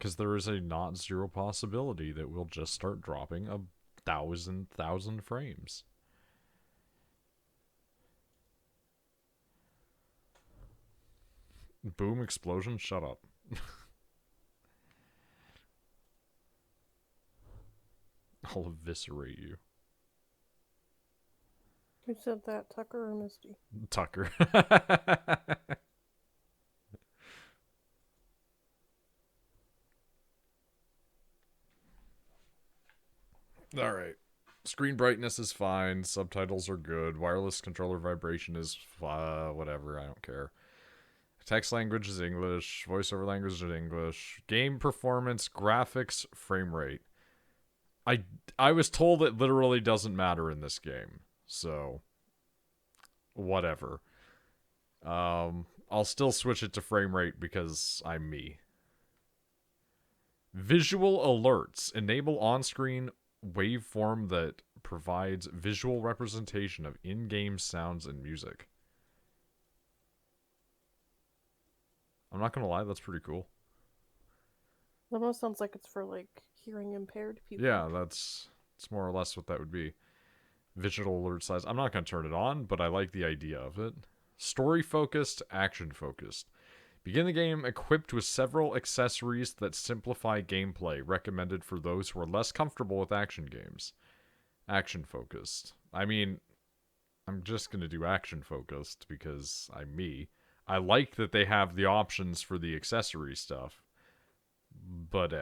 Because there is a not zero possibility that we'll just start dropping a thousand frames. Boom, explosion, shut up. I'll eviscerate you. Who said that, Tucker or Misty? Tucker. Alright. Screen brightness is fine. Subtitles are good. Wireless controller vibration is whatever. I don't care. Text language is English. Voiceover language is English. Game performance, graphics, frame rate. I was told it literally doesn't matter in this game. So, whatever. I'll still switch it to frame rate because I'm me. Visual alerts. Enable on-screen waveform that provides visual representation of in-game sounds and music. I'm not gonna lie, that's pretty cool. That almost sounds like it's for, like, hearing impaired people. Yeah, that's more or less what that would be. Visual alert size. I'm not gonna turn it on, but I like the idea of it. Story focused, action focused. Begin the game equipped with several accessories that simplify gameplay, recommended for those who are less comfortable with action games. Action focused. I mean, I'm just going to do action focused because I'm me. I like that they have the options for the accessory stuff. But,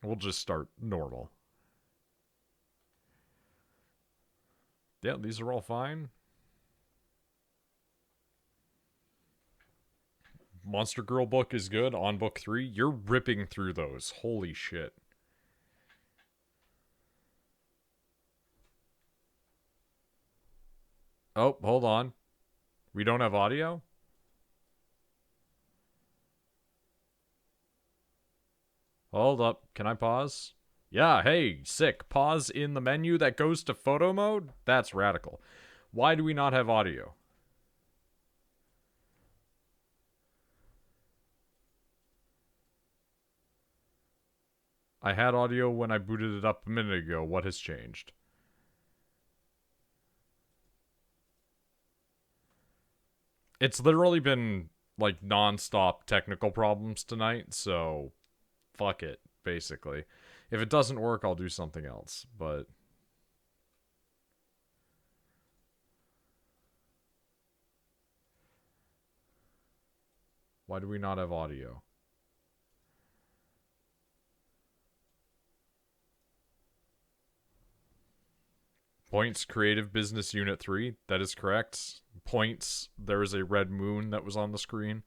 we'll just start normal. Yeah, these are all fine. Monster Girl book is good on book 3. You're ripping through those. Holy shit. Oh, hold on. We don't have audio? Hold up. Can I pause? Yeah, hey, sick. Pause in the menu that goes to photo mode? That's radical. Why do we not have audio? I had audio when I booted it up a minute ago. What has changed? It's literally been, like, non-stop technical problems tonight, so fuck it, basically. If it doesn't work, I'll do something else, but... Why do we not have audio? Points Creative Business Unit 3. That is correct. Points, there is a red moon that was on the screen.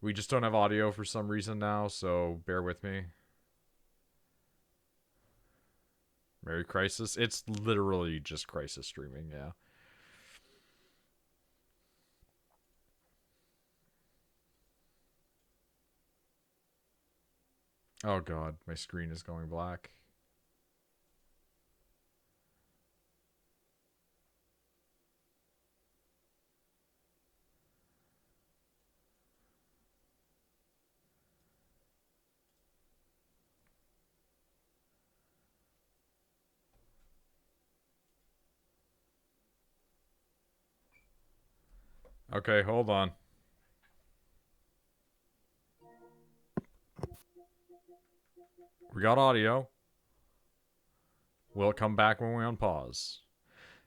We just don't have audio for some reason now, so bear with me. Merry Crisis. It's literally just Crisis streaming, yeah. Oh god, my screen is going black. Okay, hold on. We got audio. Will it come back when we unpause?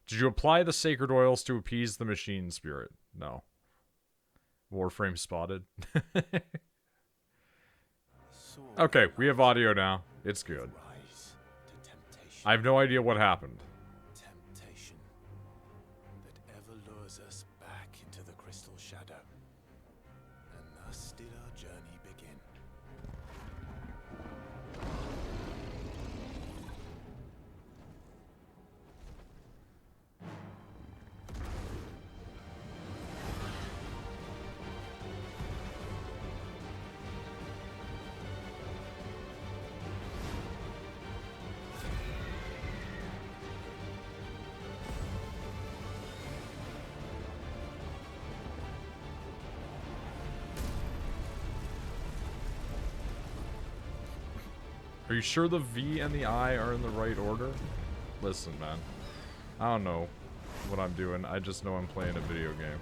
Did you apply the sacred oils to appease the machine spirit? No. Warframe spotted. Okay, we have audio now. It's good. I have no idea what happened. Temptation that ever lures us back into the crystal shadow. And thus did our journey begin. Are you sure the V and the I are in the right order? Listen, man. I don't know what I'm doing. I just know I'm playing a video game.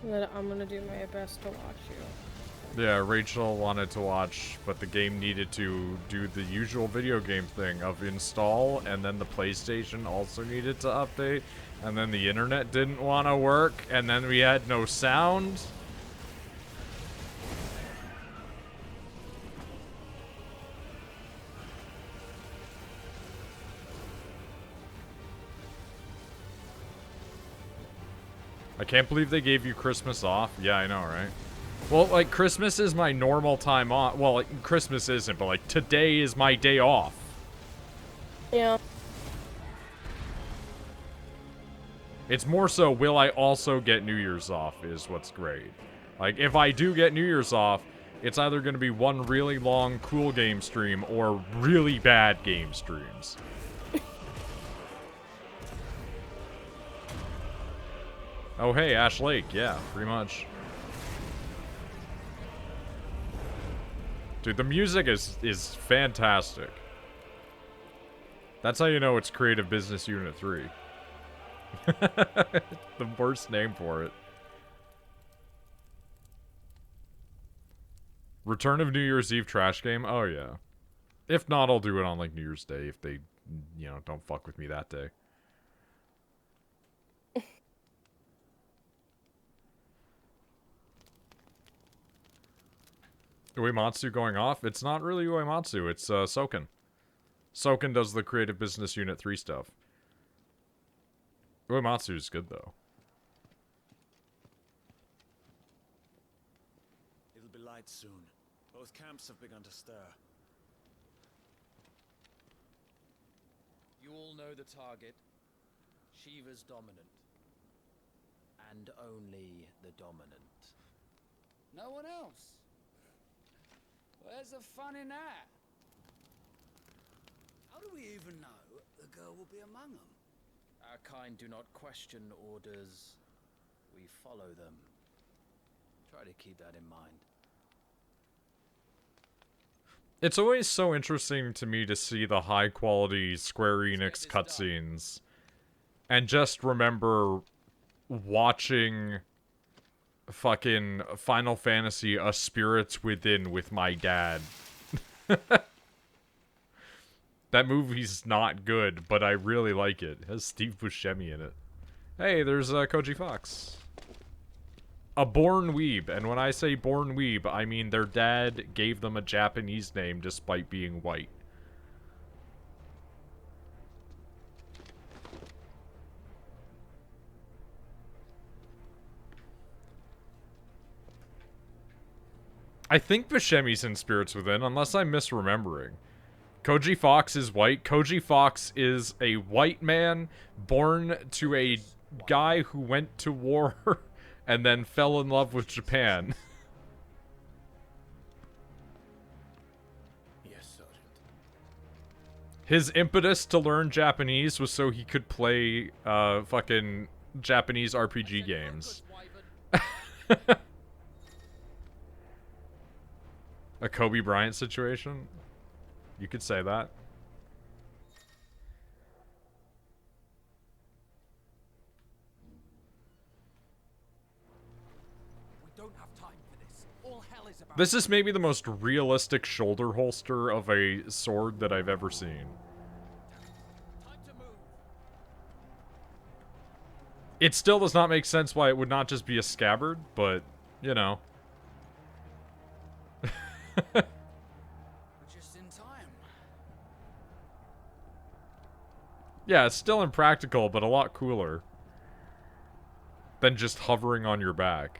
That I'm gonna do my best to watch you. Yeah, Rachel wanted to watch, but the game needed to do the usual video game thing of install, and then the PlayStation also needed to update, and then the internet didn't want to work, and then we had no sound. I can't believe they gave you Christmas off. Yeah, I know, right? Well, like, Christmas is my normal time off. Well, like, Christmas isn't, but, like, today is my day off. Yeah. It's more so, will I also get New Year's off is what's great. Like, if I do get New Year's off, it's either going to be one really long cool game stream or really bad game streams. Oh, hey, Ash Lake. Yeah, pretty much. Dude, the music is fantastic. That's how you know it's Creative Business Unit 3. The worst name for it. Return of New Year's Eve trash game? Oh, yeah. If not, I'll do it on, like, New Year's Day if they, you know, don't fuck with me that day. Uematsu going off? It's not really Uematsu, it's Soken. Soken does the Creative Business Unit 3 stuff. Uematsu is good, though. It'll be light soon. Both camps have begun to stir. You all know the target. Shiva's dominant. And only the dominant. No one else? Where's the fun in that? How do we even know the girl will be among them? Our kind do not question orders. We follow them. Try to keep that in mind. It's always so interesting to me to see the high-quality Square Enix cutscenes. And just remember watching fucking Final Fantasy A Spirits Within with my dad. That movie's not good, but I really like it. It has Steve Buscemi in it. Hey, there's Koji Fox. A born weeb, and when I say born weeb, I mean their dad gave them a Japanese name despite being white. I think Buscemi's in Spirits Within, unless I'm misremembering. Koji Fox is white. Koji Fox is a white man born to a guy who went to war and then fell in love with Japan. Yes, Sergeant. His impetus to learn Japanese was so he could play fucking Japanese RPG games. A Kobe Bryant situation? You could say that. We don't have time for this. All hell is about. This is maybe the most realistic shoulder holster of a sword that I've ever seen. Time to move. It still does not make sense why it would not just be a scabbard, but, you know. We're just in time. Yeah, it's still impractical, but a lot cooler than just hovering on your back.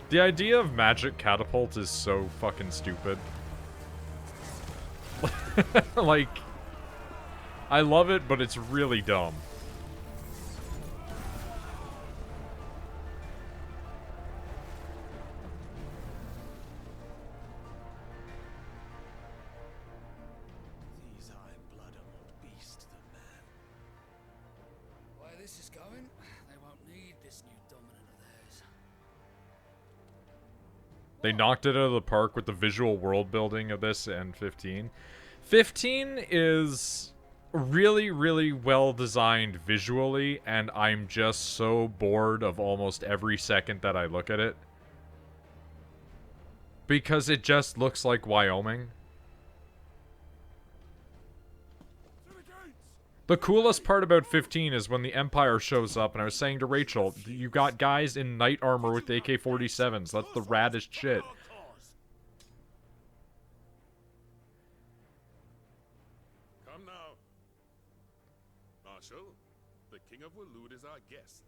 The idea of magic catapult is so fucking stupid. Like, I love it, but it's really dumb. These Iron-Blood are more beast than man. Where this is going, they won't need this new dominant of theirs. They knocked it out of the park with the visual world building of this and 15. 15 is really, really well designed visually, and I'm just so bored of almost every second that I look at it. Because it just looks like Wyoming. The coolest part about 15 is when the Empire shows up, and I was saying to Rachel, you got guys in knight armor with AK-47s. That's the raddest shit. Come now. Marshal, the King of Waloed is our guest.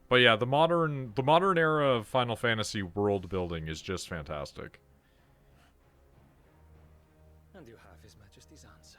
But yeah, the modern era of Final Fantasy world building is just fantastic. And you have His Majesty's answer.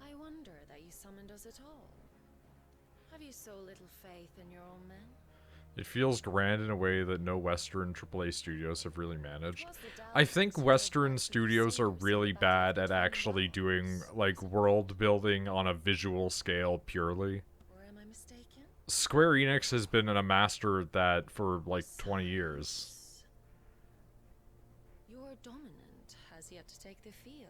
I wonder that you summoned us at all. Have you so little faith in your own men? It feels grand in a way that no Western AAA studios have really managed. Was the I doubt think so Western hard to studios are perceive really so bad badly at between actually worlds? doing, like, world building on a visual scale purely. Or am I mistaken? Square Enix has been a master at that for, like, 20 years. Your dominant has yet to take the field.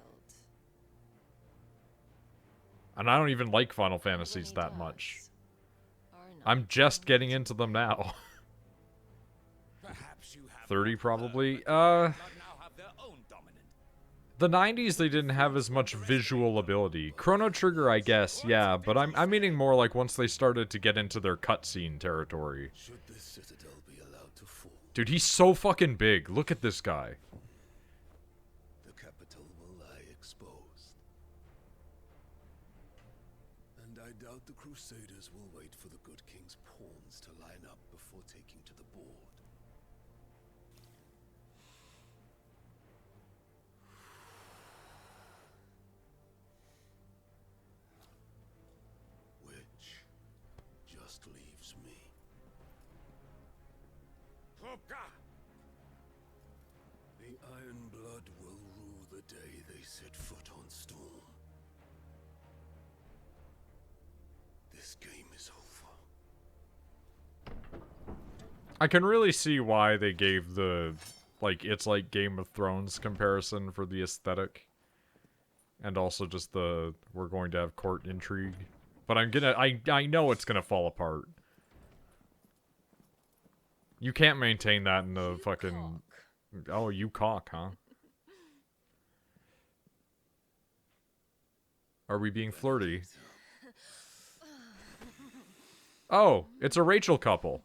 And I don't even like Final And when Fantasies he that much. does, our I'm just knight getting will into them now. Perhaps you have 30 not probably. heard, but the Iron-Blood now have their own dominant. The 90s, they didn't have as much visual ability. Chrono Trigger, I guess, yeah, but I'm meaning more like once they started to get into their cutscene territory. Should this citadel be allowed to fall, Dude, he's so fucking big. Look at this guy. the capital will lie exposed. And I doubt the Crusaders will wait for the good king's pawns to line up before taking to the board. Which just leaves me. The Iron Blood will rule the day they set foot on Storm. This game is over. I can really see why they gave the, like, it's like Game of Thrones comparison for the aesthetic. And also just the, we're going to have court intrigue. But I know it's gonna fall apart. You can't maintain that in the You fucking... cock. Oh, you cock, huh? Are we being flirty? Oh, it's a Rachel couple.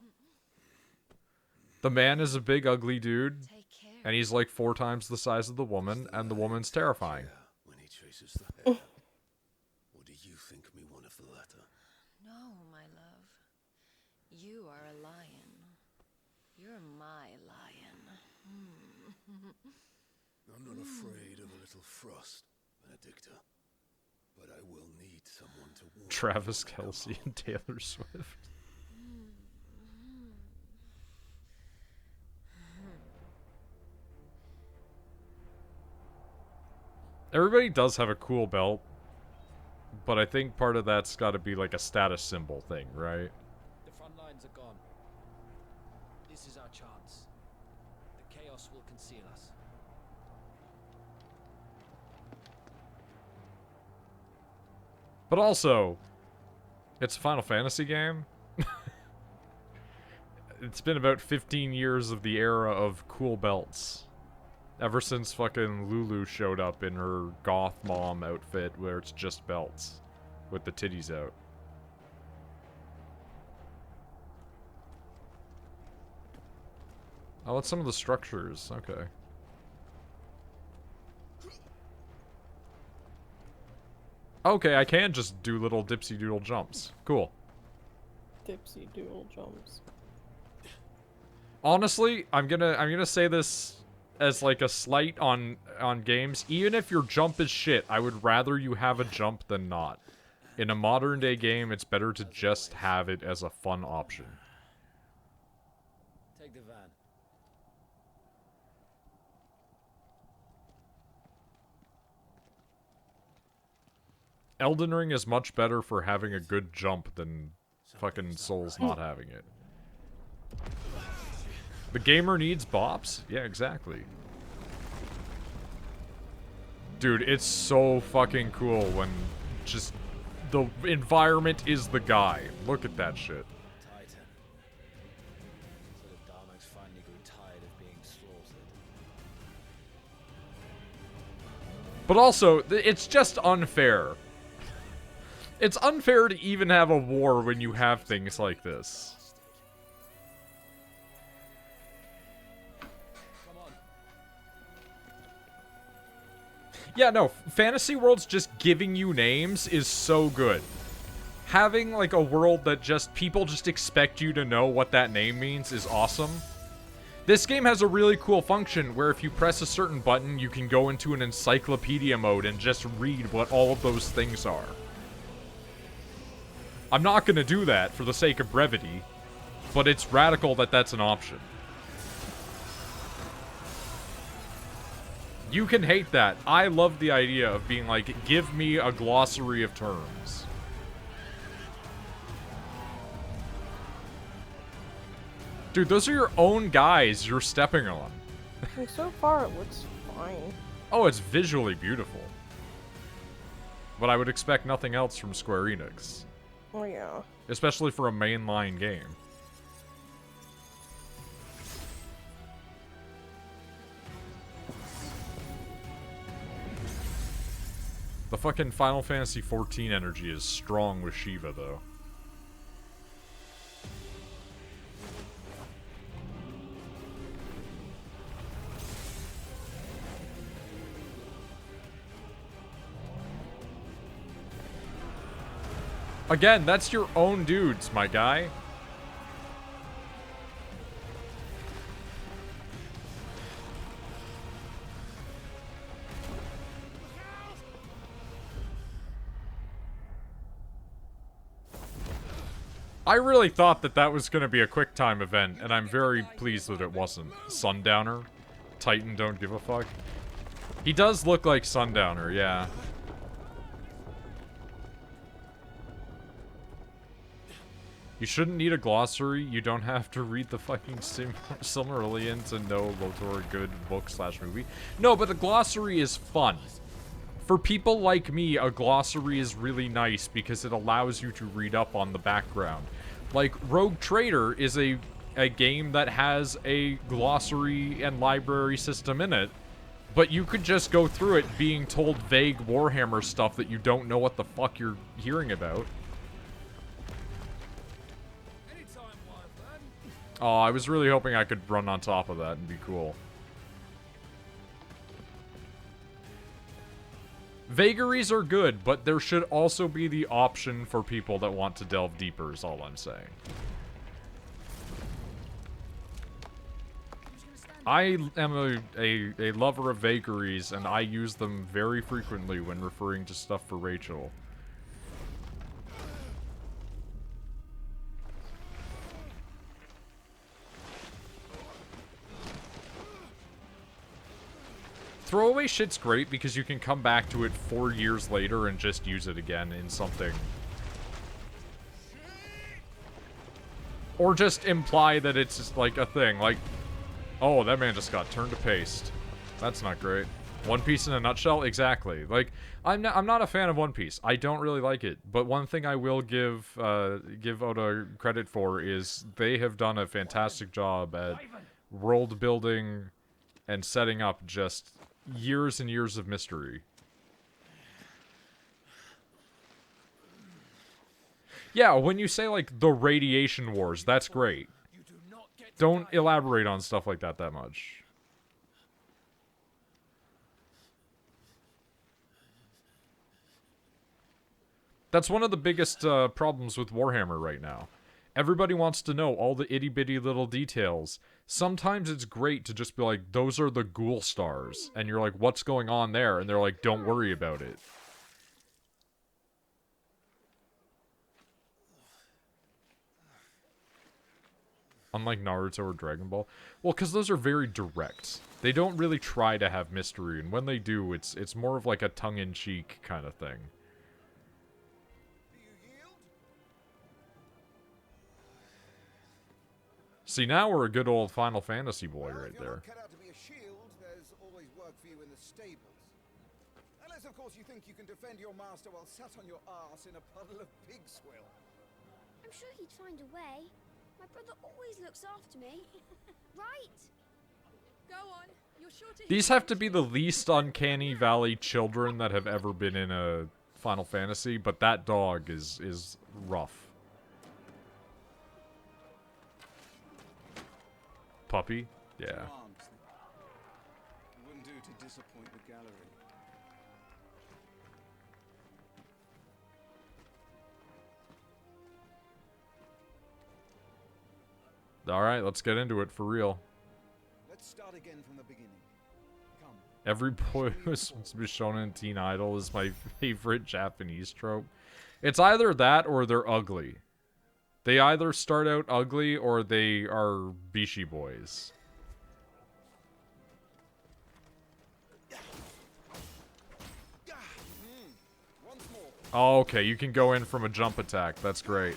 The man is a big ugly dude, Take care. and he's like 4 times the size of the woman, and the woman's terrifying. When he chases the hare. Or do you think me one of the latter? No, my love. You are a lion. You're my lion. I'm not afraid of a little frost, Benedicta. But I will need someone to warn Travis me when I come Kelce home. and Taylor Swift. Everybody does have a cool belt, but I think part of that's got to be like a status symbol thing, right? The front lines are gone. This is our chance. The chaos will conceal us. But also, it's a Final Fantasy game. it's been about 15 years of the era of cool belts. Ever since fucking Lulu showed up in her goth mom outfit where it's just belts with the titties out. Oh, what's some of the structures? Okay. Okay, I can just do little dipsy doodle jumps. Cool. Dipsy doodle jumps. Honestly, I'm gonna say this as like a slight on games. Even if your jump is shit, I would rather you have a jump than not. In a modern day game, it's better to just have it as a fun option. Take the van. Elden Ring is much better for having a good jump than fucking Souls not having it. The gamer needs bops? Yeah, exactly. Dude, it's so fucking cool when just the environment is the guy. Look at that shit. Titan. So the Darmaks finally grew tired of being slaughtered. But also, it's just unfair. It's unfair to even have a war when you have things like this. Come on. Yeah, no, Fantasy Worlds just giving you names is so good. Having, like, a world that just people just expect you to know what that name means is awesome. This game has a really cool function where if you press a certain button, you can go into an encyclopedia mode and just read what all of those things are. I'm not gonna do that for the sake of brevity, but it's radical that that's an option. You can hate that. I love the idea of being like, give me a glossary of terms. Dude, those are your own guys you're stepping on. Like, so far it looks fine. Oh, it's visually beautiful. But I would expect nothing else from Square Enix. Oh yeah. Especially for a mainline game. The fucking Final Fantasy XIV energy is strong with Shiva, though. Again, that's your own dudes, my guy. I really thought that that was going to be a quick time event, and I'm very pleased that it wasn't. Sundowner? Titan don't give a fuck? He does look like Sundowner, yeah. You shouldn't need a glossary. You don't have to read the fucking Silmarillion to know Lotor a good book/movie. No, but the glossary is fun. For people like me, a glossary is really nice because it allows you to read up on the background. Like, Rogue Trader is a game that has a glossary and library system in it, but you could just go through it being told vague Warhammer stuff that you don't know what the fuck you're hearing about. Oh, I was really hoping I could run on top of that and be cool. Vagaries are good, but there should also be the option for people that want to delve deeper, is all I'm saying. I am a lover of vagaries, and I use them very frequently when referring to stuff for Rachel. Throwaway shit's great because you can come back to it 4 years later and just use it again in something. Or just imply that it's just like a thing, like, oh, that man just got turned to paste. That's not great. One Piece in a nutshell, exactly. Like, I'm not a fan of One Piece. I don't really like it. But one thing I will give Oda credit for is they have done a fantastic job at world building and setting up just years and years of mystery. Yeah, when you say like the radiation wars, that's great. Don't elaborate on stuff like that much. That's one of the biggest problems with Warhammer right now. Everybody wants to know all the itty-bitty little details. Sometimes it's great to just be like, those are the ghoul stars. And you're like, what's going on there? And they're like, don't worry about it. Unlike Naruto or Dragon Ball. Well, because those are very direct. They don't really try to have mystery. And when they do, it's more of like a tongue-in-cheek kind of thing. See, now we're a good old Final Fantasy boy right there. Cut out to be a shield, there's always work for you in the stables. Unless, of course, you think you can defend your master while sat on your ass in a puddle of pig swill. I'm sure he'd find a way. My brother always looks after me. Right? Go on. You're sure to These have to be the least uncanny valley children that have ever been in a Final Fantasy, but that dog is rough. Puppy? Yeah. It wouldn't do to disappoint the gallery. Alright, let's get into it for real. Let's start again from the beginning. Come. Every boy who's supposed to be shown in Teen Idol is my favorite Japanese trope. It's either that or they're ugly. They either start out ugly or they are Bishi boys. Oh, okay, you can go in from a jump attack. That's great.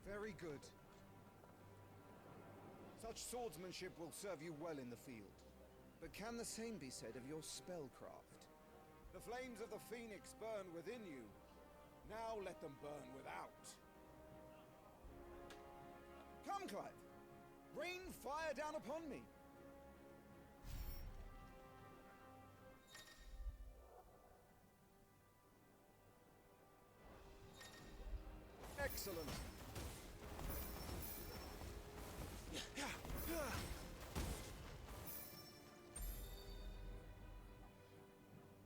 Very good. Such swordsmanship will serve you well in the field. But can the same be said of your spellcraft? The flames of the phoenix burn within you. Now let them burn without. Come, Clive. Rain fire down upon me. Excellent.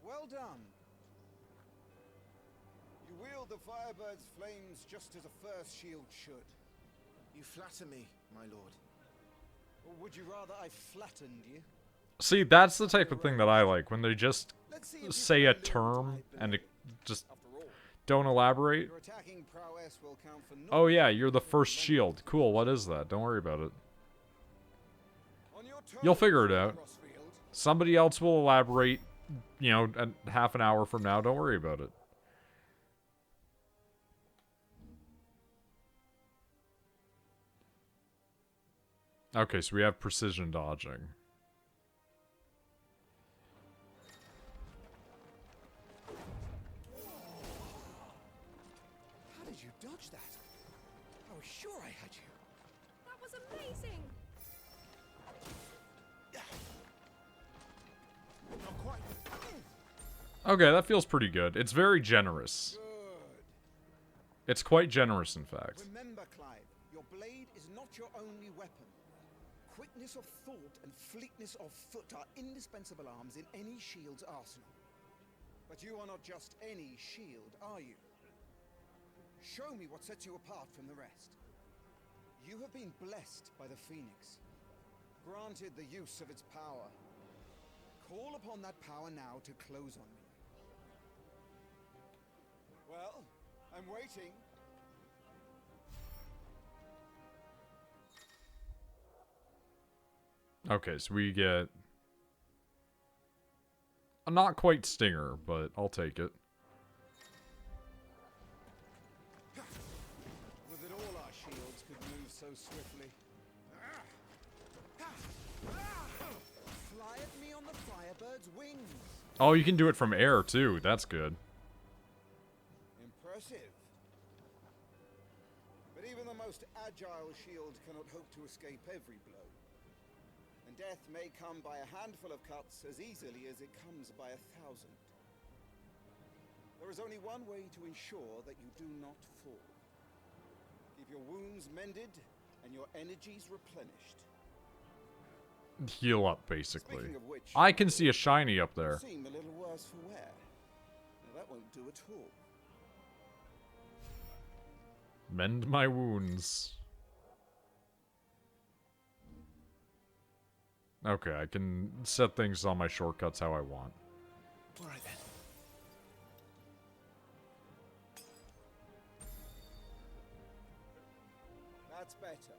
Well done. You wield the Firebird's flames just as a first shield should. You flatter me, my lord. Or would you rather I flattened you? See, that's the type of thing that I like, when they just Let's see if you say can a live term to and die, it just After all, don't elaborate. your attacking prowess will count for naught. Oh yeah, you're the first shield. Cool, what is that? Don't worry about it. On your turn, You'll figure it out. Crossfield. Somebody else will elaborate, you know, half an hour from now. Don't worry about it. Okay, so we have precision dodging. How did you dodge that? I was sure I had you. That was amazing. Not quite. Okay, that feels pretty good. It's very generous. Good. It's quite generous, in fact. Remember, Clive, your blade is not your only weapon. Quickness of thought and fleetness of foot are indispensable arms in any shield's arsenal. But you are not just any shield, are you? Show me what sets you apart from the rest. You have been blessed by the Phoenix, granted the use of its power. Call upon that power now to close on me. Well, I'm waiting. Okay, so we get... not quite Stinger, but I'll take it. so swiftly. Fly at me on the firebird's wings. Oh, you can do it from air, too. That's good. Impressive. But even the most agile shield cannot hope to escape every blow. And death may come by a handful of cuts as easily as it comes by 1,000. There is only one way to ensure that you do not fall. Keep your wounds mended and your energies replenished. Heal up, basically. Speaking of which, I can see a shiny up there. you seem a little worse for wear. Now that won't do at all. Mend my wounds. Okay, I can set things on my shortcuts how I want. All right then. That's better.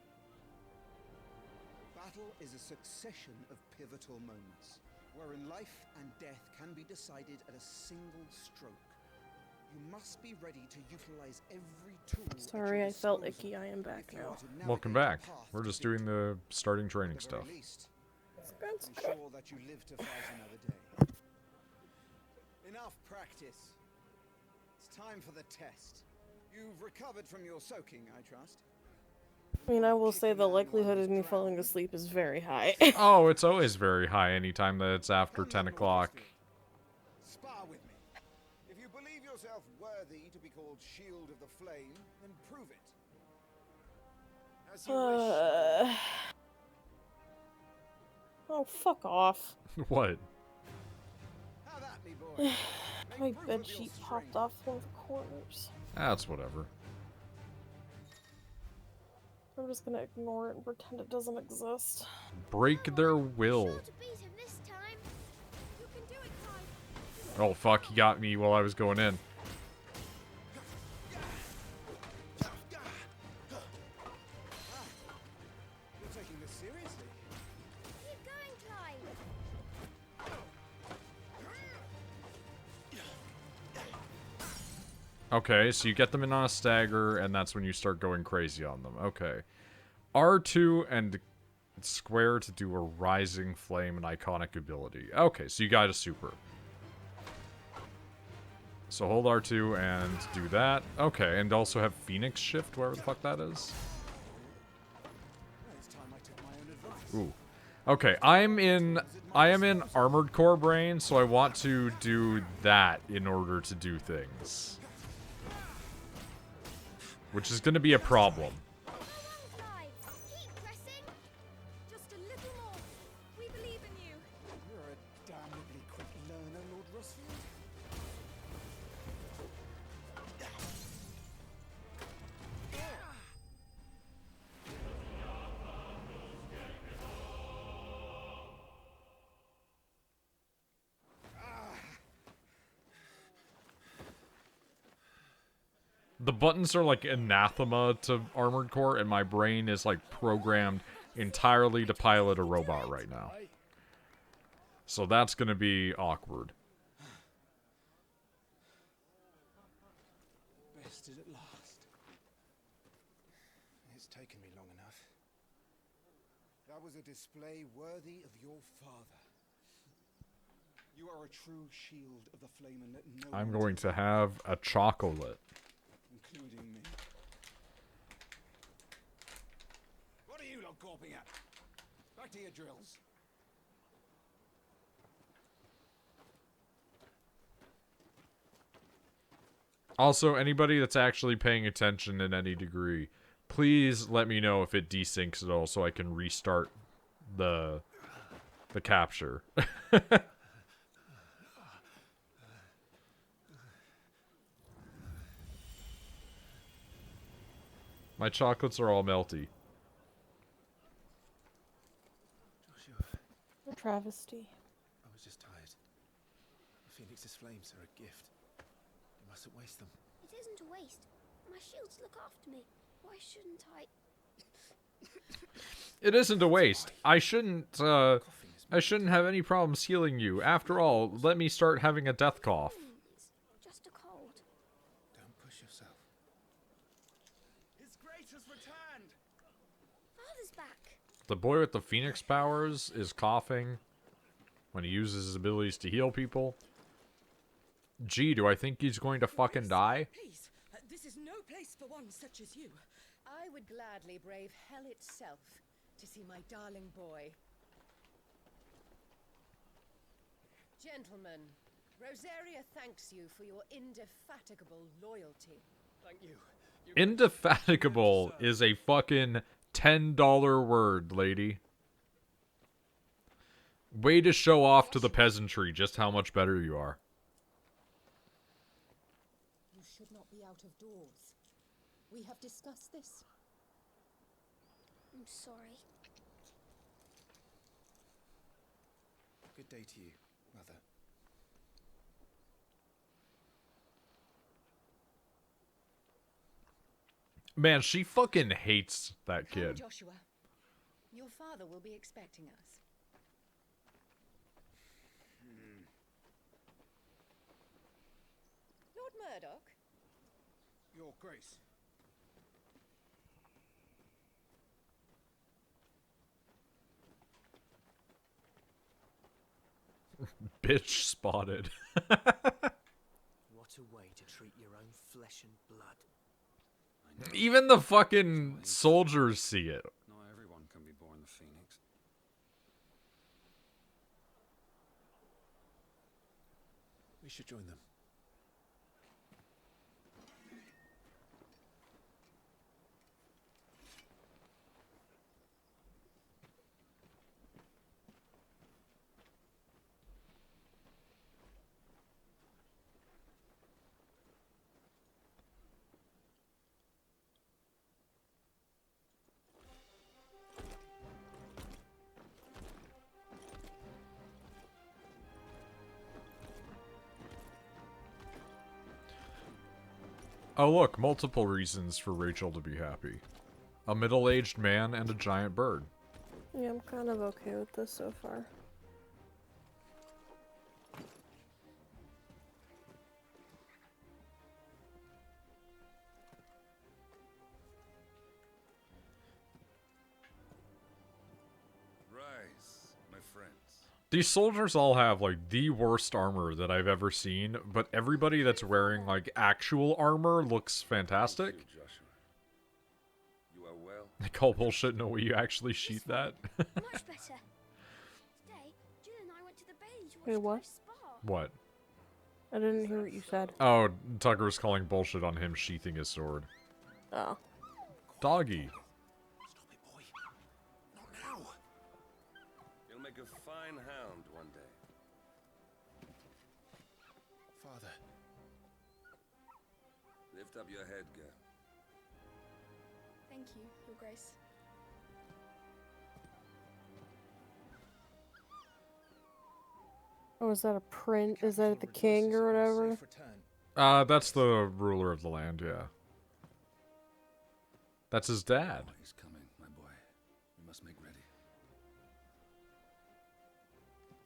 Battle is a succession of pivotal moments, wherein life and death can be decided at a single stroke. You must be ready to utilize every tool. Sorry, I felt icky. I am back now. Welcome back. We're just doing the starting training stuff. Ensure that you live to fight another day. Enough practice. It's time for the test. You've recovered from your soaking, I trust. I mean, I will say the likelihood of me falling asleep is very high. Oh, it's always very high anytime that it's after 10 o'clock. Spar with me. If you believe yourself worthy to be called Shield of the Flame, then prove it. As you wish. Oh, fuck off. What? Have at me, boy. My bed sheet popped off one of the corners. That's whatever. I'm just gonna ignore it and pretend it doesn't exist. Break their will. Sure to beat him this time. You can do it, Kai. Oh, fuck, he got me while I was going in. You're taking this seriously. Keep going, Clive. Okay, so you get them in on a stagger, and that's when you start going crazy on them. Okay. R2 and square to do a rising flame and iconic ability. Okay, so you got a super. So hold R2 and do that. Okay, and also have Phoenix Shift, whatever the fuck that is. It's time I took my own advice. Ooh. Okay, I am in Armored Core brain, so I want to do that in order to do things. Which is going to be a problem. Go on, Clive. Keep pressing. Just a little more. We believe in you. You're a damnably quick learner, Lord Rusfield. The buttons are like anathema to Armored Core, and my brain is like programmed entirely to pilot a robot right now. So that's gonna be awkward. Bested at last. It's taken me long enough. That was a display worthy of your father. You are a true shield of the flame, and let no I'm one going take to it, have a chocolate. including me. What are you lot gawping at? Back to your drills. Also, anybody that's actually paying attention in any degree, please let me know if it desyncs at all so I can restart the capture. My chocolates are all melty. Joshua, A travesty. I was just tired. The Phoenix's flames are a gift. You mustn't waste them. It isn't a waste. My shields look after me. Why shouldn't I? It isn't a waste. I shouldn't have any problems healing you. After all, let me start having a death cough. It's just a cold. Don't push yourself. His grace has returned. us back. The boy with the phoenix powers is coughing when he uses his abilities to heal people. Gee, do I think he's going to fucking die? Please, this is no place for one such as you. I would gladly brave hell itself to see my darling boy. Gentlemen, Rosaria thanks you for your indefatigable loyalty. Thank you. Indefatigable is a fucking $10 word, lady. Way to show off to the peasantry just how much better you are. You should not be out of doors. We have discussed this. I'm sorry. Good day to you, Mother. Man, she fucking hates that Come, kid. Joshua. Your father will be expecting us. Lord Murdoch? Your Grace. Bitch spotted. What a way to treat your own flesh and blood. Even the fucking soldiers see it. Not everyone can be born the Phoenix. We should join them. Oh look, multiple reasons for Rachel to be happy. A middle-aged man and a giant bird. Yeah, I'm kind of okay with this so far. Rise, my friends. These soldiers all have, like, the worst armor that I've ever seen, but everybody that's wearing, like, actual armor looks fantastic. Thank you, Joshua. You are well. They call bullshit, no way you actually shoot that. Much better. Today, Jill and I went to the bay to watch Wait, what? Ghost Spa. What? I didn't hear what you said. Oh, Tucker was calling bullshit on him sheathing his sword. Oh. Doggy. Stop it, boy. Not now. You'll make a fine hound one day. Father. Lift up your head, girl. Thank you, Your Grace. Oh, is that a print? Is that the king or whatever? Safe return. That's the ruler of the land, yeah. That's his dad. He's coming, my boy. We must make ready.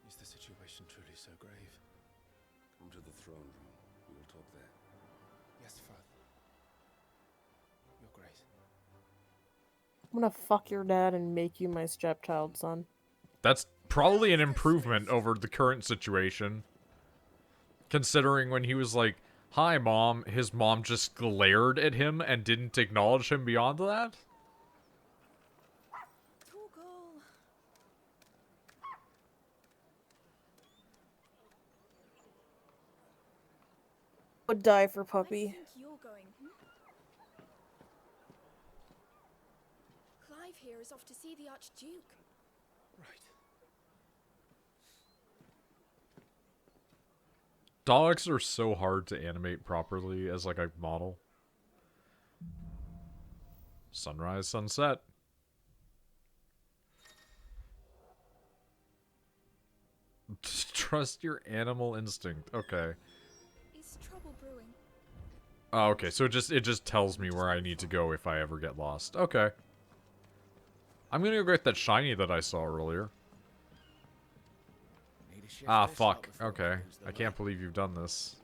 Is the situation truly so grave? Come to the throne room. We will talk there. Yes, Father. Your Grace. I'm gonna fuck your dad and make you my stepchild, son. That's probably an improvement over the current situation. Considering when he was like, "Hi, Mom," his mom just glared at him and didn't acknowledge him beyond that. Torgal. Would die for Where do you puppy. think you're going? Clive here is off to see the Archduke. Right. Dogs are so hard to animate properly as like a model. Sunrise, sunset. Trust your animal instinct. Okay. Is trouble brewing? Oh, okay. So it just tells me where I need to go if I ever get lost. Okay. I'm gonna go get that shiny that I saw earlier. Need a shift Ah, this fuck. lot before we Okay. lose the I can't way. believe you've done this.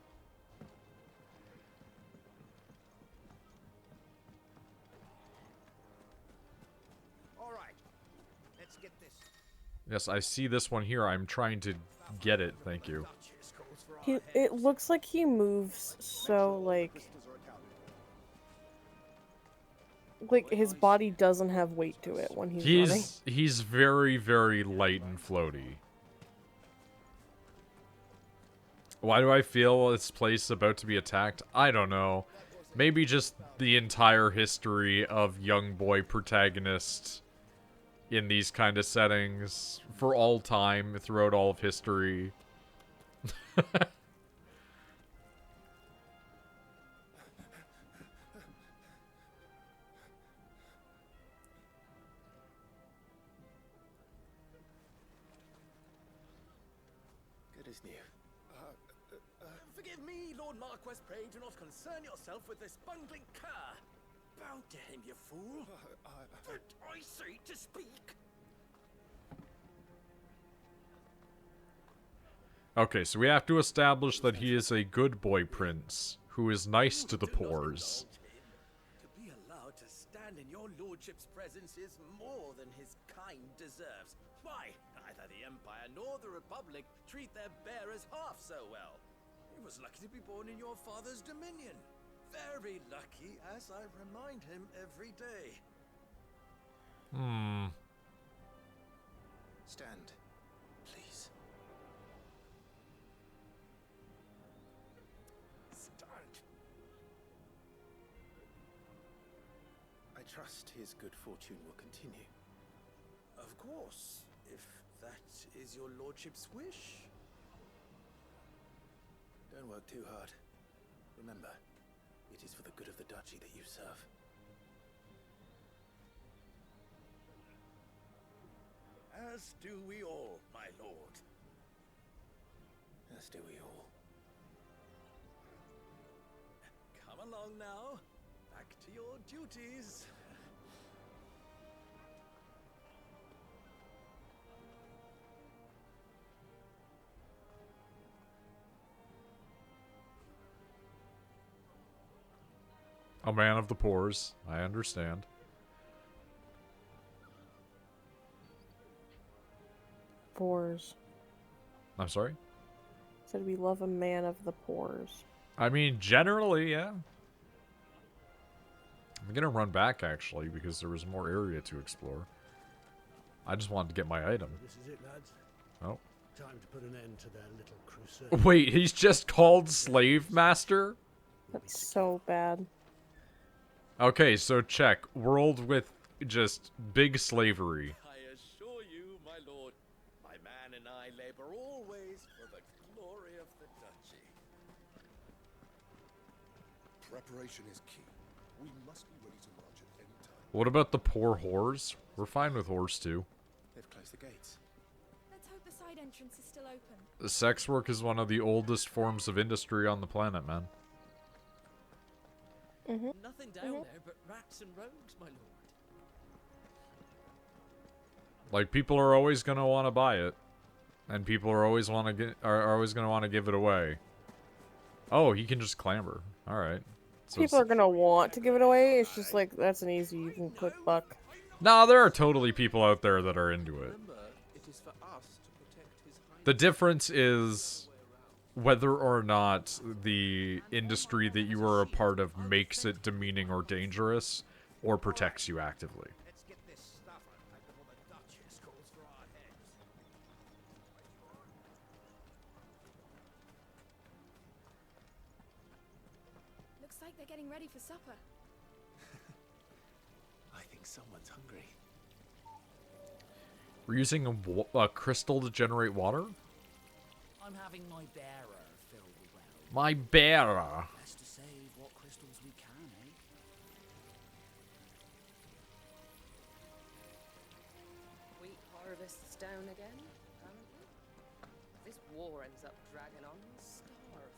All right. Yes, I see this one here. I'm trying to get it. Thank you. It looks like he moves so, like his body doesn't have weight to it when he's running. He's very, very light and floaty. Why do I feel this place is about to be attacked? I don't know. Maybe just the entire history of young boy protagonists in these kind of settings for all time, throughout all of history. Good as new. Forgive me, Lord Marquess. Pray do not concern yourself with this bungling cur. Bow to him, you fool. But I say to speak. Okay, so we have to establish that he is a good boy prince who is nice to the poors. To be allowed to stand in your lordship's presence is more than his kind deserves. Why, neither the Empire nor the Republic treat their bearers half so well. He was lucky to be born in your father's dominion. Very lucky, as I remind him every day. Stand, please. Stand. I trust his good fortune will continue. Of course, if that is your lordship's wish. Don't work too hard. Remember, it is for the good of the duchy that you serve. As do we all, my lord. As do we all. Come along now. Back to your duties. A man of the poors. I understand. Pores. I'm sorry? Said we love a man of the pores. I mean, generally, yeah. I'm gonna run back, actually, because there was more area to explore. I just wanted to get my item. This is it, lads. Oh. Time to put an end to their little crusade. Wait, he's just called Slave Master? That's so bad. Okay, so check. World with just big slavery. I assure you, my lord, my man and I labor always for the glory of the duchy. Preparation is key. We must be ready to march at any time. What about the poor whores? We're fine with whores, too. They've closed the gates. Let's hope the side entrance is still open. The sex work is one of the oldest forms of industry on the planet, man. Nothing down there but rats and rogues, my lord. Like, people are always gonna want to buy it, and people are always always gonna want to give it away. Oh, he can just clamber. All right. So People are gonna want to give it away. It's just like that's an easy, you can click buck. Nah, there are totally people out there that are into it. The difference is whether or not the industry that you are a part of makes it demeaning or dangerous, or protects you actively. Let's get this stuff out before the Duchess calls for our heads. Looks like they're getting ready for supper. I think someone's hungry. We're using a crystal to generate water? I'm having my bearer fill the well. My bearer. Best to save what crystals we can, eh? Wheat harvests down again, apparently. If this war ends up dragging on, we'll starve.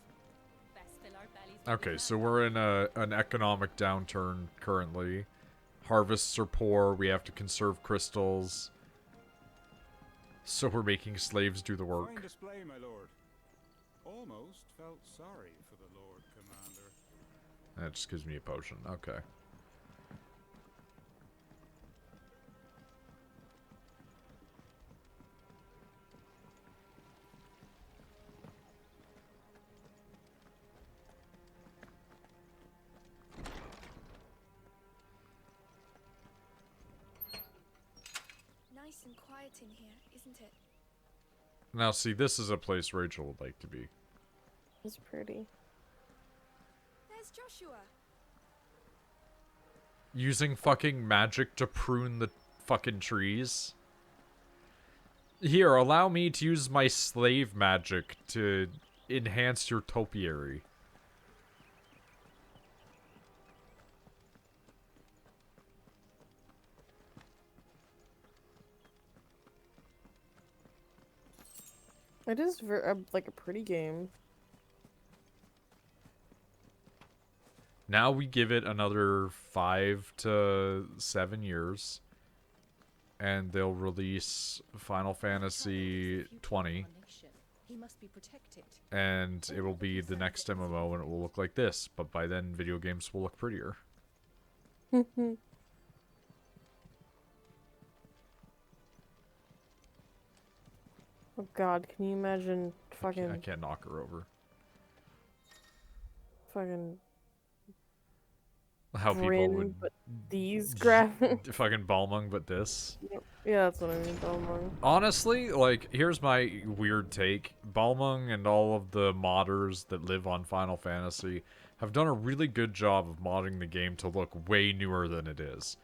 Best fill our bellies. Okay, so we're in an economic downturn currently. Harvests are poor. We have to conserve crystals. So we're making slaves do the work. Fine display, my lord. Almost felt sorry for the Lord Commander. That just gives me a potion. Okay. nice and quiet in here, isn't it? Now, see, this is a place Rachel would like to be. It's pretty. There's Joshua. Using fucking magic to prune the fucking trees. Here, allow me to use my slave magic to enhance your topiary. It is very, like a pretty game. Now we give it another 5 to 7 years. And they'll release Final Fantasy 20. He must be protected. And it will be the next MMO and it will look like this. But by then, video games will look prettier. Oh god, can you imagine fucking... I can't knock her over. Fucking... How Bryn, people would... but these graphics. Fucking Balmung, but this. Yeah, that's what I mean, Balmung. Honestly, like, here's my weird take. Balmung and all of the modders that live on Final Fantasy have done a really good job of modding the game to look way newer than it is.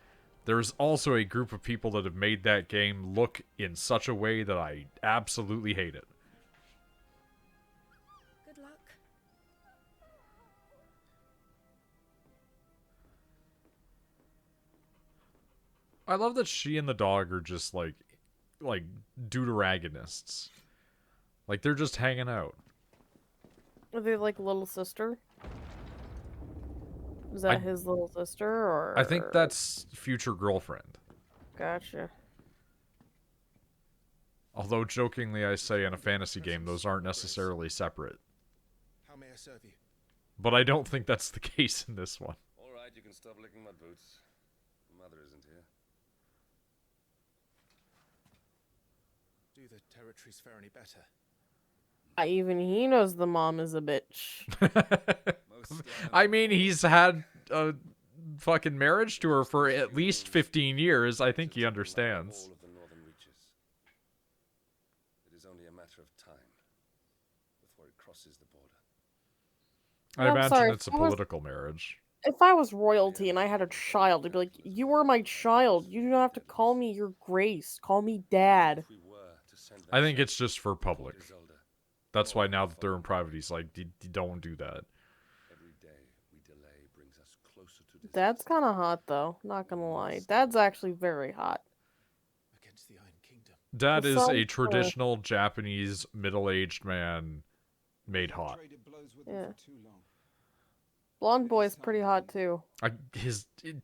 There's also a group of people that have made that game look in such a way that I absolutely hate it. Good luck. I love that she and the dog are just like deuteragonists. Like, they're just hanging out. Are they like little sister? Is that his little sister, or...? I think that's future girlfriend. Gotcha. Although, jokingly, I say in a fantasy game, those aren't necessarily separate. How may I serve you? But I don't think that's the case in this one. Alright, you can stop licking my boots. Mother isn't here. Do the territories fare any better? Even he knows the mom is a bitch. I mean, he's had a fucking marriage to her for at least 15 years. I think he understands. All of the northern reaches. It is only a matter of time before it crosses the border. I imagine sorry, it's a political marriage. If I was royalty and I had a child, I'd be like, you are my child. You do not have to call me your grace. Call me dad. I think it's just for public. That's why now that they're in private, he's like, don't do that. Every day we delay brings us closer to Dad's kind of hot, though. Not gonna lie. Dad's actually very hot. Against the Iron Kingdom. Dad is a traditional Japanese middle-aged man made hot. Yeah. Blonde boy's pretty hot, too.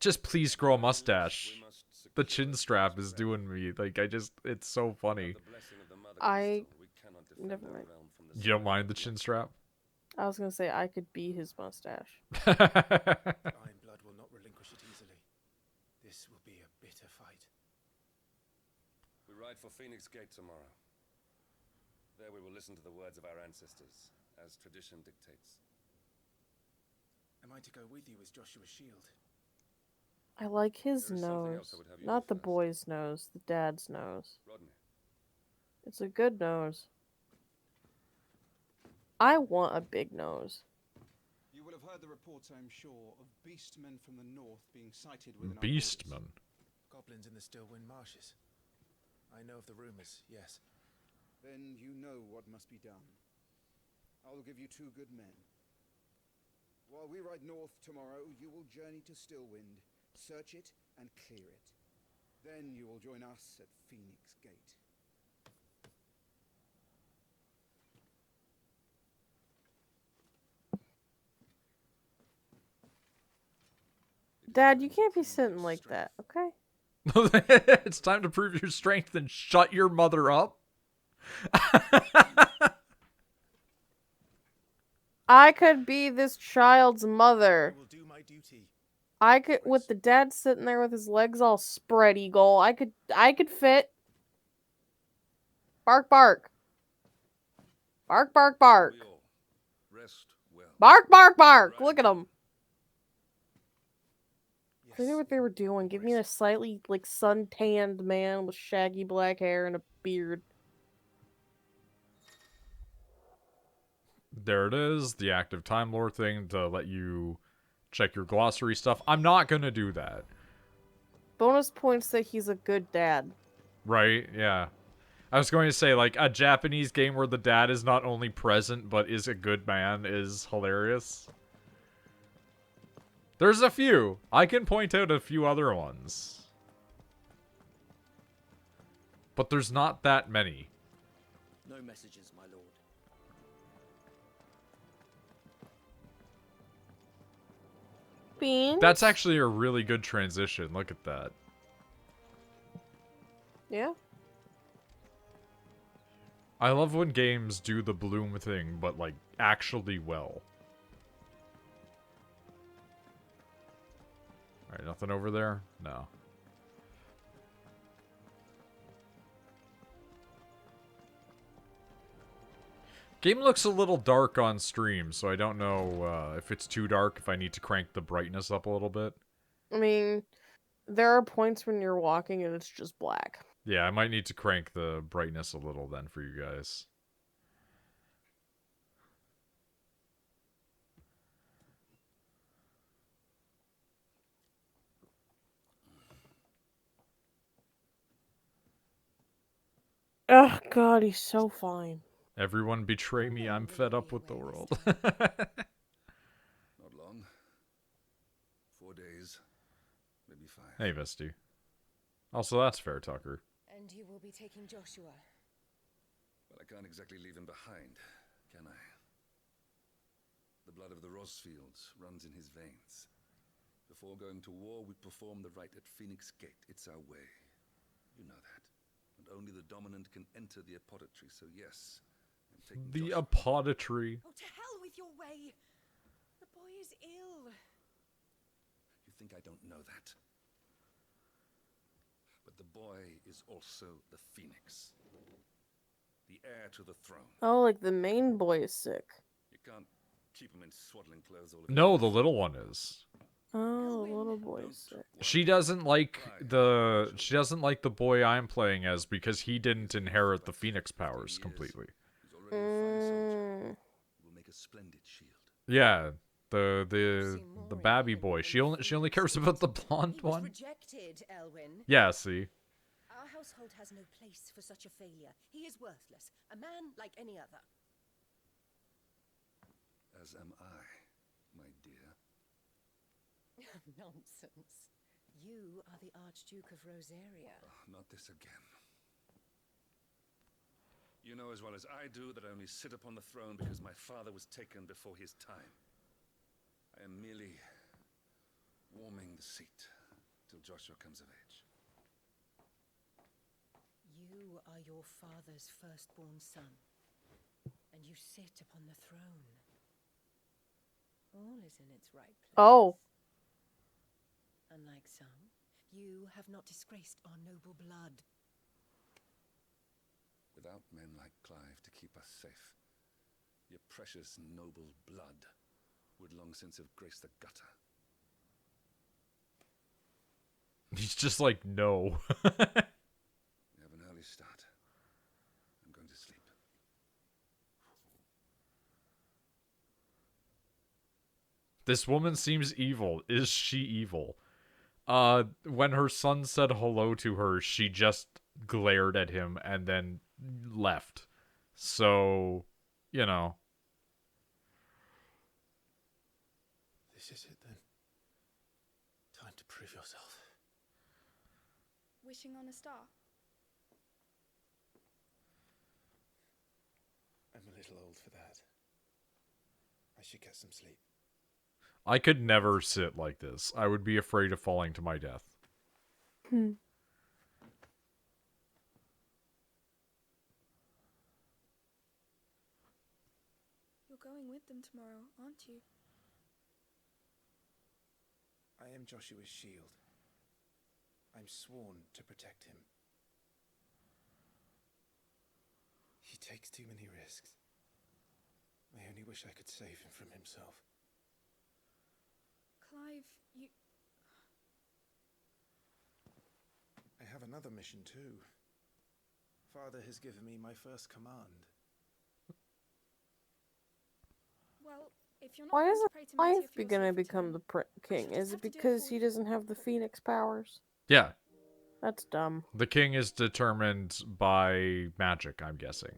Just please grow a mustache. The chin strap is doing me. Like, it's so funny. Never mind. You don't mind the chin strap? I was gonna say I could be his mustache. Iron blood will not relinquish it easily. This will be a bitter fight. We ride for Phoenix Gate tomorrow. There we will listen to the words of our ancestors, as tradition dictates. Am I to go with you as Joshua's shield? I like his nose. Not the boy's nose, the dad's nose. Rodney. It's a good nose. I want a big nose. You will have heard the reports, I'm sure, of beastmen from the north being sighted within our Beastmen? Goblins in the Stillwind marshes. I know of the rumors, yes. Then you know what must be done. I will give you 2 good men. While we ride north tomorrow, you will journey to Stillwind, search it, and clear it. Then you will join us at Phoenix Gate. Dad, you can't be sitting like that, okay? It's time to prove your strength and shut your mother up. I could be this child's mother. I will do my duty. I could, with the dad sitting there with his legs all spread eagle, I could fit. Bark, bark. Bark, bark, bark. Rest well. Bark, bark, bark. Look at him. They knew what they were doing. Give me a slightly, like, sun-tanned man with shaggy black hair and a beard. There it is, the active Time Lord thing to let you check your glossary stuff. I'm not gonna do that. Bonus points that he's a good dad. Right? Yeah. I was going to say, like, a Japanese game where the dad is not only present, but is a good man is hilarious. There's a few. I can point out a few other ones. But there's not that many. No messages, my lord. Beans? That's actually a really good transition. Look at that. Yeah. I love when games do the bloom thing, but, like, actually well. Alright, nothing over there? No. Game looks a little dark on stream, so I don't know if it's too dark, if I need to crank the brightness up a little bit. I mean, there are points when you're walking and it's just black. Yeah, I might need to crank the brightness a little then for you guys. Oh god, he's so fine. Everyone betray me, I'm fed up with the world. Not long. 4 days. Maybe 5. Hey, Vesty. Also, that's fair, Tucker. And you will be taking Joshua. Well, I can't exactly leave him behind, can I? The blood of the Rosfields runs in his veins. Before going to war, we perform the rite at Phoenix Gate. It's our way. You know that. And only the dominant can enter the apothecary, so yes. I'm taking The Joshua. apothecary. Oh, to hell with your way! The boy is ill. You think I don't know that? But the boy is also the Phoenix. The heir to the throne. Oh, like the main boy is sick. You can't keep him in swaddling clothes all of No, his the life. little one is. Oh, the little boy is sick. She doesn't like the boy I'm playing as because he didn't inherit the Phoenix powers completely. He's already a fine soldier. Will make a splendid shield. Yeah, the babby boy. She only cares about the blonde He was one. rejected, Elwyn. Yeah, see. Our household has no place for such a failure. He is worthless, a man like any other. As am I, my dear. Nonsense. You are the Archduke of Rosaria. Oh, not this again. You know as well as I do that I only sit upon the throne because my father was taken before his time. I am merely warming the seat till Joshua comes of age. You are your father's firstborn son, and you sit upon the throne. All is in its right place. Oh. Unlike some, you have not disgraced our noble blood. Without men like Clive to keep us safe, your precious noble blood would long since have graced the gutter. He's just like, no. We have an early start. I'm going to sleep. This woman seems evil. Is she evil? When her son said hello to her, she just glared at him and then left. So, you know. This is it then. Time to prove yourself. Wishing on a star. I'm a little old for that. I should get some sleep. I could never sit like this. I would be afraid of falling to my death. Hmm. You're going with them tomorrow, aren't you? I am Joshua's shield. I'm sworn to protect him. He takes too many risks. I only wish I could save him from himself. Clive, another mission too. Father has given me my first command. Well, if you're not Why going isn't to pray to Métis Life for your gonna safety, become the king? just Is have it to do it because for he you. doesn't have the Phoenix powers? Yeah. That's dumb. The king is determined by magic, I'm guessing.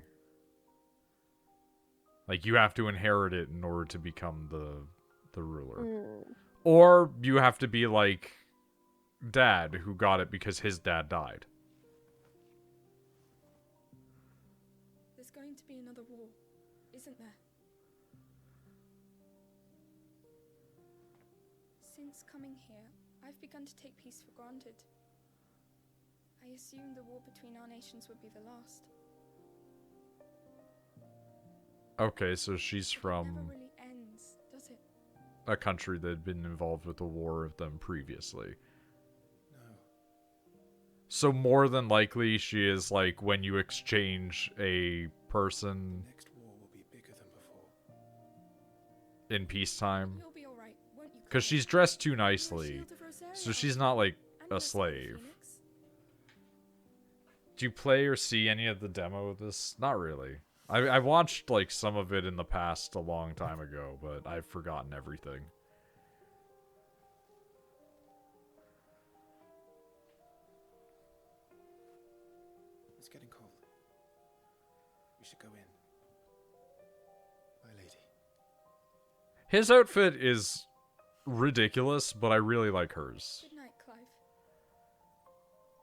Like, you have to inherit it in order to become the ruler. Or you have to be like Dad, who got it because his dad died. There's going to be another war, isn't there? Since coming here, I've begun to take peace for granted. I assumed the war between our nations would be the last. Okay, so she's It from never really ends, does it? a country that had been involved with a war of them previously. No. So more than likely, she is like when you exchange a person The next war will be bigger than before. in peacetime. You'll be all right, won't you? Because she's dressed too nicely. So she's not like a slave. Do you play or see any of the demo of this? Not really. I watched like some of it in the past a long time ago, but I've forgotten everything. It's getting cold. We should go in. My lady. His outfit is ridiculous, but I really like hers. Good night, Clive.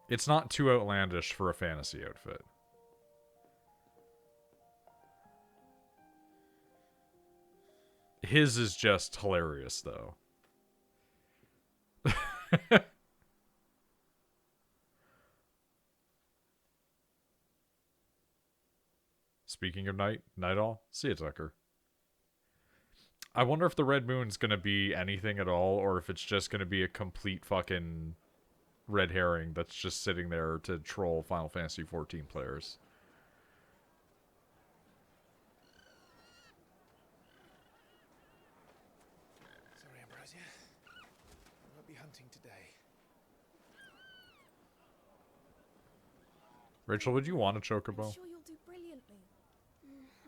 It's not too outlandish for a fantasy outfit. His is just hilarious, though. Speaking of night all, see you, Tucker. I wonder if the Red Moon's gonna be anything at all, or if it's just gonna be a complete fucking red herring that's just sitting there to troll Final Fantasy XIV players. Sorry, Ambrosia. I won't be hunting today. Rachel, would you want a chocobo? I'm sure you'll do brilliantly.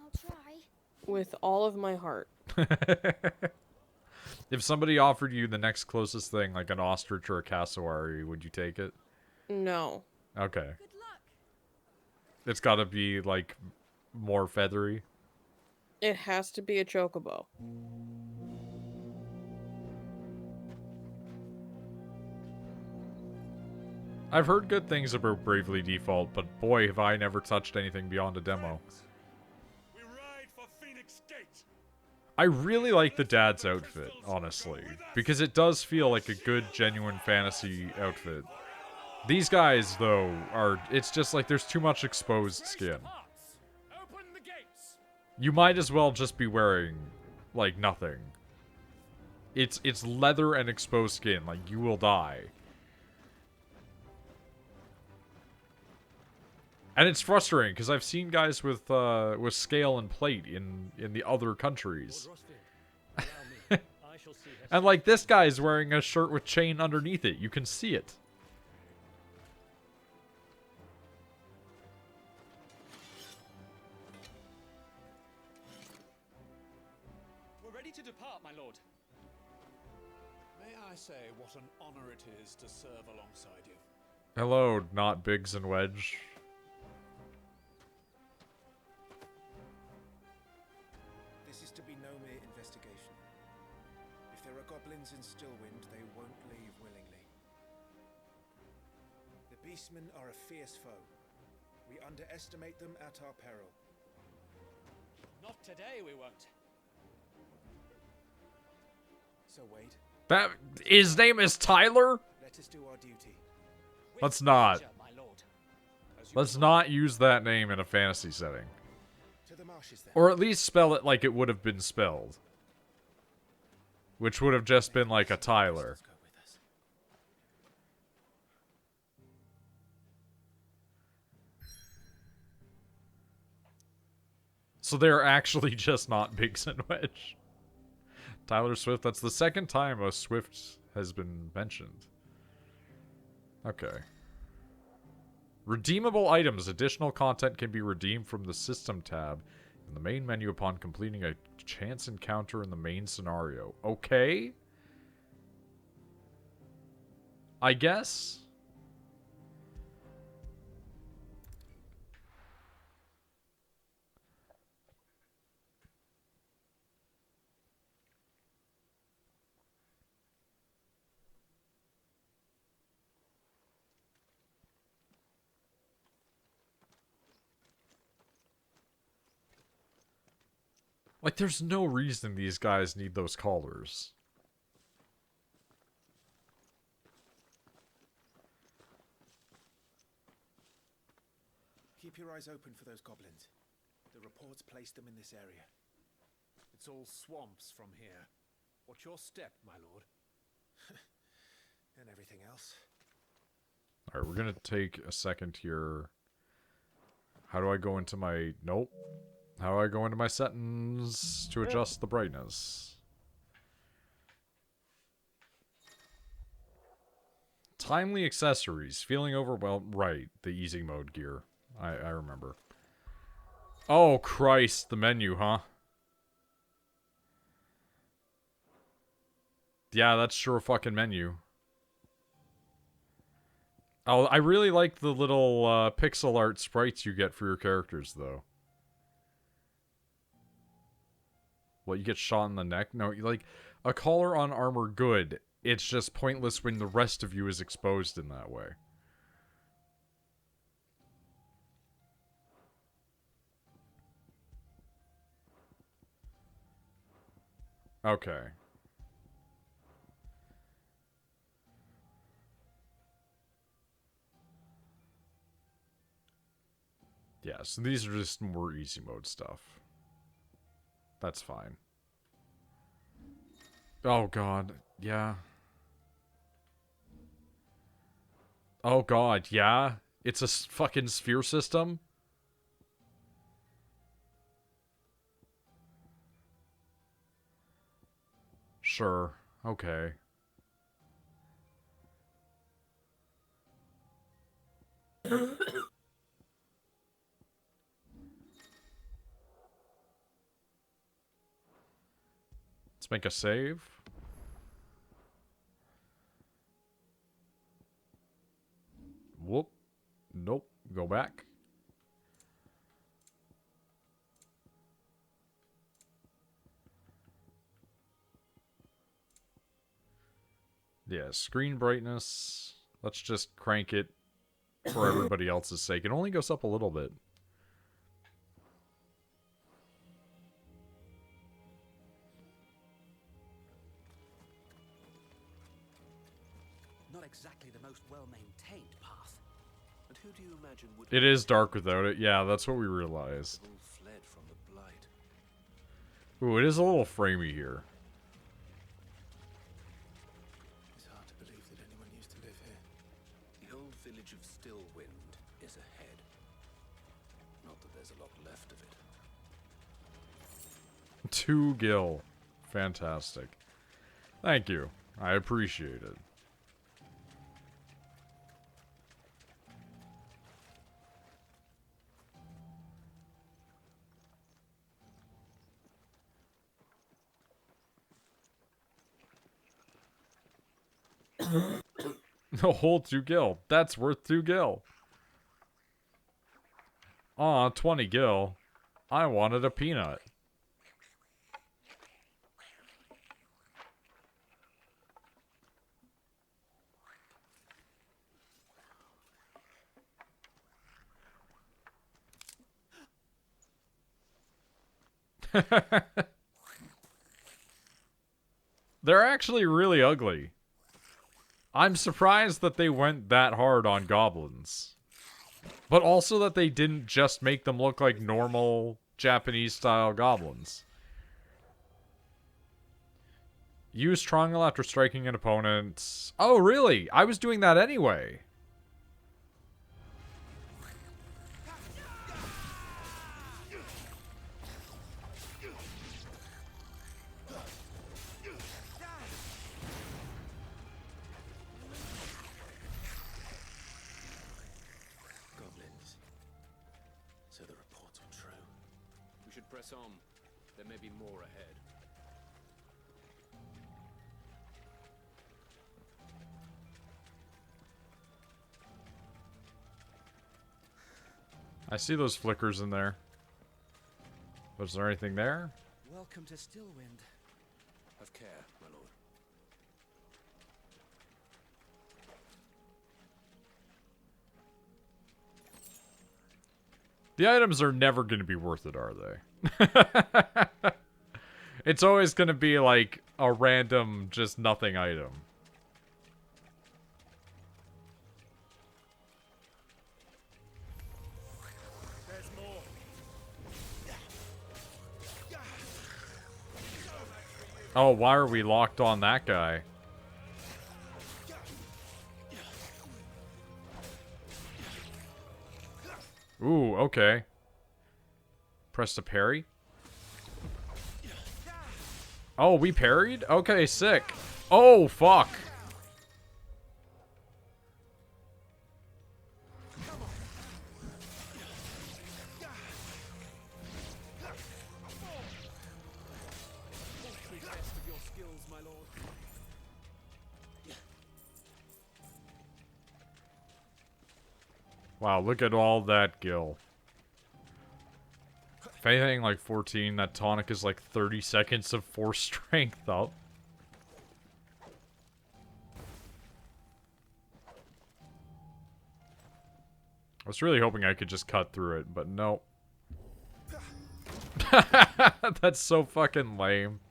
I'll try. With all of my heart. If somebody offered you the next closest thing, like an ostrich or a cassowary, would you take it? No. Okay. Good luck. It's gotta be, like, more feathery. It has to be a chocobo. I've heard good things about Bravely Default, but boy, have I never touched anything beyond a demo. We ride for Phoenix Gate. I really like the dad's outfit, honestly, because it does feel like a good, genuine fantasy outfit. These guys, though, it's just like there's too much exposed skin. Open the gates. You might as well just be wearing, like, nothing. It's leather and exposed skin, like, you will die. And it's frustrating, because I've seen guys with scale and plate in the other countries. And, like, this guy's wearing a shirt with chain underneath it. You can see it. We're ready to depart, my lord. May I say what an honor it is to serve alongside you? Hello, not Biggs and Wedge. This is to be no mere investigation. If there are goblins in Stillwind, they won't leave willingly. The beastmen are a fierce foe. We underestimate them at our peril. Not today, we won't. So Wade, That his name is Tyler? let us do our duty. Let's not. Pleasure, my lord. Let's not use that name in a fantasy setting. To the marshes then. Or at least spell it like it would have been spelled. Which would have just been like a Tyler. Go with us. So they're actually just not Biggs and Wedge. Tyler Swift, that's the second time a Swift has been mentioned. Okay. Redeemable items. Additional content can be redeemed from the System tab in the main menu upon completing a chance encounter in the main scenario. Okay? I guess? Like, there's no reason these guys need those collars. Keep your eyes open for those goblins. The reports placed them in this area. It's all swamps from here. What's your step, my lord? And everything else. Alright, we're gonna take a second here. How do I go into my... Nope. How do I go into my settings to adjust the brightness? Timely accessories. Feeling overwhelmed. Right, the easy mode gear. I remember. Oh, Christ. The menu, huh? Yeah, that's sure a fucking menu. Oh, I really like the little pixel art sprites you get for your characters, though. What, you get shot in the neck? No, like, a collar on armor, good. It's just pointless when the rest of you is exposed in that way. Okay. Yeah, so these are just more easy mode stuff. That's fine. Oh god, yeah. Oh god, yeah? It's a fucking sphere system? Sure, okay. Let's make a save. Whoop. Nope. Go back. Yeah, screen brightness. Let's just crank it for everybody else's sake. It only goes up a little bit. Not exactly the most well-maintained path. And who do you imagine would... It is dark without it. Yeah, that's what we realized. All fled from the blight. Ooh, it is a little framey here. It's hard to believe that anyone used to live here. The old village of Stillwind is ahead. Not that there's a lot left of it. 2 gil. Fantastic. Thank you. I appreciate it. A whole 2 gil. That's worth 2 gil. Aw, 20 gil. I wanted a peanut. They're actually really ugly. I'm surprised that they went that hard on goblins. But also that they didn't just make them look like normal Japanese-style goblins. Use triangle after striking an opponent. Oh, really? I was doing that anyway. Press on. There may be more ahead. I see those flickers in there. But is there anything there? Welcome to Stillwind. Have care, my lord. The items are never going to be worth it, are they? It's always going to be like a random, just nothing item. There's more. Oh, why are we locked on that guy? Ooh, okay. Press to parry. Oh, we parried? Okay, sick. Oh, fuck. Wow, look at all that gil. If anything, like 14, that tonic is like 30 seconds of force strength up. I was really hoping I could just cut through it, but no. That's so fucking lame.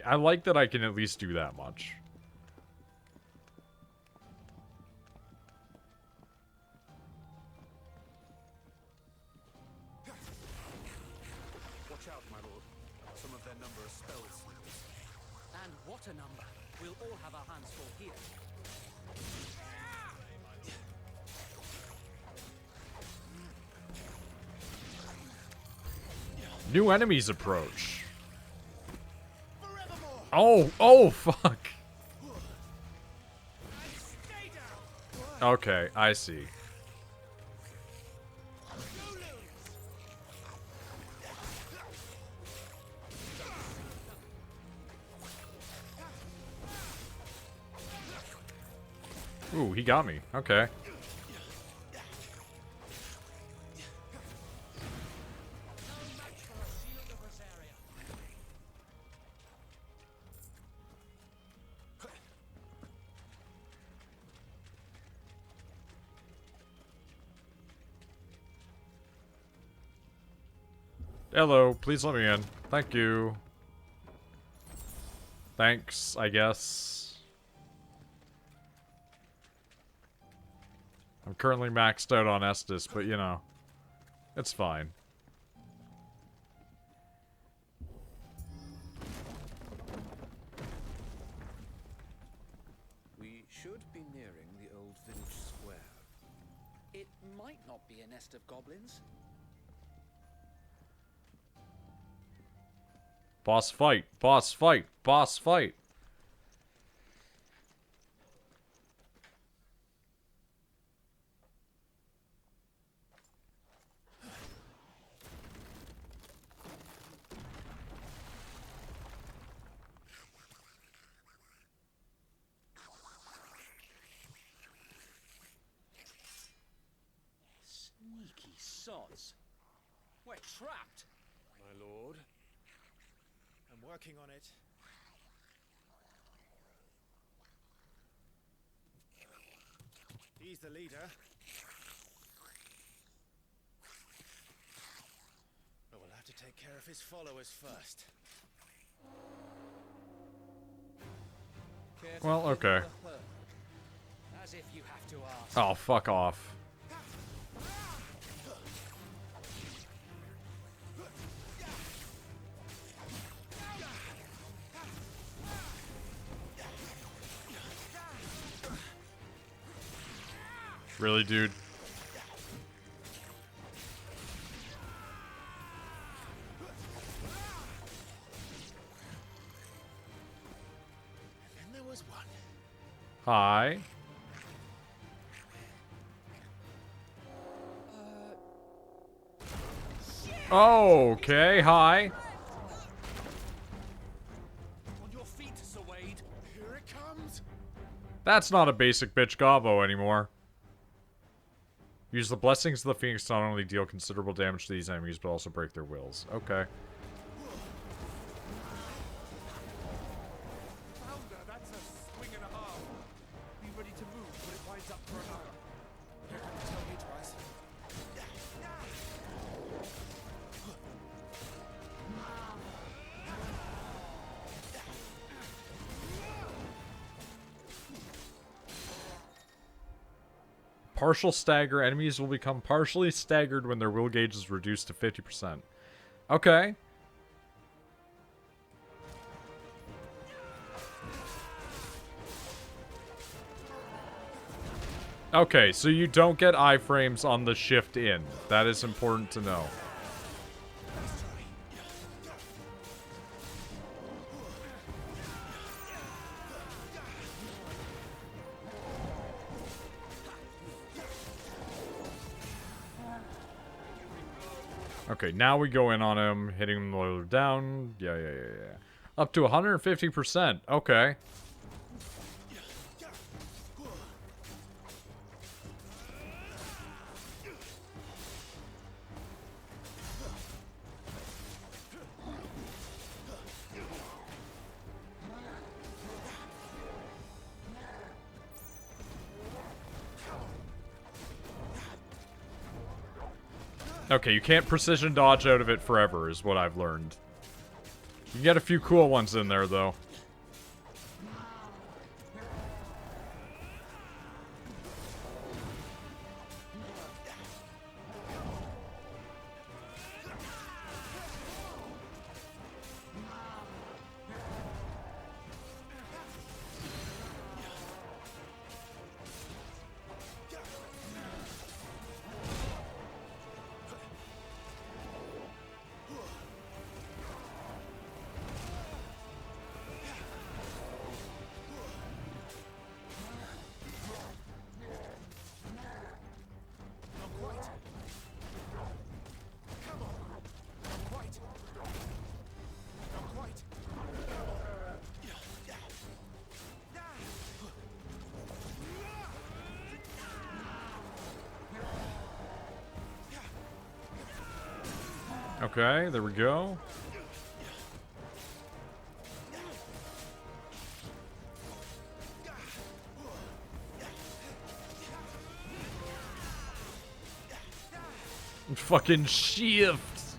I like that I can at least do that much. Watch out, my lord. Some of their number are spell sealers. And what a number. We'll all have our hands full here. New enemies approach. Oh, fuck. Okay, I see. Ooh, he got me. Okay. Hello, please let me in. Thank you. Thanks, I guess. I'm currently maxed out on Estus, but you know, it's fine. We should be nearing the old village square. It might not be a nest of goblins. Boss fight, boss fight, boss fight. Sneaky sods. We're trapped. My lord. I'm working on it. He's the leader. But we'll have to take care of his followers first. Well, okay. As if you have to ask. Oh, fuck off. Really, dude? And there was one. Hi. Okay, hi. On your feet, Sir Wade. Here it comes. That's not a basic bitch gobbo anymore. Use the blessings of the Phoenix to not only deal considerable damage to these enemies, but also break their wills. Okay. Founder, that's a swing and a half. Be ready to move when it winds up for another. Here comes Tell me twice. Partial stagger. Enemies will become partially staggered when their will gauge is reduced to 50%. Okay. Okay, so you don't get iframes on the shift in. That is important to know. Okay, now we go in on him, hitting him lower down. Yeah. Up to 150%. Okay. Okay, you can't precision dodge out of it forever, is what I've learned. You get a few cool ones in there, though. Okay, there we go. Fucking shift.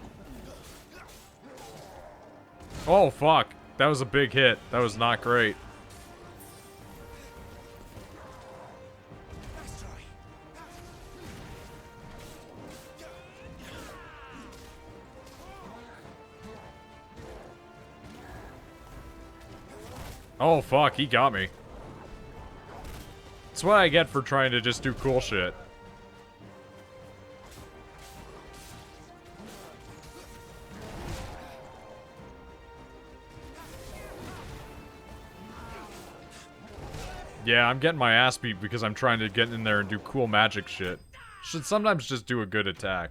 Oh, fuck. That was a big hit. That was not great. Oh, fuck. He got me. That's what I get for trying to just do cool shit. Yeah, I'm getting my ass beat because I'm trying to get in there and do cool magic shit. Should sometimes just do a good attack.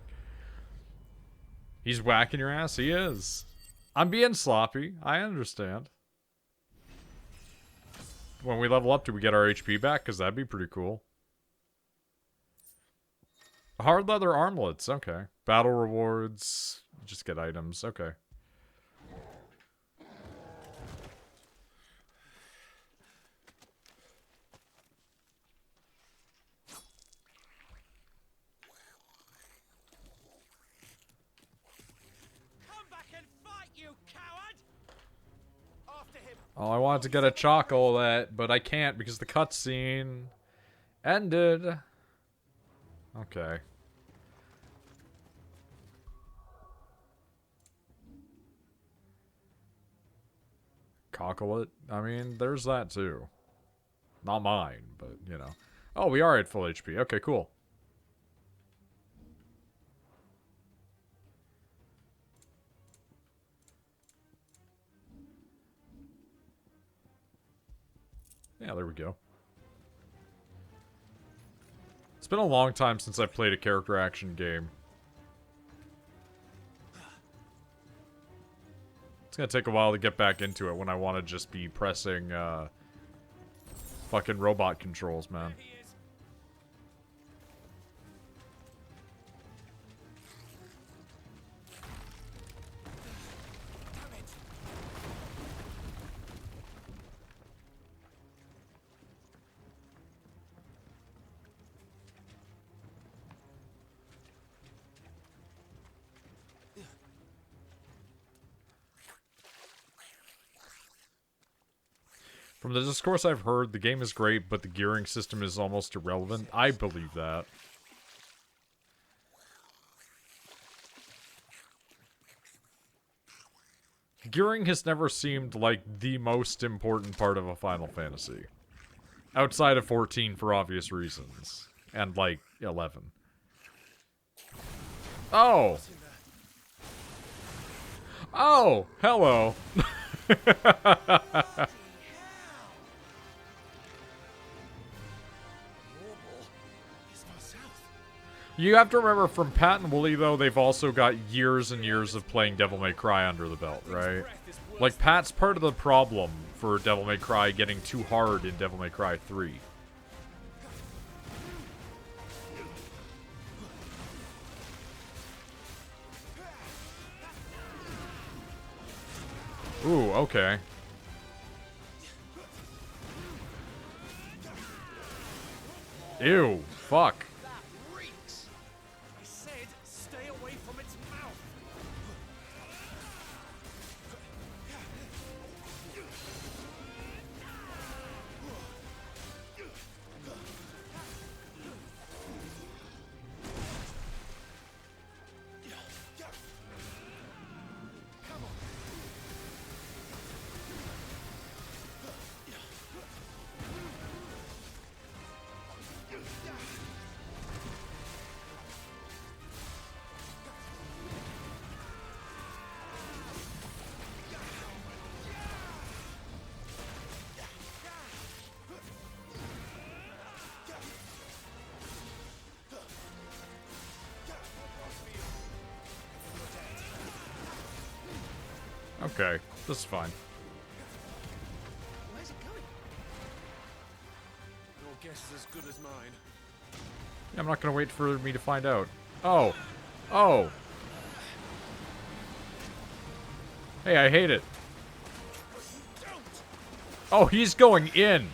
He's whacking your ass? He is. I'm being sloppy. I understand. When we level up, do we get our HP back? Because that'd be pretty cool. Hard leather armlets. Okay. Battle rewards. Just get items. Okay. Oh, I wanted to get a chocolate, but I can't because the cutscene ended. Okay. Cocklet? I mean, there's that too. Not mine, but, you know. Oh, we are at full HP. Okay, cool. Yeah, there we go. It's been a long time since I've played a character action game. It's gonna take a while to get back into it when I want to just be pressing, fucking robot controls, man. From the discourse I've heard, the game is great, but the gearing system is almost irrelevant. I believe that. Gearing has never seemed like the most important part of a Final Fantasy. Outside of 14 for obvious reasons. And, like, 11. Oh! Oh! Hello! You have to remember, from Pat and Wooly, though, they've also got years and years of playing Devil May Cry under the belt, right? Like, Pat's part of the problem for Devil May Cry getting too hard in Devil May Cry 3. Ooh, okay. Ew, fuck. Okay, this is fine. Where's it going? Your guess is as good as mine. Yeah, I'm not gonna wait for me to find out. Oh. Oh. Hey, I hate it. Oh, he's going in.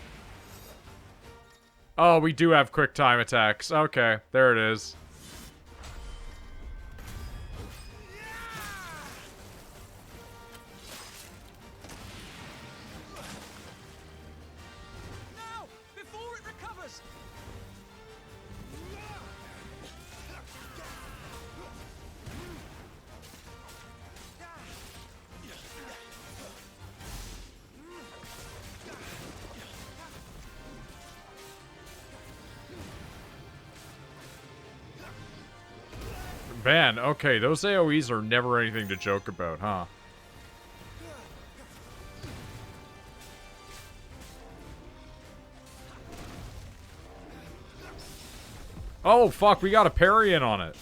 Oh, we do have quick time attacks. Okay, there it is. Man, okay, those AoEs are never anything to joke about, huh? Oh, fuck, we got a parry in on it.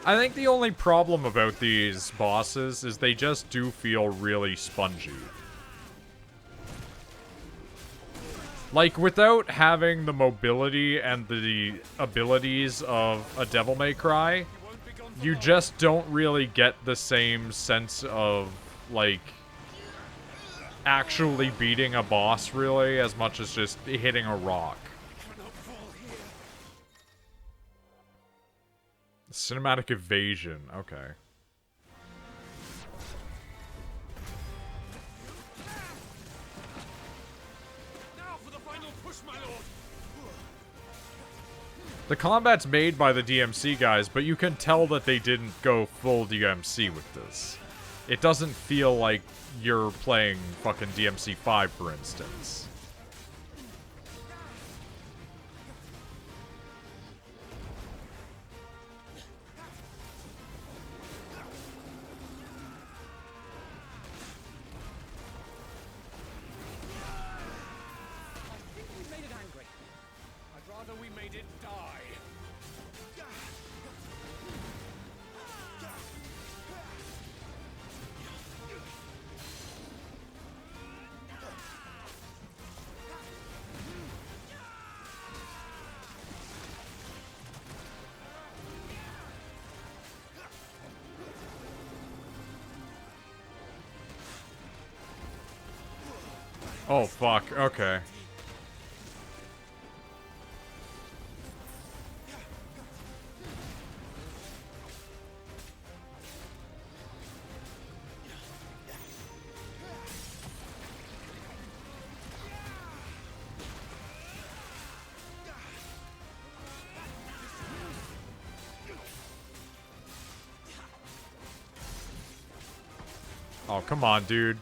I think the only problem about these bosses is they just do feel really spongy. Like, without having the mobility and the abilities of a Devil May Cry, you just don't really get the same sense of, like, actually beating a boss, really, as much as just hitting a rock. Cinematic evasion. Okay. Now for the final push, my lord. The combat's made by the DMC guys, but you can tell that they didn't go full DMC with this. It doesn't feel like you're playing fucking DMC 5, for instance. I think we made it angry. I'd rather we made it die. Oh, fuck. Okay. Oh, come on, dude.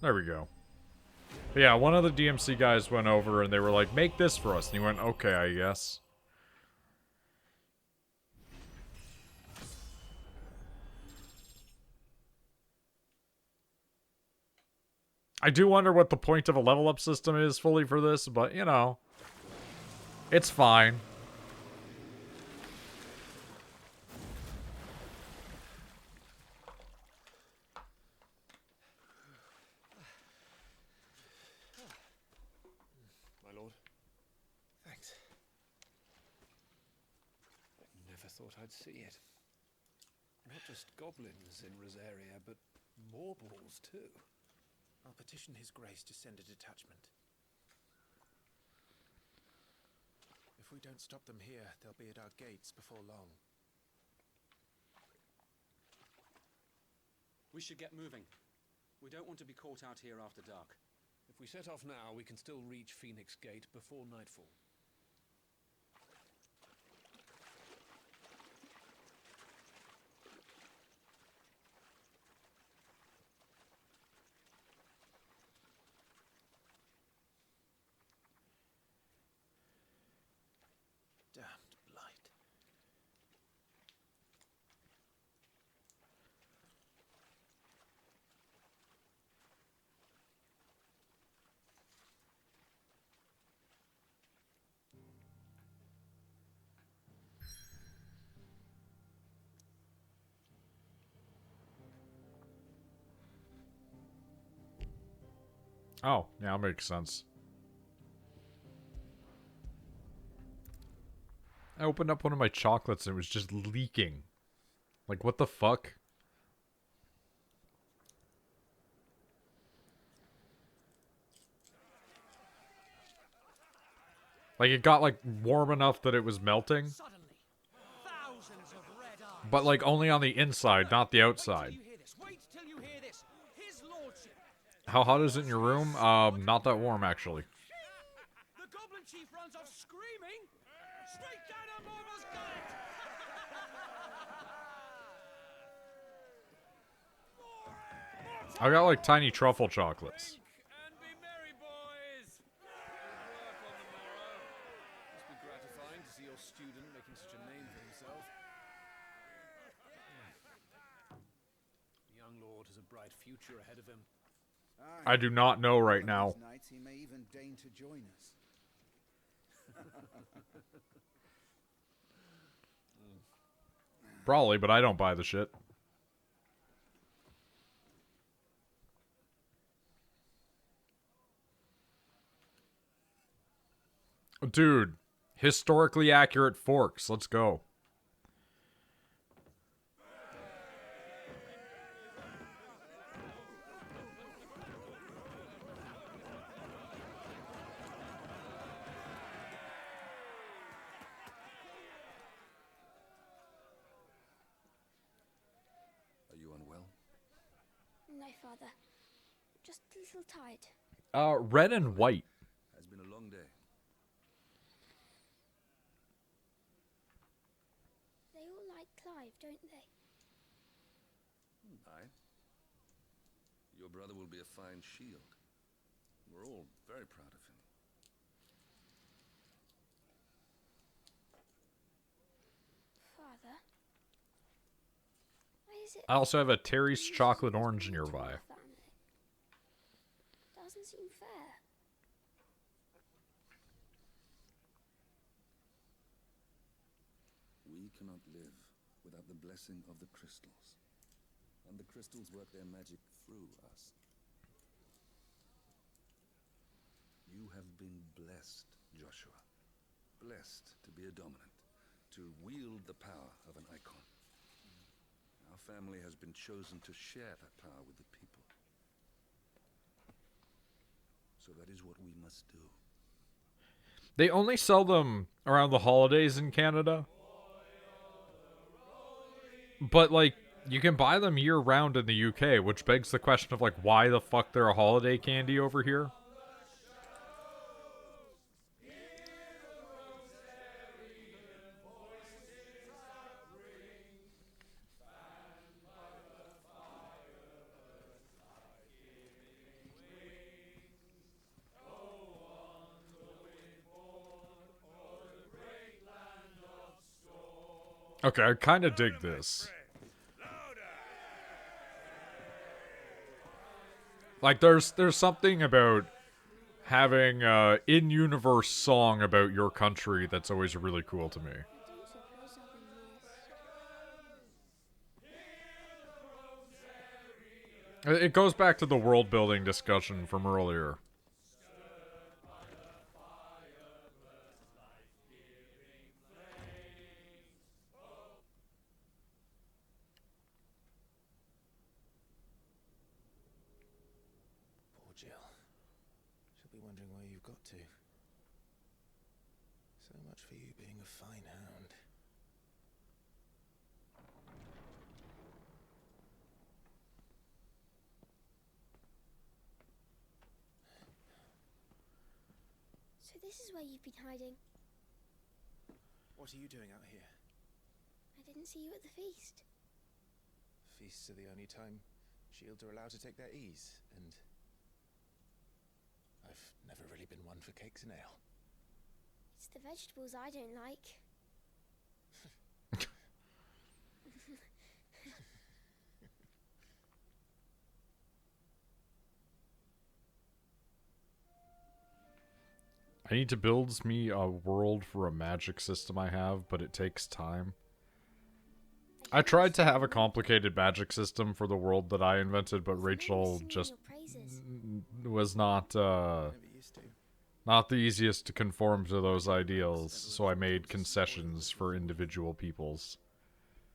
There we go. But yeah, one of the DMC guys went over and they were like, make this for us. And he went, okay, I guess. I do wonder what the point of a level up system is fully for this, but you know, it's fine. My lord. Thanks. Never thought I'd see it. Not just goblins in Rosaria, but morbals too. I'll petition His Grace to send a detachment. If we don't stop them here, they'll be at our gates before long. We should get moving. We don't want to be caught out here after dark. If we set off now, we can still reach Phoenix Gate before nightfall. Damned blight. Oh, yeah, makes sense. I opened up one of my chocolates and it was just leaking. Like, what the fuck? Like, it got, like, warm enough that it was melting. But, like, only on the inside, not the outside. How hot is it in your room? Not that warm, actually. The Goblin Chief runs off screaming straight down a mortal's gullet. I got, like, tiny truffle chocolates. And be merry, boys. Good work on the morrow. Must be gratifying to see your student making such a name for himself. The young lord has a bright future ahead of him. I do not know right now. Nights he may even deign to join us. Probably, but I don't buy the shit. Dude, historically accurate forks. Let's go. Are you unwell? No, Father. Just a little tired. Red and white. Has been a long day. They all like Clive, don't they? Aye. Your brother will be a fine shield. We're all very proud of him. Father? Why is it I also have a Terry's chocolate orange nearby. doesn't seem fair? We cannot live without the blessing of the crystals. And the crystals work their magic through us. You have been blessed, Joshua. Blessed to be a dominant, to wield the power of an icon. Our family has been chosen to share that power with the people. So that is what we must do. They only sell them around the holidays in Canada. But, like, you can buy them year-round in the UK, which begs the question of, like, why the fuck they're a holiday candy over here? Okay, I kind of dig this. Like, there's something about having an in-universe song about your country that's always really cool to me. It goes back to the world-building discussion from earlier. Poor Jill. She'll be wondering where you've got to. So much for you being a fine hound. So this is where you've been hiding. What are you doing out here? I didn't see you at the feast. Feasts are the only time shields are allowed to take their ease, and I've never really been one for cakes and ale. It's the vegetables I don't like. I need to build me a world for a magic system I have, but it takes time. I tried to have a complicated magic system for the world that I invented, but Rachel just was not not the easiest to conform to those ideals, so I made concessions for individual peoples.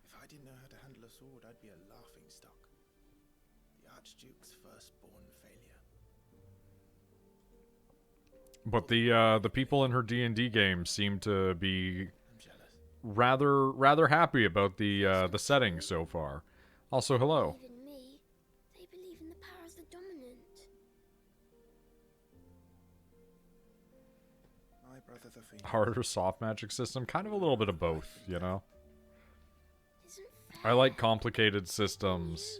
If I didn't know how to handle a sword, I'd be a laughingstock. The Archduke's firstborn failure. But the people in her D&D game seem to be rather happy about the setting so far. Also, hello. They believe in me. They believe in the power of the dominant. My brother the Phoenix. Hard or soft magic system? Kind of a little bit of both, you know? Isn't I like complicated systems,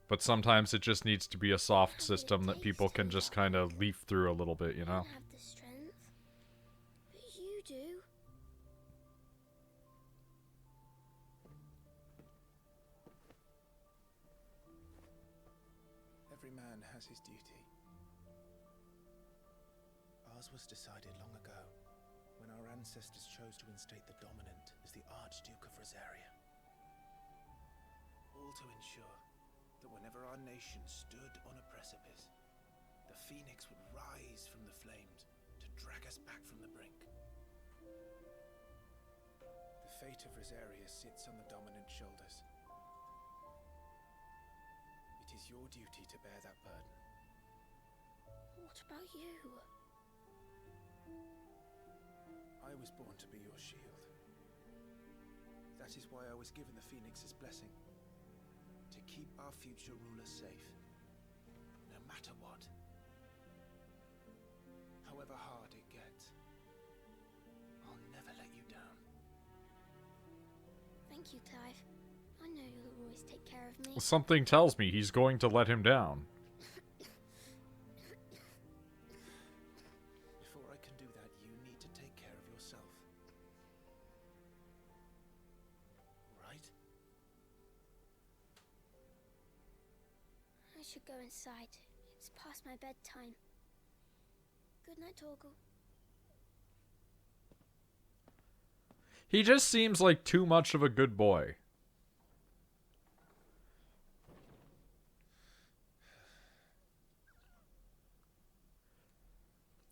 but sometimes it just needs to be a soft system that people can just kind of leaf through a little bit, you know? I don't have the strength, but you do. Every man has his duty. Ours was decided long ago, when our ancestors chose to instate the dominant as the Archduke of Rosaria. All to ensure that whenever our nation stood on a precipice, the Phoenix would rise from the flames to drag us back from the brink. The fate of Rosaria sits on the dominant shoulders. It is your duty to bear that burden. What about you? I was born to be your shield. That is why I was given the Phoenix's blessing. To keep our future rulers safe. No matter what. However hard it gets. I'll never let you down. Thank you, Clive. I know you'll always take care of me. Something tells me he's going to let him down. Before I can do that, you need to take care of yourself. Right? I should go inside. It's past my bedtime. Good night, Torgal. He just seems like too much of a good boy.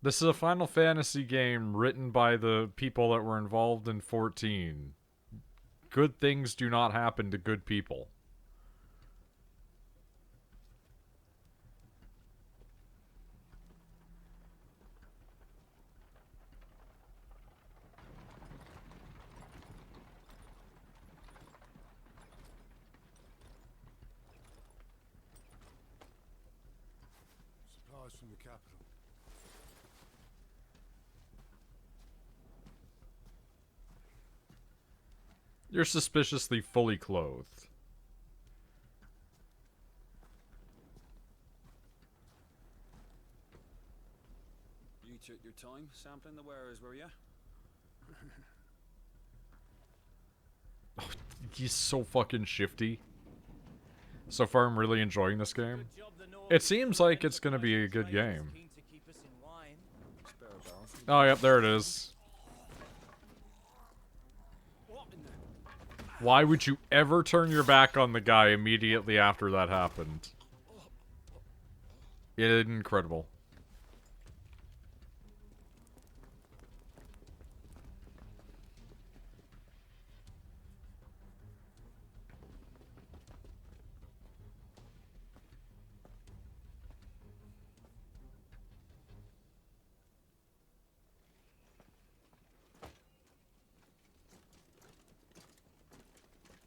This is a Final Fantasy game written by the people that were involved in 14. Good things do not happen to good people. Supplies from the capital. You're suspiciously fully clothed. You took your time sampling the wares, were you? He's so fucking shifty. So far, I'm really enjoying this game. It seems like it's gonna be a good game. Oh, yep, there it is. Why would you ever turn your back on the guy immediately after that happened? Incredible.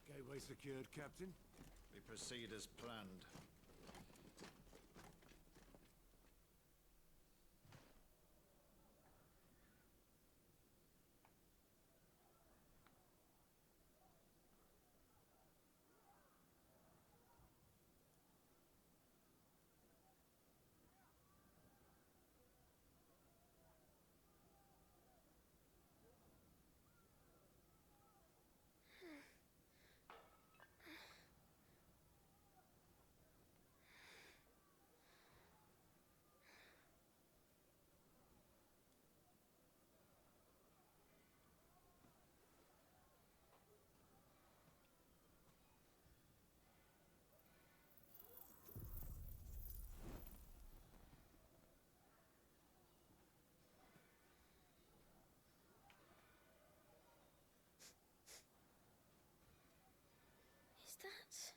Gateway secured, Captain. We proceed as planned. Is that...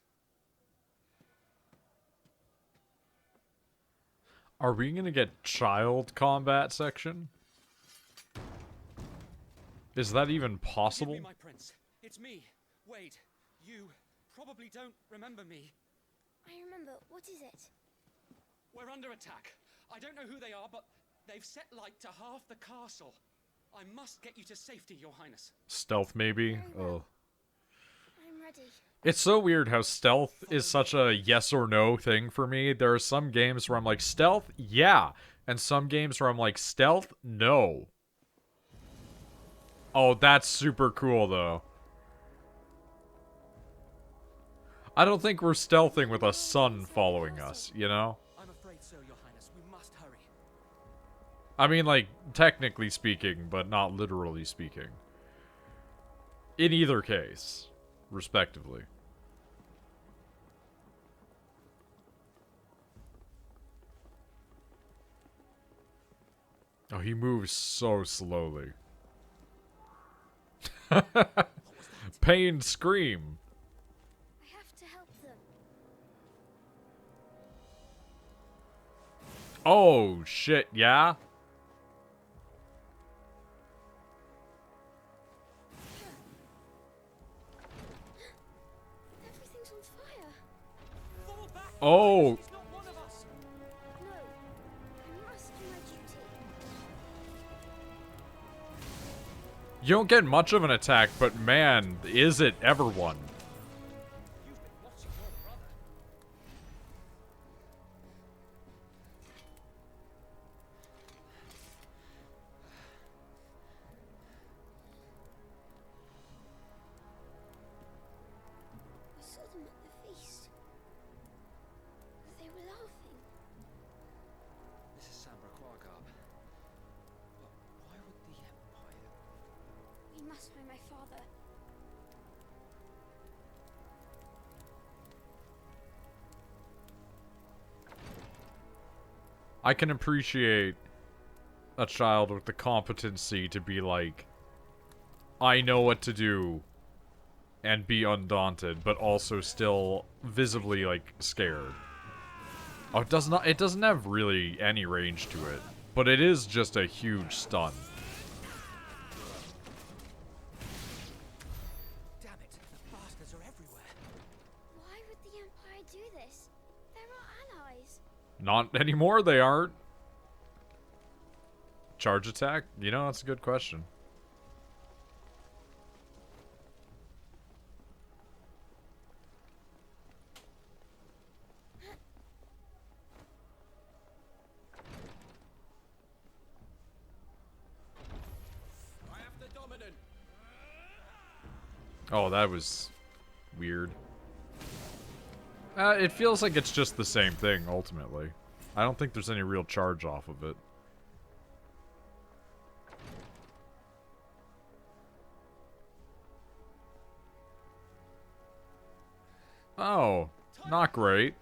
Are we gonna get child combat section? Is that even possible? Give me my prince. It's me, Wade. You probably don't remember me. I remember. What is it? We're under attack. I don't know who they are, but they've set light to half the castle. I must get you to safety, Your Highness. Stealth, maybe? Oh. I'm ready. It's so weird how stealth is such a yes or no thing for me. There are some games where I'm like, stealth? Yeah. And some games where I'm like, stealth? No. Oh, that's super cool, though. I don't think we're stealthing with a sun following us, you know? I'm afraid so, Your Highness. We must hurry. I mean, like, technically speaking, but not literally speaking. In either case, respectively. Oh, he moves so slowly. Pain scream. I have to help them. Oh, shit, yeah? Everything's on fire. Fall back! Oh! He's not one of us! No, I must do my duty. You don't get much of an attack, but man, is it ever one. You've been watching your brother. I saw them at the feast. They were laughing. This is Sambra Quagab. But why would the Empire... We must find my father. I can appreciate a child with the competency to be like, I know what to do, and be undaunted, but also still visibly, like, scared. Oh, it doesn't have really any range to it, but it is just a huge stun. Damn it, the bastards are everywhere. Why would the Empire do this? They're our allies. Not anymore, they aren't. Charge attack? You know, that's a good question. I have the dominant. Oh, that was weird. It feels like it's just the same thing, ultimately. I don't think there's any real charge off of it. Oh, not great.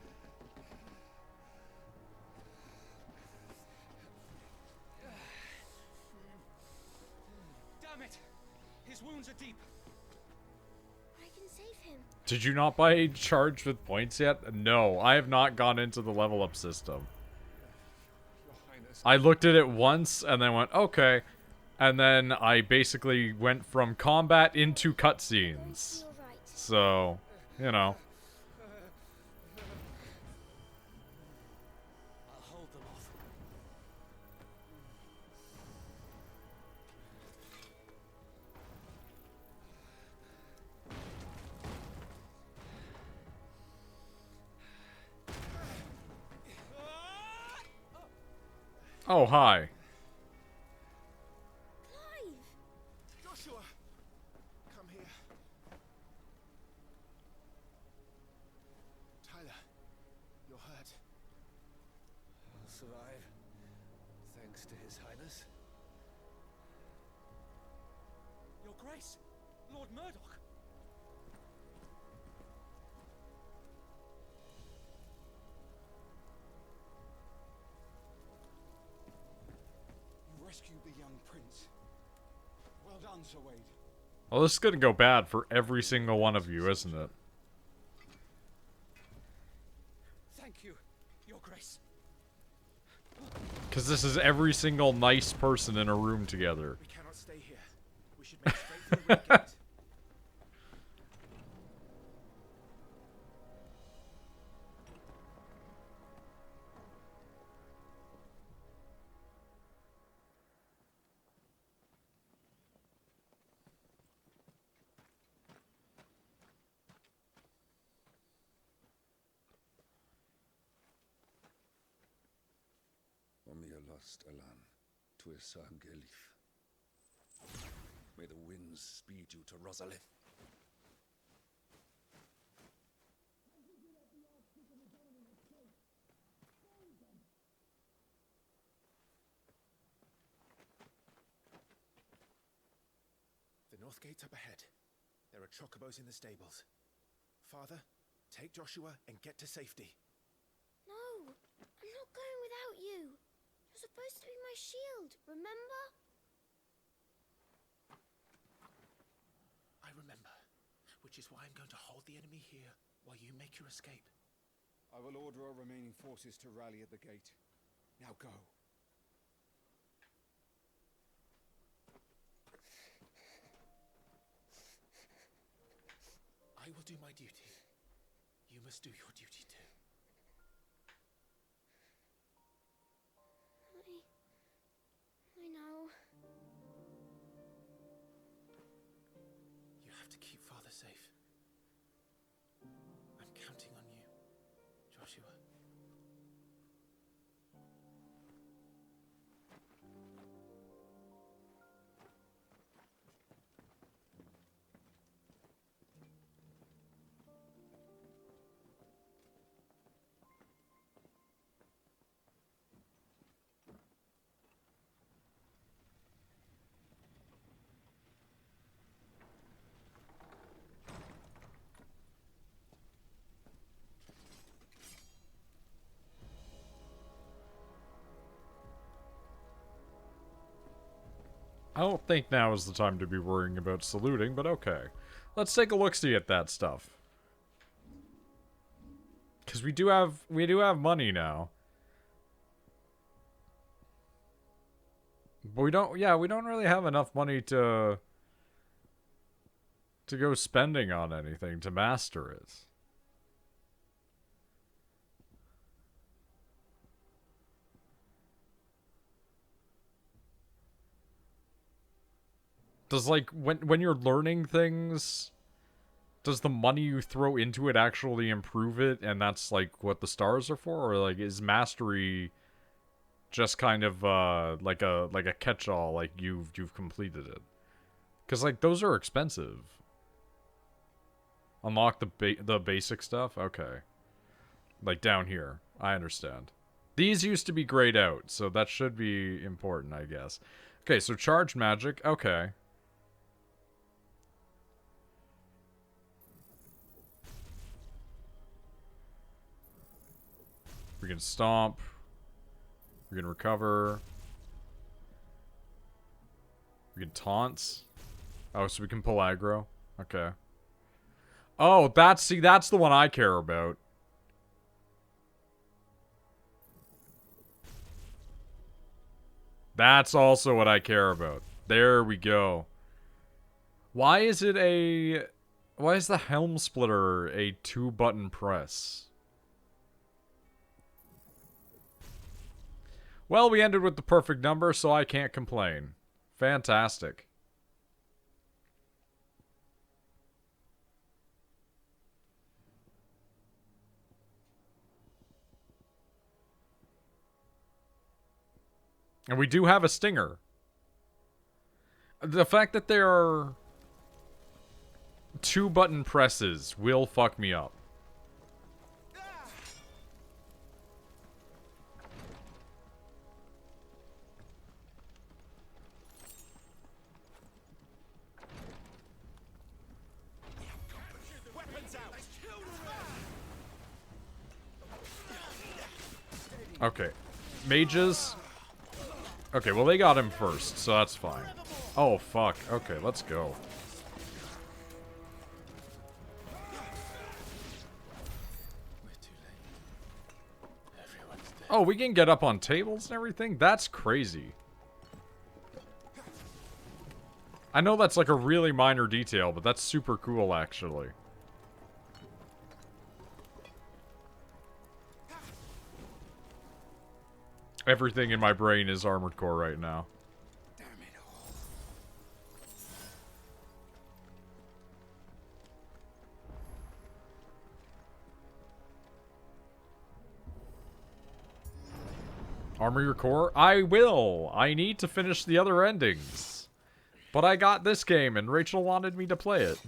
Damn it! His wounds are deep. I can save him. Did you not buy charge with points yet? No, I have not gone into the level up system. I looked at it once and then went, okay. And then I basically went from combat into cutscenes. So, you know. I'll hold them off. Oh, hi. Clive! Joshua! Come here. Tyler, you're hurt. I'll survive. Thanks to His Highness. Your Grace, Lord Murdoch. You rescued the young prince. Well done, Sir Wade. Well, this is gonna go bad for every single one of you, isn't it? Thank you, Your Grace. Because this is every single nice person in a room together. We cannot stay here. We should make straight for the red gate. Omnia lost Alan, Tuisa Gelif. May the winds speed you to Rosalith. The north gate's up ahead. There are chocobos in the stables. Father, take Joshua and get to safety. No, I'm not going without you. You're supposed to be my shield, remember? I remember, which is why I'm going to hold the enemy here while you make your escape. I will order our remaining forces to rally at the gate. Now go. I will do my duty. You must do your duty too. I know. You have to keep Father safe. I'm counting on you, Joshua. I don't think now is the time to be worrying about saluting, but okay. Let's take a look-see at that stuff. Because we do have money now. But we don't really have enough money to go spending on anything to master it. Does, like, when you're learning things, does the money you throw into it actually improve it, and that's, like, what the stars are for? Or, like, is mastery just kind of, like a catch-all, like, you've completed it? Because, like, those are expensive. Unlock the basic stuff? Okay. Like, down here. I understand. These used to be grayed out, so that should be important, I guess. Okay, so charged magic. Okay. We can stomp. We can recover. We can taunt. Oh, so we can pull aggro. Okay. Oh, that's the one I care about. That's also what I care about. There we go. Why is the helm splitter a 2-button press? Well, we ended with the perfect number, so I can't complain. Fantastic. And we do have a stinger. The fact that there are 2-button presses will fuck me up. Okay. Mages. Okay, well they got him first, so that's fine. Oh, fuck. Okay, let's go. Oh, we can get up on tables and everything? That's crazy. I know that's like a really minor detail, but that's super cool, actually. Everything in my brain is Armored Core right now. Damn it all. Armor your core? I will! I need to finish the other endings. But I got this game, and Rachel wanted me to play it.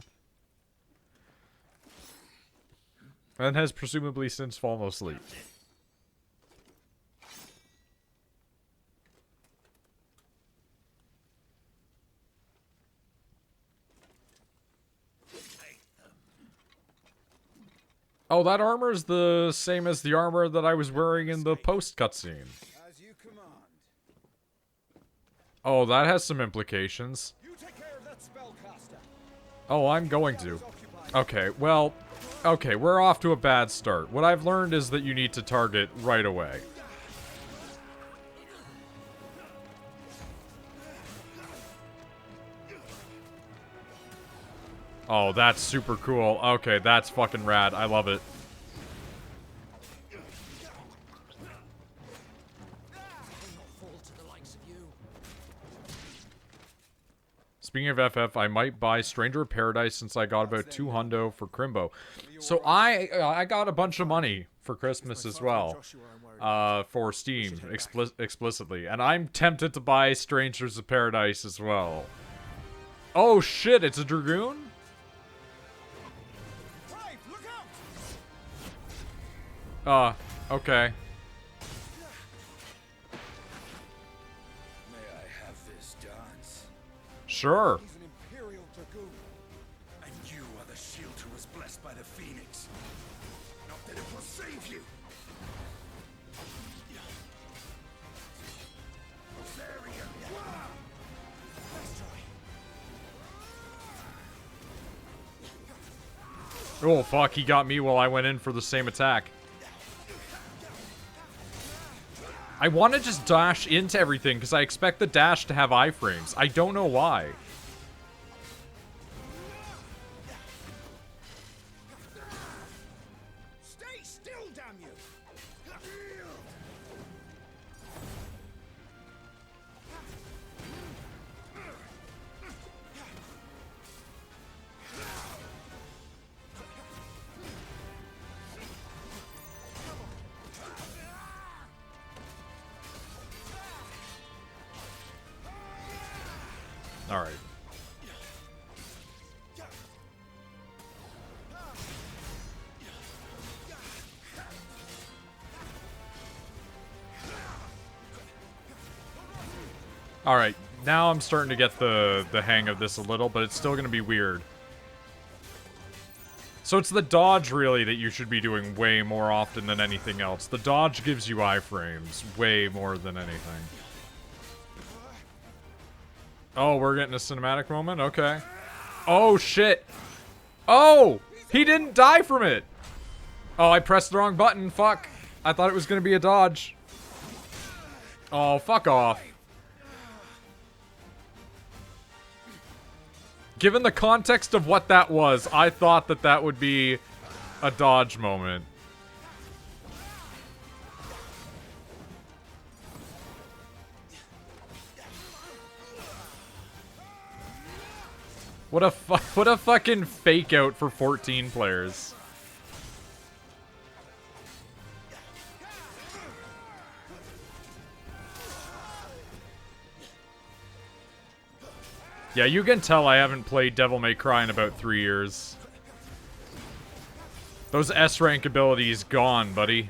And has presumably since fallen asleep. Oh, that armor is the same as the armor that I was wearing in the post cutscene. As you command. Oh, that has some implications. You take care of that spellcaster. Oh, I'm going to. Okay, well, okay, we're off to a bad start. What I've learned is that you need to target right away. Oh, that's super cool. Okay, that's fucking rad. I love it. Speaking of FF, I might buy Stranger of Paradise since I got about 2 hundo for Crimbo. So I got a bunch of money for Christmas as well. For Steam, explicitly. And I'm tempted to buy Strangers of Paradise as well. Oh shit, it's a Dragoon? Okay. May I have this dance? Sure. He's an Imperial Dragoon. And you are the shield who was blessed by the Phoenix. Not that it will save you. Oh fuck, he got me while I went in for the same attack. I want to just dash into everything because I expect the dash to have iframes. I don't know why. Stay still, damn you! Alright. Alright, now I'm starting to get the hang of this a little, but it's still going to be weird. So it's the dodge, really, that you should be doing way more often than anything else. The dodge gives you iframes way more than anything. Oh, we're getting a cinematic moment? Okay. Oh, shit. Oh! He didn't die from it! Oh, I pressed the wrong button. Fuck. I thought it was going to be a dodge. Oh, fuck off. Given the context of what that was, I thought that that would be a dodge moment. What a fucking fake out for 14 players. Yeah, you can tell I haven't played Devil May Cry in about 3 years. Those S-rank abilities gone, buddy.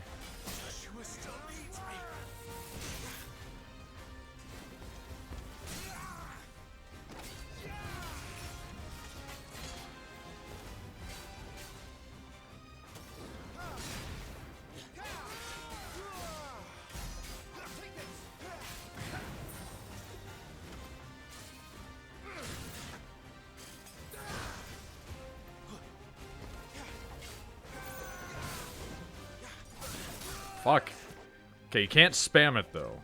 Fuck. Okay, you can't spam it, though.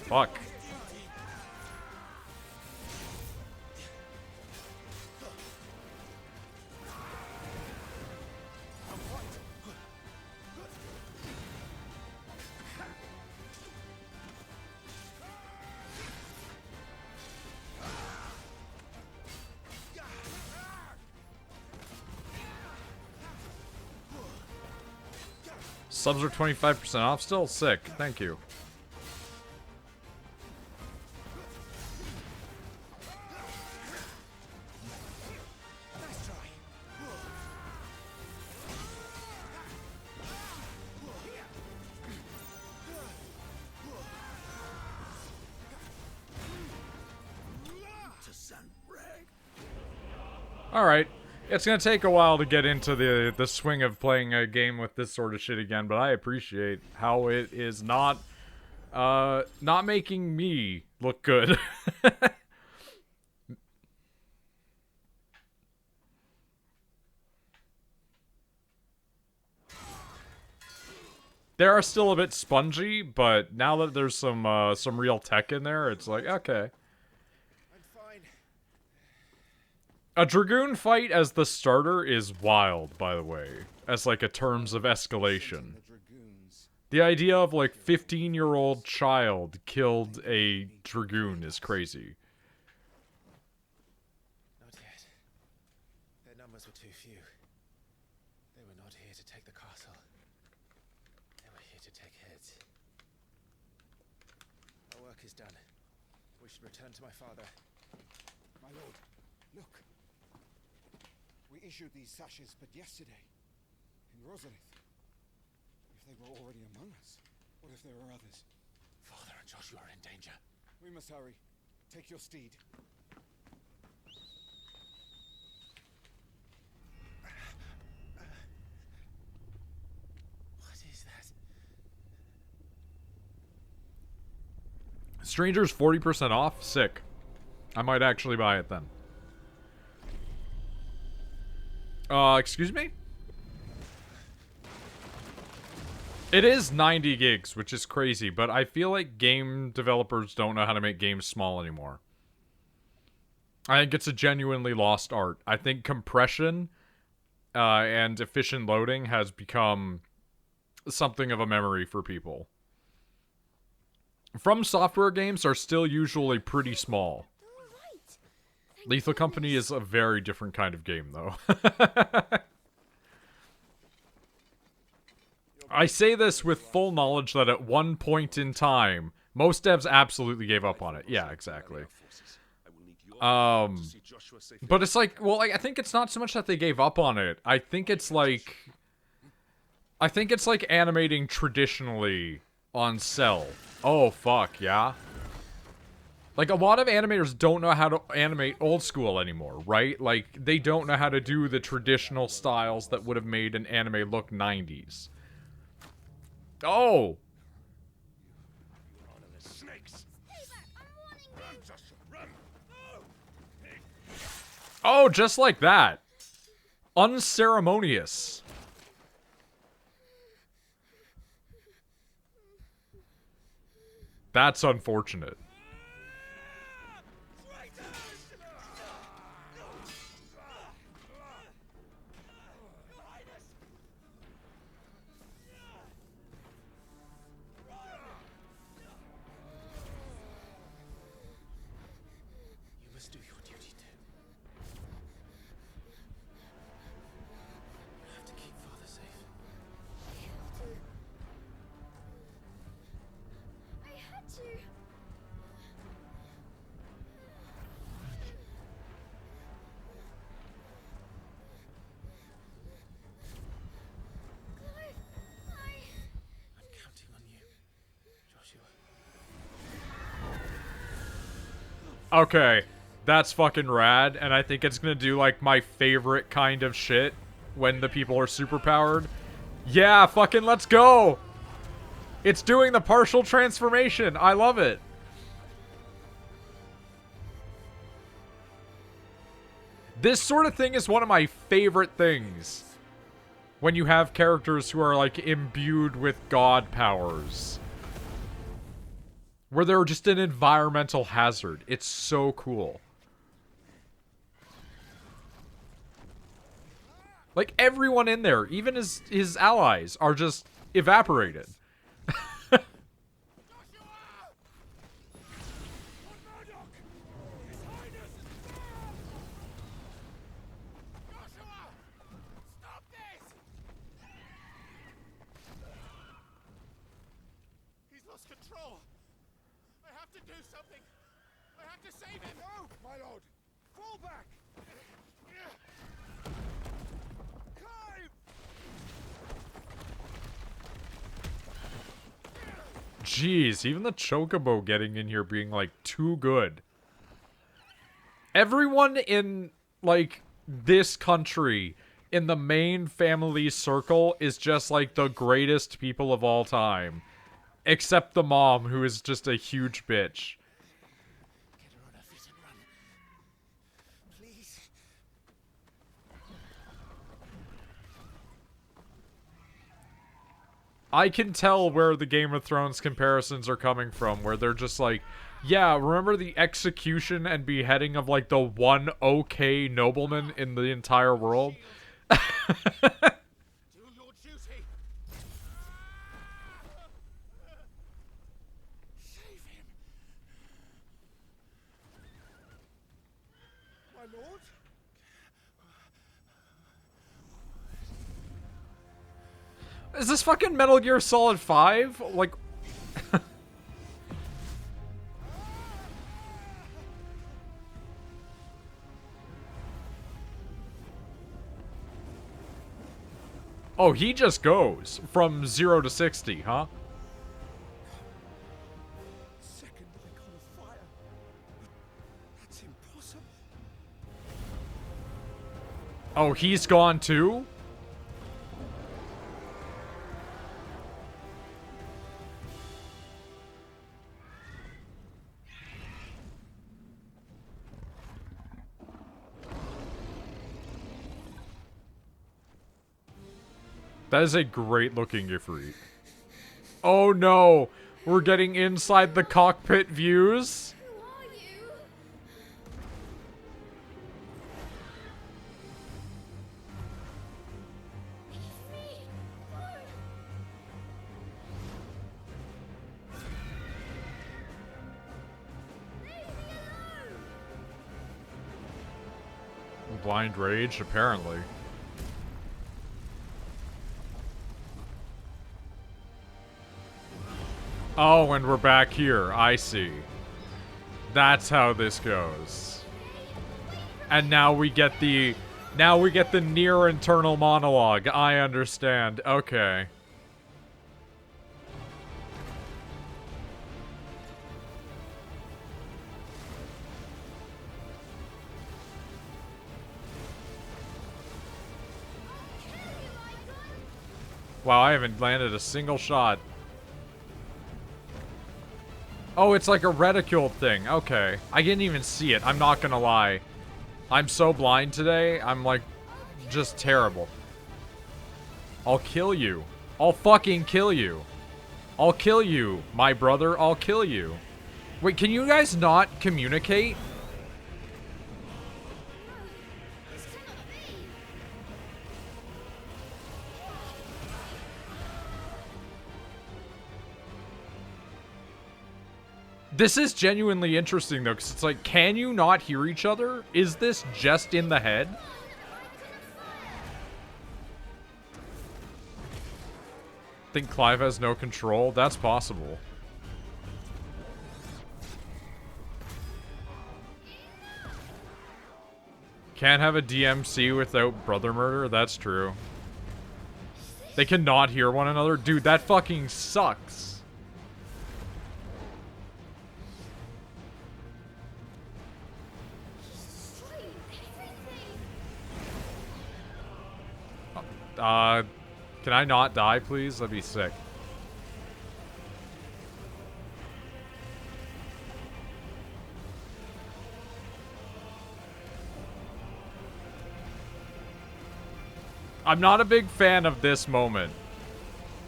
Fuck. Subs are 25% off still? Sick. Thank you. Alright. It's gonna take a while to get into the swing of playing a game with this sort of shit again, but I appreciate how it is not making me look good. They are still a bit spongy, but now that there's some real tech in there, it's like, okay. A Dragoon fight as the starter is wild, by the way, as like a terms of escalation. The idea of like 15-year-old child killed a Dragoon is crazy. Not yet. Their numbers were too few. They were not here to take the castle. They were here to take heads. Our work is done. We should return to my father. My lord, look. We issued these sashes but yesterday, in Rosalith. If they were already among us, what if there were others? Father and Joshua are in danger. We must hurry. Take your steed. What is that? Stranger's 40% off? Sick. I might actually buy it then. Excuse me? It is 90 gigs, which is crazy, but I feel like game developers don't know how to make games small anymore. I think it's a genuinely lost art. I think compression and efficient loading has become something of a memory for people. From Software games are still usually pretty small. Lethal Company is a very different kind of game, though. I say this with full knowledge that at one point in time, most devs absolutely gave up on it. Yeah, exactly. But it's like, well, I think it's not so much that they gave up on it. I think it's like animating traditionally on cell. Oh, fuck, yeah? Like, a lot of animators don't know how to animate old school anymore, right? Like, they don't know how to do the traditional styles that would have made an anime look 90s. Oh! Oh, just like that. Unceremonious. That's unfortunate. You must do your duty too. You have to keep Father safe. I had to. I'm counting on you, Joshua. Okay, that's fucking rad, and I think it's gonna do, like, my favorite kind of shit when the people are superpowered. Yeah, fucking let's go! It's doing the partial transformation! I love it! This sort of thing is one of my favorite things. When you have characters who are, like, imbued with god powers. Where they're just an environmental hazard. It's so cool. Like, everyone in there, even his allies, are just evaporated. He's lost control. I have to do something. I have to save him. No, my lord. Fall back. Jeez, even the Chocobo getting in here being, like, too good. Everyone in, like, this country in the main family circle is just like the greatest people of all time. Except the mom, who is just a huge bitch. Get her on her feet and run. Please. I can tell where the Game of Thrones comparisons are coming from, where they're just like, yeah, remember the execution and beheading of like the one okay nobleman in the entire world? Do your duty. Save him. My lord? Is this fucking Metal Gear Solid 5? Like... Oh, he just goes from 0 to 60, huh? Second icon of fire. That's impossible. Oh, he's gone too? That is a great looking Ifrit. Oh no! We're getting inside the cockpit views? Who are you? It's me. Blind Rage, apparently. Oh, and we're back here. I see. That's how this goes. And now we get the... Now we get the near internal monologue. I understand. Okay. Wow, I haven't landed a single shot. Oh, it's like a reticule thing. Okay. I didn't even see it. I'm not gonna lie. I'm so blind today. I'm like, just terrible. I'll kill you. I'll fucking kill you. I'll kill you, my brother. I'll kill you. Wait, can you guys not communicate? This is genuinely interesting, though, because it's like, can you not hear each other? Is this just in the head? Think Clive has no control? That's possible. Can't have a DMC without brother murder? That's true. They cannot hear one another? Dude, that fucking sucks. Can I not die, please? That'd be sick. I'm not a big fan of this moment.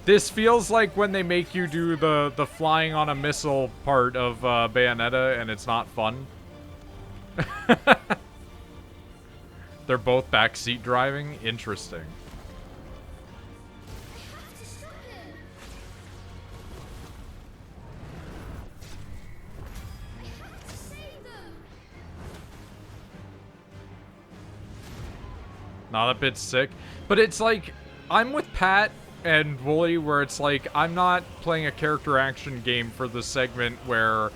This feels like when they make you do the flying on a missile part of Bayonetta, and it's not fun. They're both backseat driving? Interesting. Not a bit sick. But it's like, I'm with Pat and Wooly where it's like, I'm not playing a character action game for the segment where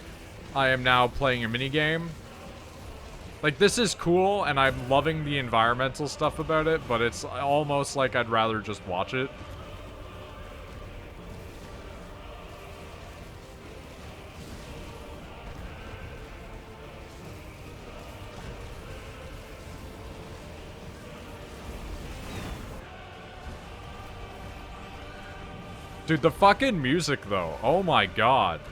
I am now playing a minigame. Like, this is cool, and I'm loving the environmental stuff about it, but it's almost like I'd rather just watch it. Dude, the fucking music, though. Oh my god.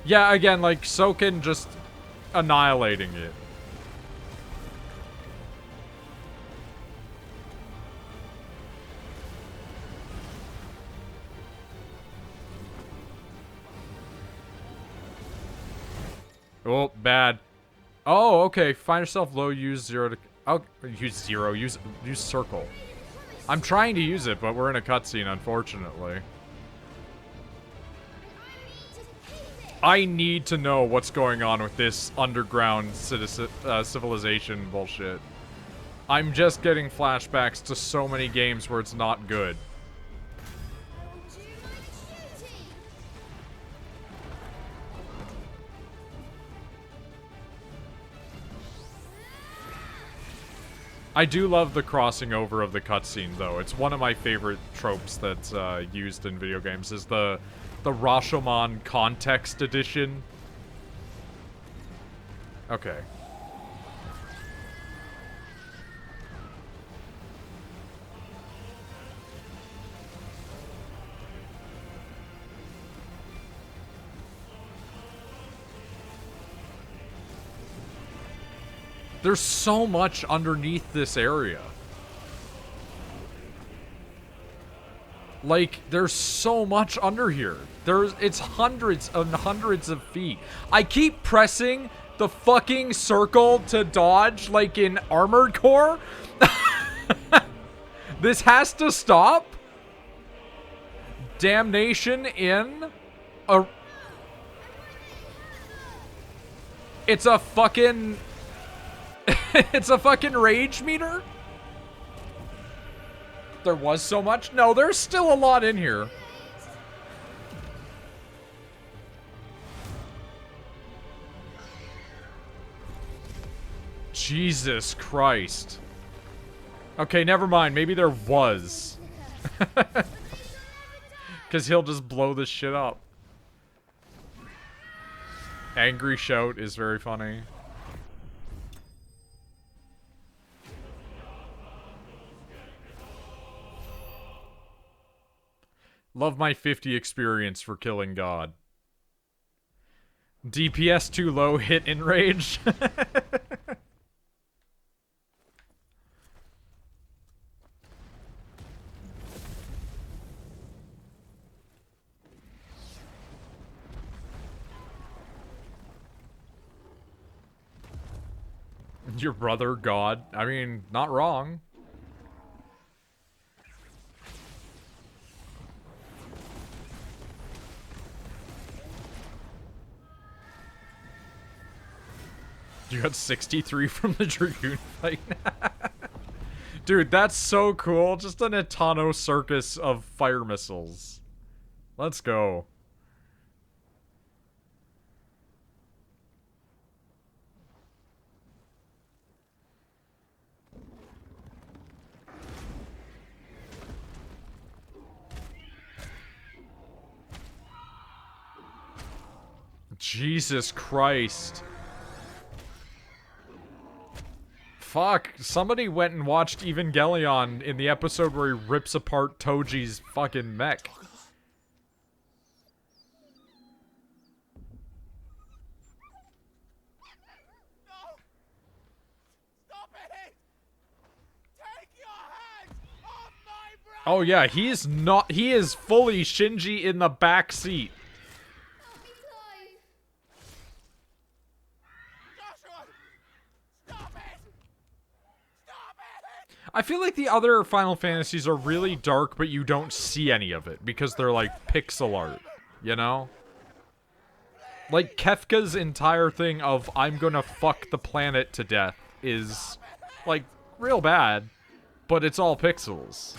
Yeah, again, like, Soken just annihilating it. Oh, bad. Oh, okay. Find yourself low, use 0 to... Oh, use 0. Use circle. I'm trying to use it, but we're in a cutscene, unfortunately. I need to know what's going on with this underground civilization bullshit. I'm just getting flashbacks to so many games where it's not good. I do love the crossing over of the cutscene, though. It's one of my favorite tropes that's used in video games, is the Rashomon Context Edition. Okay. There's so much underneath this area. Like, there's so much under here. It's hundreds and hundreds of feet. I keep pressing the fucking circle to dodge, like in Armored Core. This has to stop. Damnation in a... It's a fucking... It's a fucking rage meter? There was so much? No, there's still a lot in here. Jesus Christ. Okay, never mind. Maybe there was. Because he'll just blow this shit up. Angry shout is very funny. Love my 50 experience for killing God. DPS too low, hit enrage. Your brother, God. I mean, not wrong. You got 63 from the Dragoon fight. Dude, that's so cool. Just an Etano circus of fire missiles. Let's go. Jesus Christ. Fuck, somebody went and watched Evangelion in the episode where he rips apart Toji's fucking mech. Oh yeah, he is fully Shinji in the back seat. I feel like the other Final Fantasies are really dark, but you don't see any of it because they're like pixel art, you know? Like Kefka's entire thing of I'm gonna fuck the planet to death is like real bad, but it's all pixels.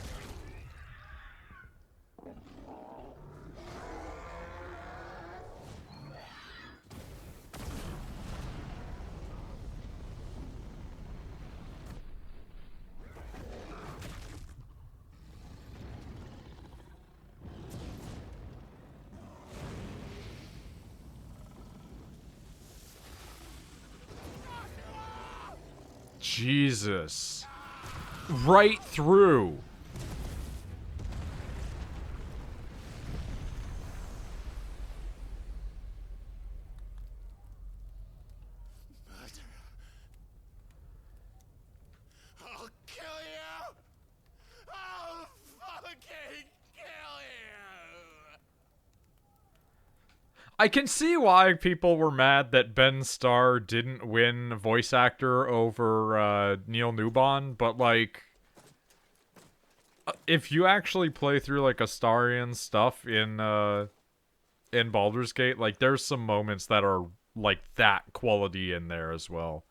Jesus. Right through. I'll kill you! I'll fucking kill you! I can see why people were mad that Ben Starr didn't win voice actor over Neil Newbon, but like, if you actually play through like Astarion stuff in Baldur's Gate, like there's some moments that are like that quality in there as well.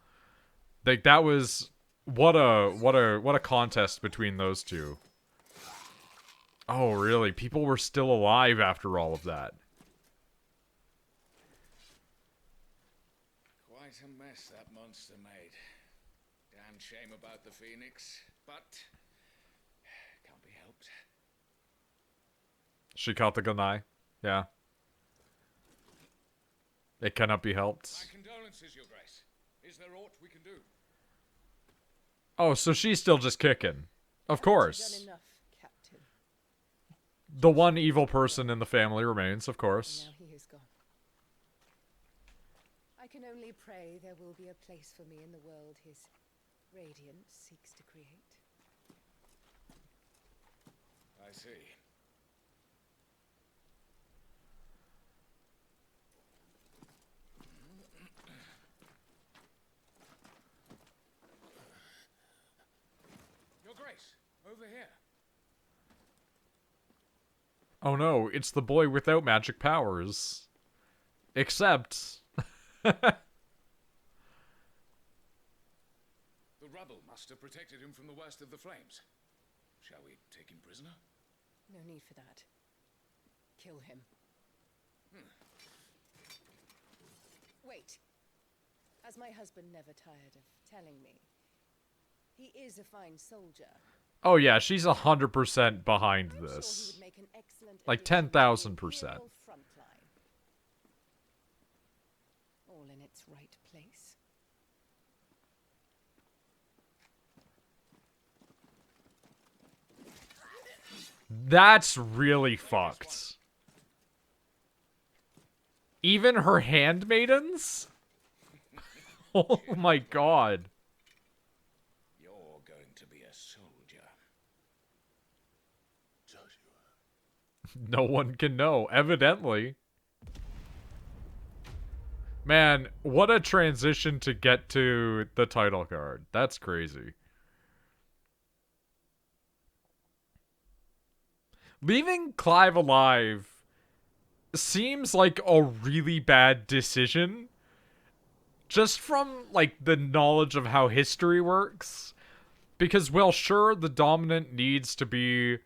Like that was what a contest between those two. Oh really? People were still alive after all of that. Quite a mess that monster made. Damn shame about the Phoenix, but can't be helped. She caught the Gunai. Yeah. It cannot be helped. My condolences, Your Grace. Is there aught we can do? Oh, so she's still just kicking. Of course. Done enough, Captain. The one evil person in the family remains, of course. Now he is gone. I can only pray there will be a place for me in the world his radiance seeks to create. I see. Your Grace, over here. Oh no, it's the boy without magic powers. Except... The rubble must have protected him from the worst of the flames. Shall we take him prisoner? No need for that. Kill him. Wait. As my husband never tired of telling me, he is a fine soldier. Oh yeah, she's 100% behind I'm this. sure he would make an excellent Like addition to the 10,000%. Imperial front line. All in its right place. That's really fucked. Even her handmaidens? Oh my god. You're going to be a soldier. No one can know, evidently. Man, what a transition to get to the title card. That's crazy. Leaving Clive alive seems like a really bad decision. Just from, like, the knowledge of how history works. Because, well, sure, the dominant needs to be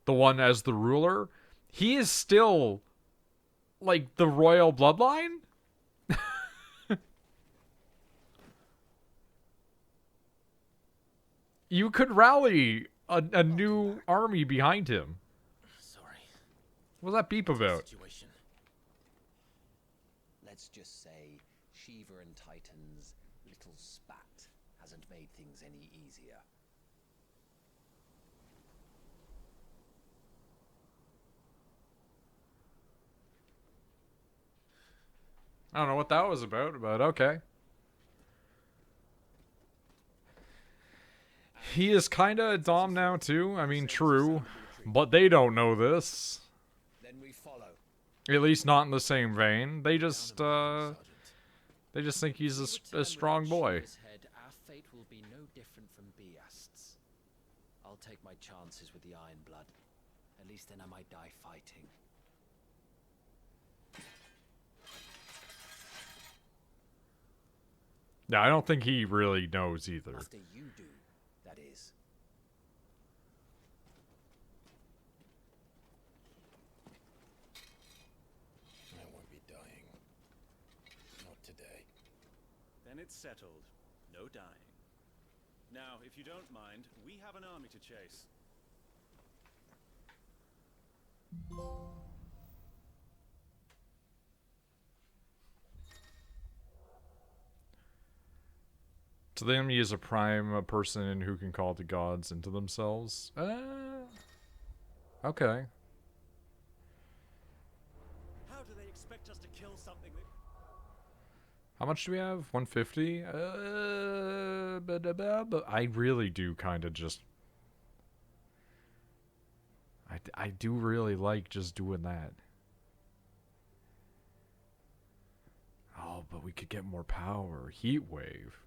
the one as the ruler. He is still, like, the royal bloodline? You could rally a new army behind him. Sorry. What's that beep about? Situation. Let's just say Shiva and Titan's little spat hasn't made things any easier. I don't know what that was about, but okay. He is kinda a dom now too. I mean, true. But they don't know this. Then we follow. At least not in the same vein. They just think he's a strong boy. Head, our fate will be no different from Beast's. I'll take my chances with the Iron Blood. At least then I might die fighting. Yeah, I don't think he really knows either. After you do, that is. I won't be dying. Not today. Then it's settled. No dying. Now, if you don't mind, we have an army to chase. To them, he is a prime a person who can call the gods into themselves. Okay. How do they expect us to kill something that... How much do we have? 150? But I really do kind of just... I do really like just doing that. Oh, but we could get more power. Heat wave.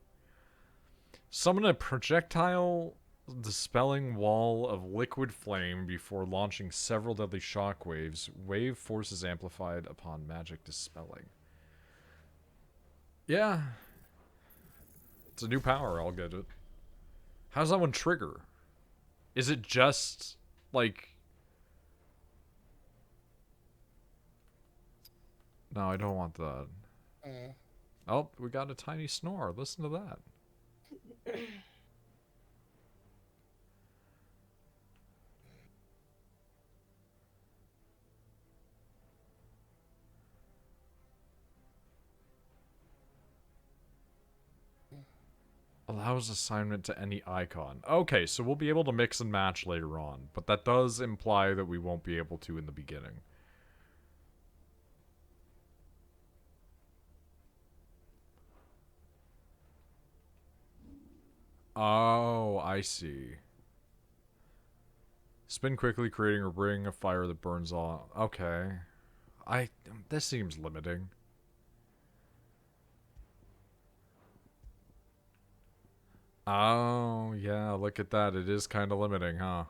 Summon a projectile dispelling wall of liquid flame before launching several deadly shockwaves. Wave force is amplified upon magic dispelling. Yeah. It's a new power, I'll get it. How does that one trigger? Is it just, like... No, I don't want that. Oh, we got a tiny snore. Listen to that. Allows assignment to any icon. Okay, so we'll be able to mix and match later on, but that does imply that we won't be able to in the beginning. Oh, I see. Spin quickly, creating a ring of fire that burns all. Okay. This seems limiting. Oh, yeah, look at that. It is kind of limiting, huh?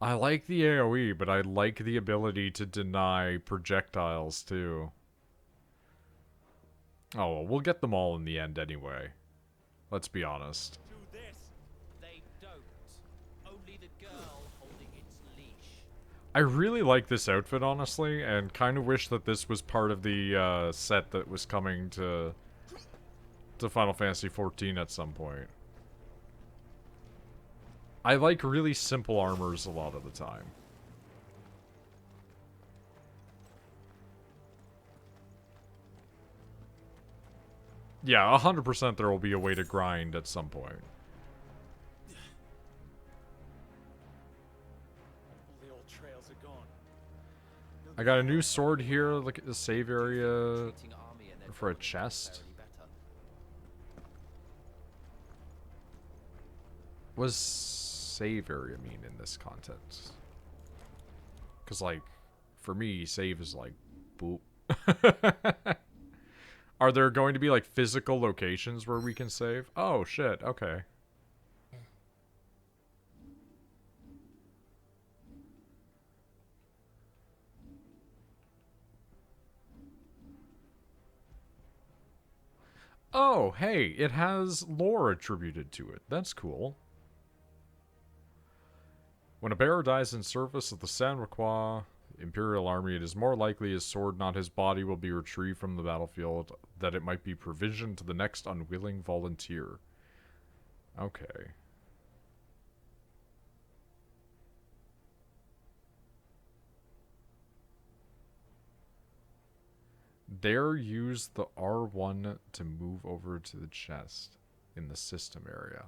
I like the AoE, but I like the ability to deny projectiles, too. Oh, well, we'll get them all in the end anyway. Let's be honest. Do this. They don't. Only the girl holding its leash. I really like this outfit, honestly, and kind of wish that this was part of the set that was coming to Final Fantasy XIV at some point. I like really simple armors a lot of the time. Yeah, 100% there will be a way to grind at some point. All the old trails are gone. I got a new sword here. Look at the save area for a chest. What does save area mean in this context? Because, like, for me, save is like, boop. Are there going to be, like, physical locations where we can save? Oh, shit, okay. Oh, hey, it has lore attributed to it. That's cool. When a bearer dies in service of the Sanroquois Imperial Army, it is more likely his sword, not his body, will be retrieved from the battlefield, that it might be provisioned to the next unwilling volunteer. Okay. There, use the R1 to move over to the chest in the system area.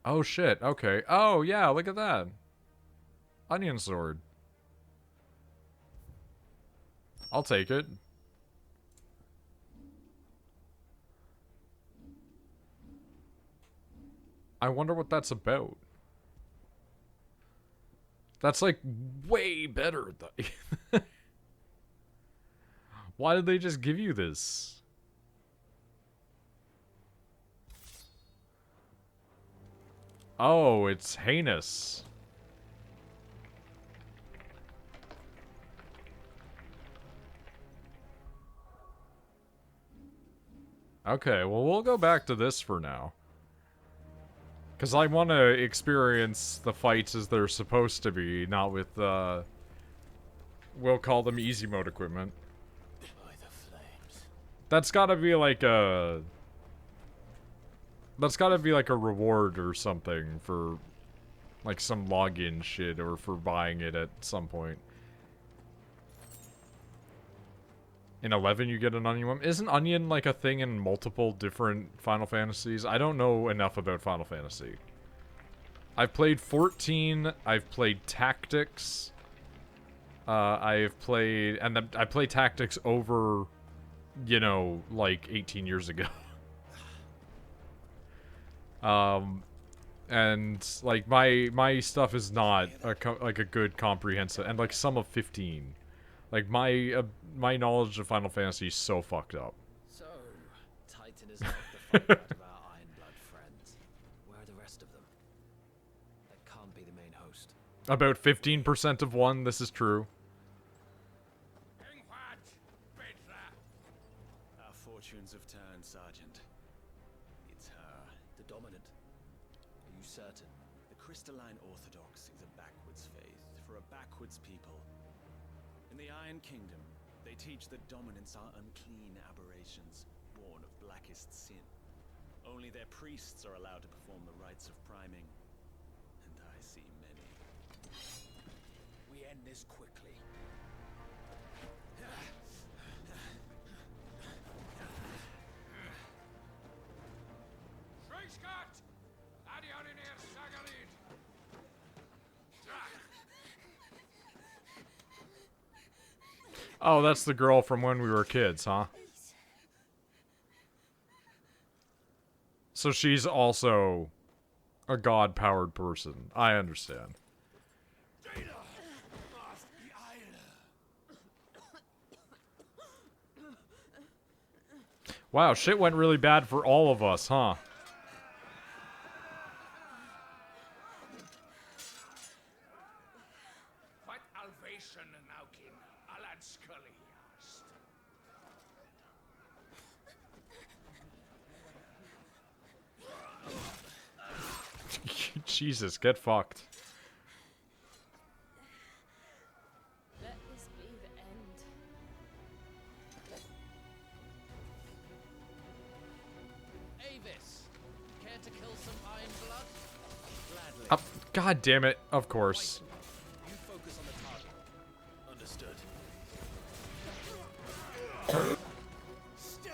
Oh shit, okay. Oh yeah, look at that. Onion sword. I'll take it. I wonder what that's about. That's like way better. Why did they just give you this? Oh, it's heinous. Okay, well, we'll go back to this for now. Because I want to experience the fights as they're supposed to be, not with, we'll call them easy mode equipment. That's gotta be like a... That's gotta be like a reward or something for like some login shit or for buying it at some point. In 11 you get an onion weapon. Isn't onion like a thing in multiple different Final Fantasies? I don't know enough about Final Fantasy. I've played 14, I've played Tactics. I've played, and I played Tactics over, you know, like 18 years ago. And like my stuff is not like a good comprehensive, and like some of 15. Like my knowledge of Final Fantasy is so fucked up. So, Titan has knocked the fight out of our Ironblood friends. Where are the rest of them? That can't be the main host. About 15% of one, this is true. Our fortunes have turned, Sergeant. It's her. The dominant. Are you certain? The Crystalline Orthodox is a backwards faith for a backwards people. In the Iron Kingdom, they teach that dominants are unclean aberrations, born of blackest sin. Only their priests are allowed to perform the rites of priming. And I see many. We end this quickly. Oh, that's the girl from when we were kids, huh? So she's also a god-powered person. I understand. Wow, shit went really bad for all of us, huh? Jesus, get fucked. Let this be the end. Avis, care to kill some Ironblood? Gladly. God damn it, of course. You focus on the target. Understood. Stay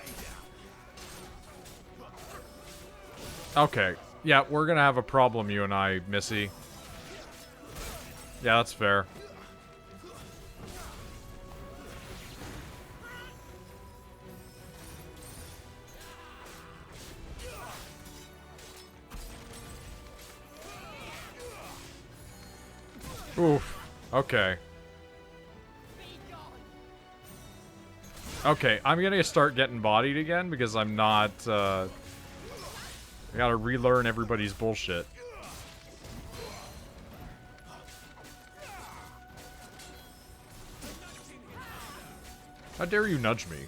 down. Okay. Yeah, we're gonna have a problem, you and I, Missy. Yeah, that's fair. Oof. Okay. Okay, I'm gonna start getting bodied again because I'm not, I gotta relearn everybody's bullshit. How dare you nudge me?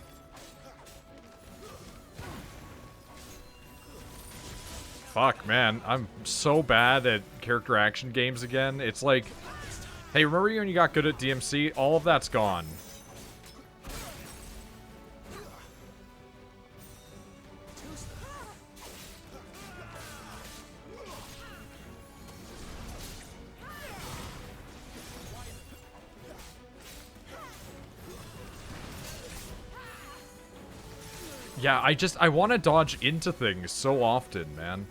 Fuck, man. I'm so bad at character action games again. It's like, hey, remember when you got good at DMC? All of that's gone. Yeah, I want to dodge into things so often, man.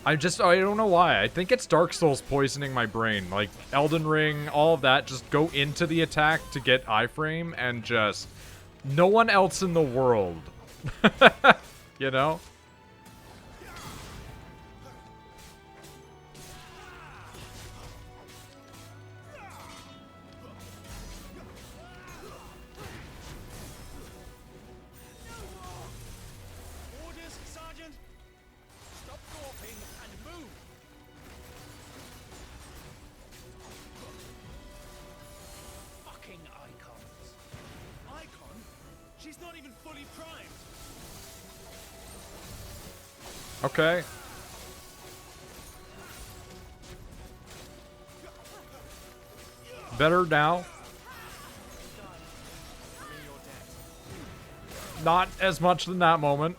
I don't know why. I think it's Dark Souls poisoning my brain. Like, Elden Ring, all of that, just go into the attack to get iframe and just... No one else in the world. You know? Orders, Sergeant! Stop gawping and move! Fucking icons. Icon? She's not even fully primed. Okay. Better now. Not as much in that moment.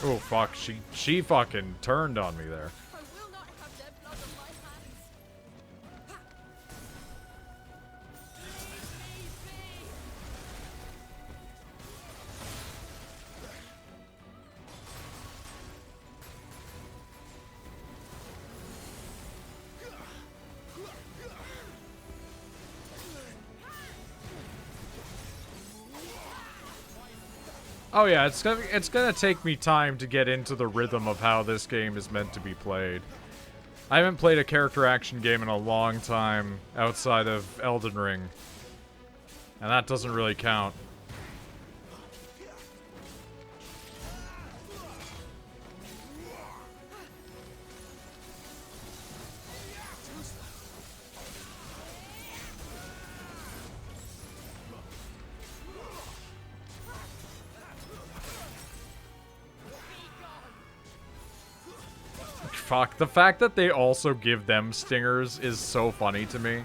Oh fuck, she fucking turned on me there. I will not have their blood on my hands. Oh yeah, it's gonna take me time to get into the rhythm of how this game is meant to be played. I haven't played a character action game in a long time outside of Elden Ring. And that doesn't really count. Fuck, the fact that they also give them stingers is so funny to me.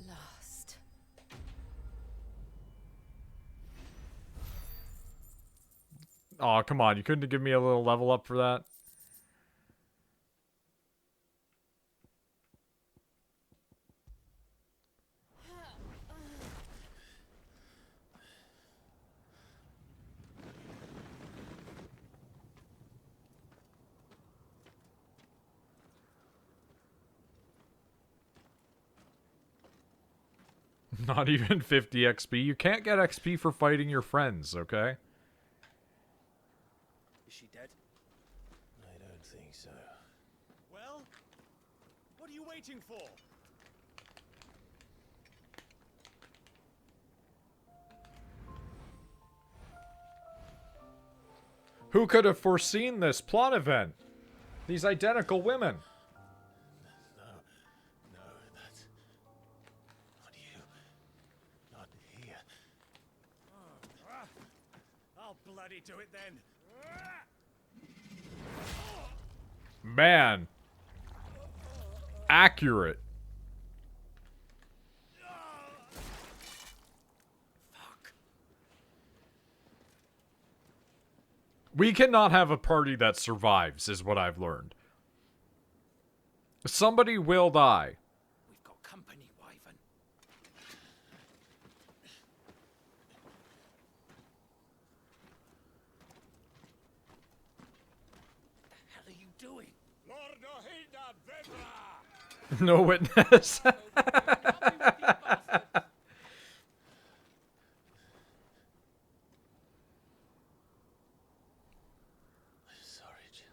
Last. Aw, come on, you couldn't have given me a little level up for that? Not even 50 XP. You can't get XP for fighting your friends, okay? Is she dead? I don't think so. Well, what are you waiting for? Who could have foreseen this plot event? These identical women. No, that's not you. Not here. I'll bloody do it then. Man. Accurate. We cannot have a party that survives, is what I've learned. Somebody will die. We've got company, Wyvern. What the hell are you doing? No witness. Sorry, Jill.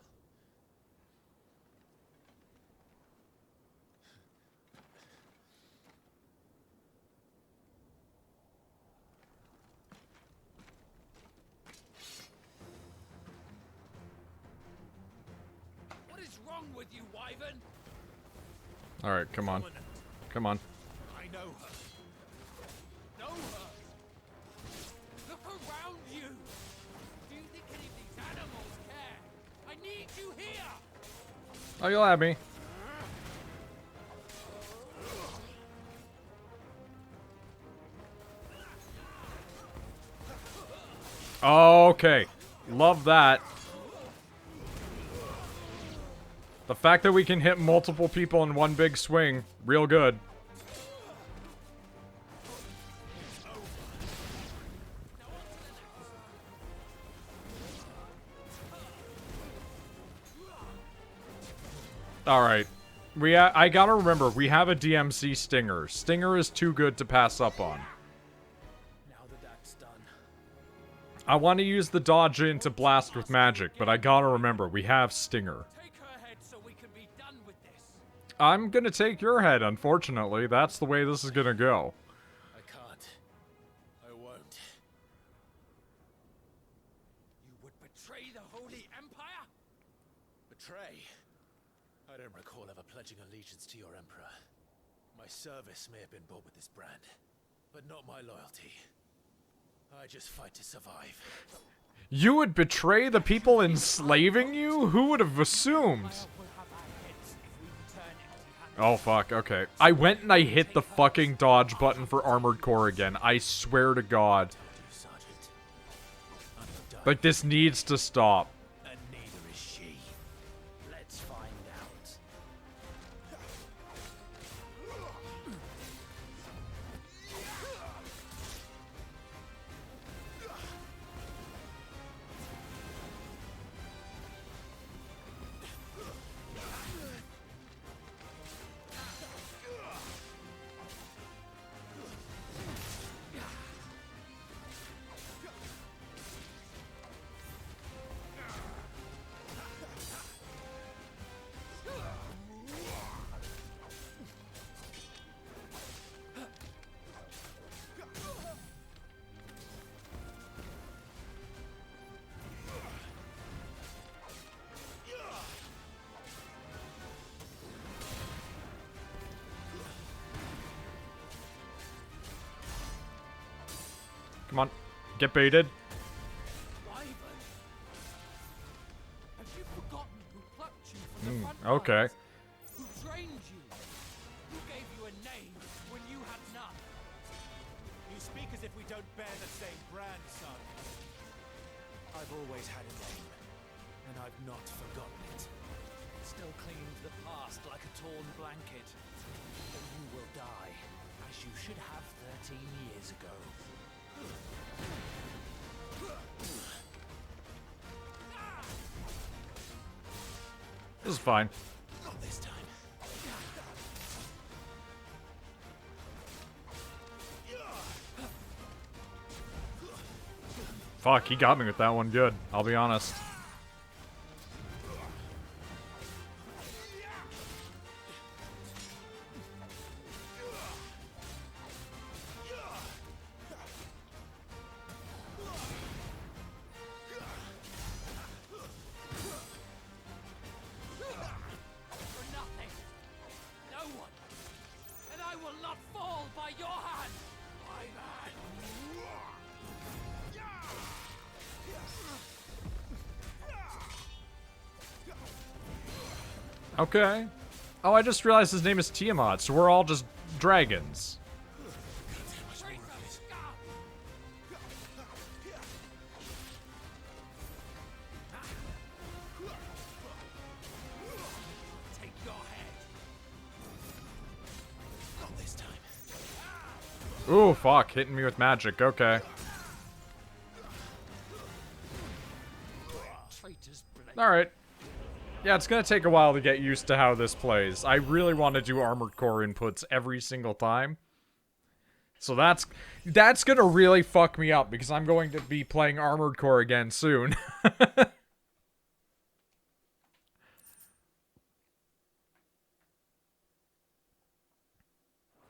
What is wrong with you, Wyvern? Alright, come on. Come on. I know her. Know her. Look around you. Do you think any of these animals care? I need you here. Oh, you'll have me. Okay. Love that. The fact that we can hit multiple people in one big swing, real good. Alright. I gotta remember, we have a DMC Stinger. Stinger is too good to pass up on. Now that that's done. I want to use the dodge in to blast with magic, but I gotta remember, we have Stinger. Take her head so we can be done with this. I'm gonna take your head, unfortunately. That's the way this is gonna go. I can't. I won't. You would betray the Holy Empire? Betray? I don't recall ever pledging allegiance to your Emperor. My service may have been bought with this brand, but not my loyalty. I just fight to survive. You would betray the people enslaving you? Who would have assumed? We'll have our heads Oh, fuck, okay. I went and I hit the fucking dodge button for Armored Core again. I swear to God. Like, this needs to stop. And neither is she. Let's find out. Come on. Get baited. Have you forgotten who plucked you from the front Okay. lines? Who trained you? Who gave you a name when you had none? You speak as if we don't bear the same brand, son. I've always had a name, and I've not forgotten it. Still clinging to the past like a torn blanket. But you will die, as you should have 13 years ago. This is fine. Not this time. Fuck, he got me with that one good. I'll be honest. For nothing. No one. And I will not fall by your hand. My man. Okay. Oh, I just realized his name is Tiamat, so we're all just dragons. Take your head. Not this time. Ooh, fuck. Hitting me with magic. Okay. Alright. Yeah, it's gonna take a while to get used to how this plays. I really want to do Armored Core inputs every single time. So that's gonna really fuck me up, because I'm going to be playing Armored Core again soon.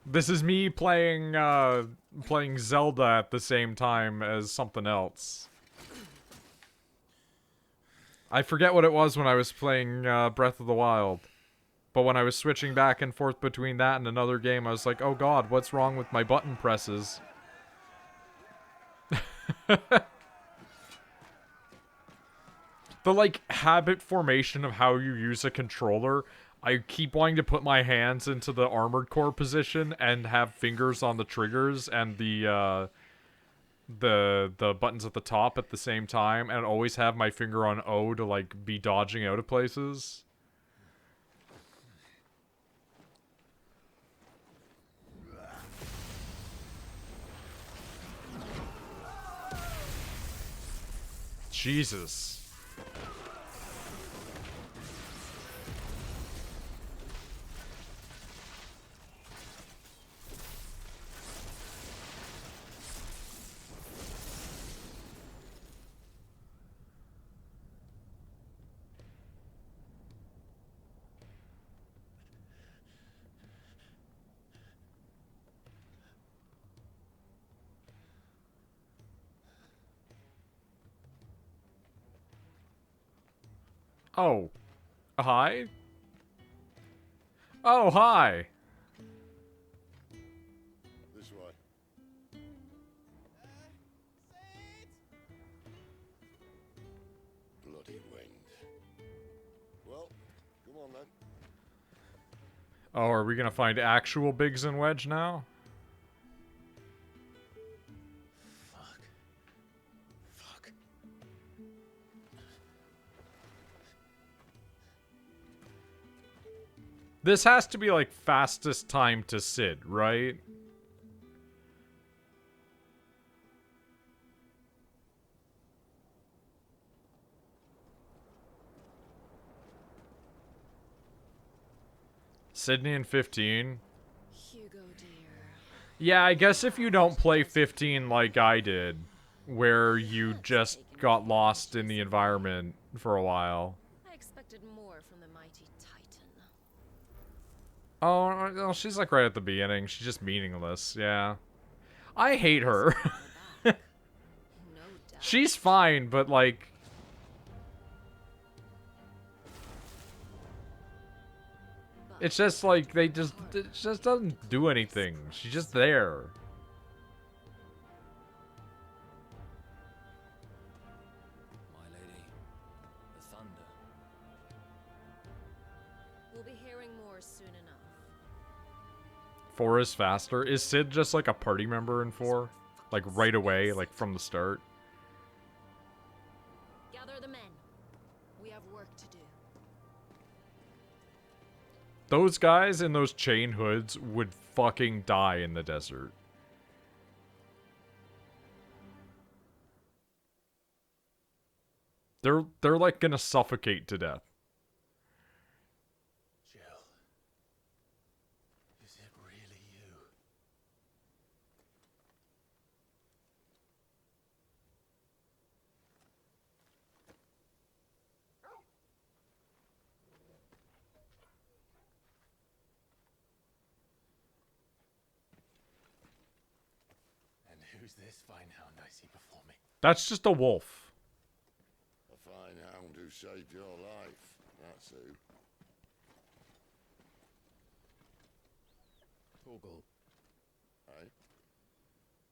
This is me playing, playing Zelda at the same time as something else. I forget what it was when I was playing, Breath of the Wild. But when I was switching back and forth between that and another game, I was like, oh god, what's wrong with my button presses? The, like, habit formation of how you use a controller, I keep wanting to put my hands into the Armored Core position and have fingers on the triggers and the buttons at the top at the same time, and always have my finger on O to, like, be dodging out of places. Jesus. Oh. Hi? Oh, hi! This way. Bloody wind. Well, come on then. Oh, are we gonna find actual Biggs and Wedge now? Fuck. This has to be like fastest time to Sid, right? Sydney and 15. Hugo, dear. Yeah, I guess if you don't play 15 like I did, where you just got lost in the environment for a while. I expected more from the mighty Titan. Oh, well, she's like right at the beginning. She's just meaningless, yeah. I hate her. She's fine, but like... It's just like, it just doesn't do anything. She's just there. My lady, the thunder. We'll be hearing more soon enough. 4 is faster. Is Sid just like a party member in 4? Like right away, like from the start? Gather the men. We have work to do. Those guys in those chain hoods would fucking die in the desert. They're like gonna suffocate to death. Jill. Is it really you? And who's this fine hound I see before me? That's just a wolf. A fine hound who saved your life. That's who. Torgal. Aye?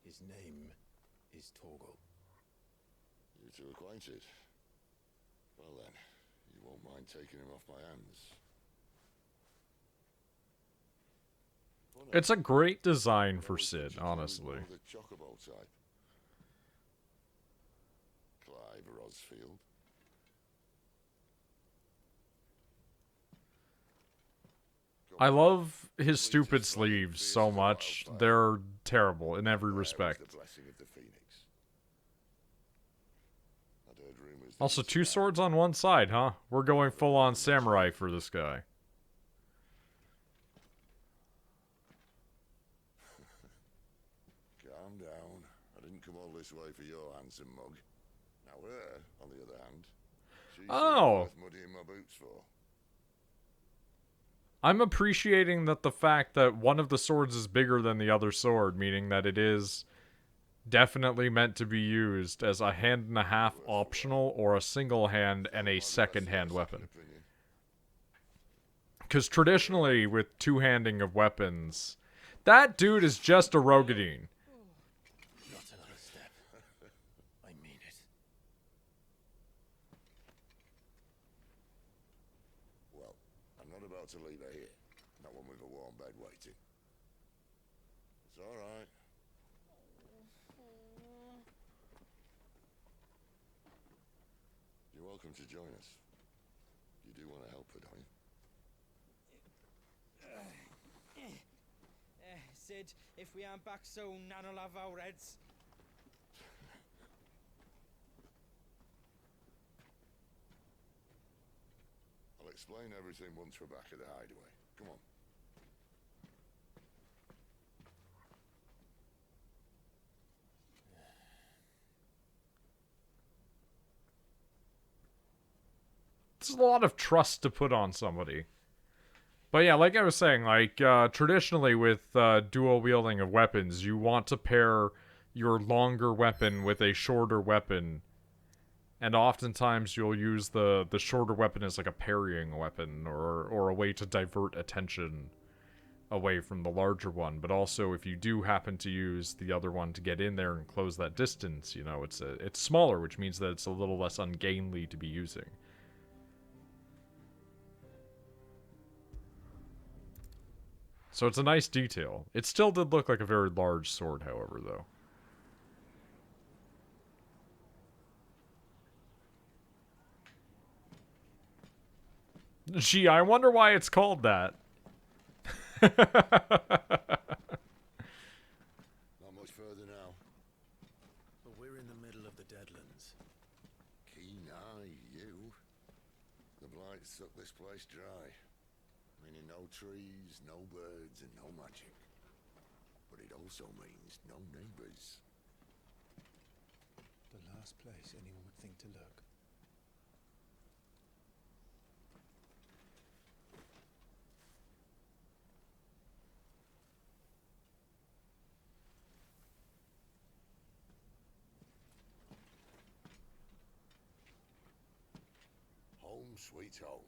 His name is Torgal. You two acquainted? Well then, you won't mind taking him off my hands. It's a great design for Sid, honestly. The chocobo type. Clive Rosfield. I love his stupid sleeves so much. They're terrible in every respect. Also, 2 swords on one side, huh? We're going full-on samurai for this guy. Calm down. I didn't come all this way for your handsome mug. Now her, on the other hand, she's worth muddying my boots for. I'm appreciating that the fact that one of the swords is bigger than the other sword, meaning that it is definitely meant to be used as a hand and a half optional or a single hand and a second hand weapon. Because traditionally with two-handing of weapons, that dude is just a Rogadine. Not another step. I mean it. Well, I'm not about to leave her here. Not one with a warm bed waiting. It's all right. You're welcome to join us. You do want to help her, don't you? Sid, if we aren't back soon, Nan'll have our heads. I'll explain everything once we're back at the hideaway. Come on. It's a lot of trust to put on somebody. But yeah, like I was saying, like, traditionally with dual wielding of weapons, you want to pair your longer weapon with a shorter weapon. And oftentimes you'll use the shorter weapon as like a parrying weapon or a way to divert attention away from the larger one. But also if you do happen to use the other one to get in there and close that distance, you know, it's smaller, which means that it's a little less ungainly to be using. So it's a nice detail. It still did look like a very large sword, however, though. Gee, I wonder why it's called that. Not much further now. But we're in the middle of the Deadlands. Keen eye, you. The blight sucked this place dry. Meaning no trees, no birds, and no magic. But it also means no neighbors. The last place anyone would think to look. Home sweet home.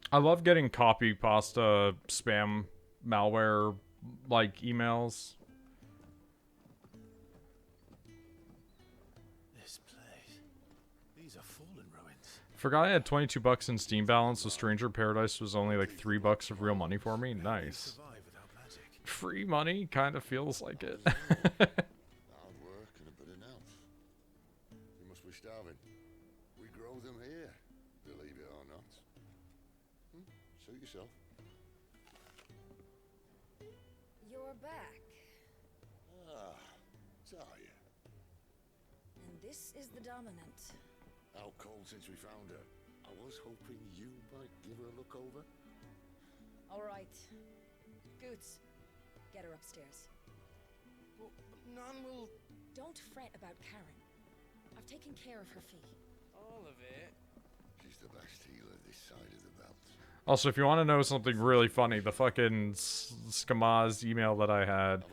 I love getting copy pasta spam malware like emails. This place. These are fallen ruins. Forgot I had 22 bucks in Steam balance, so Stranger Paradise was only like $3 of real money for me. Nice. Free money kind of feels like it. Hard work and a bit of now. You must be starving. We grow them here, believe it or not. Suit yourself. You're back. Ah, Talia. And this is the Dominant. Out cold since we found her. I was hoping you might give her a look over. All right. Goots, get her upstairs. Well, none will... Don't fret about Karen. I've taken care of her fee. All of it? She's the best healer this side of the belt. Also, if you want to know something really funny, the fucking Skamaz email that I had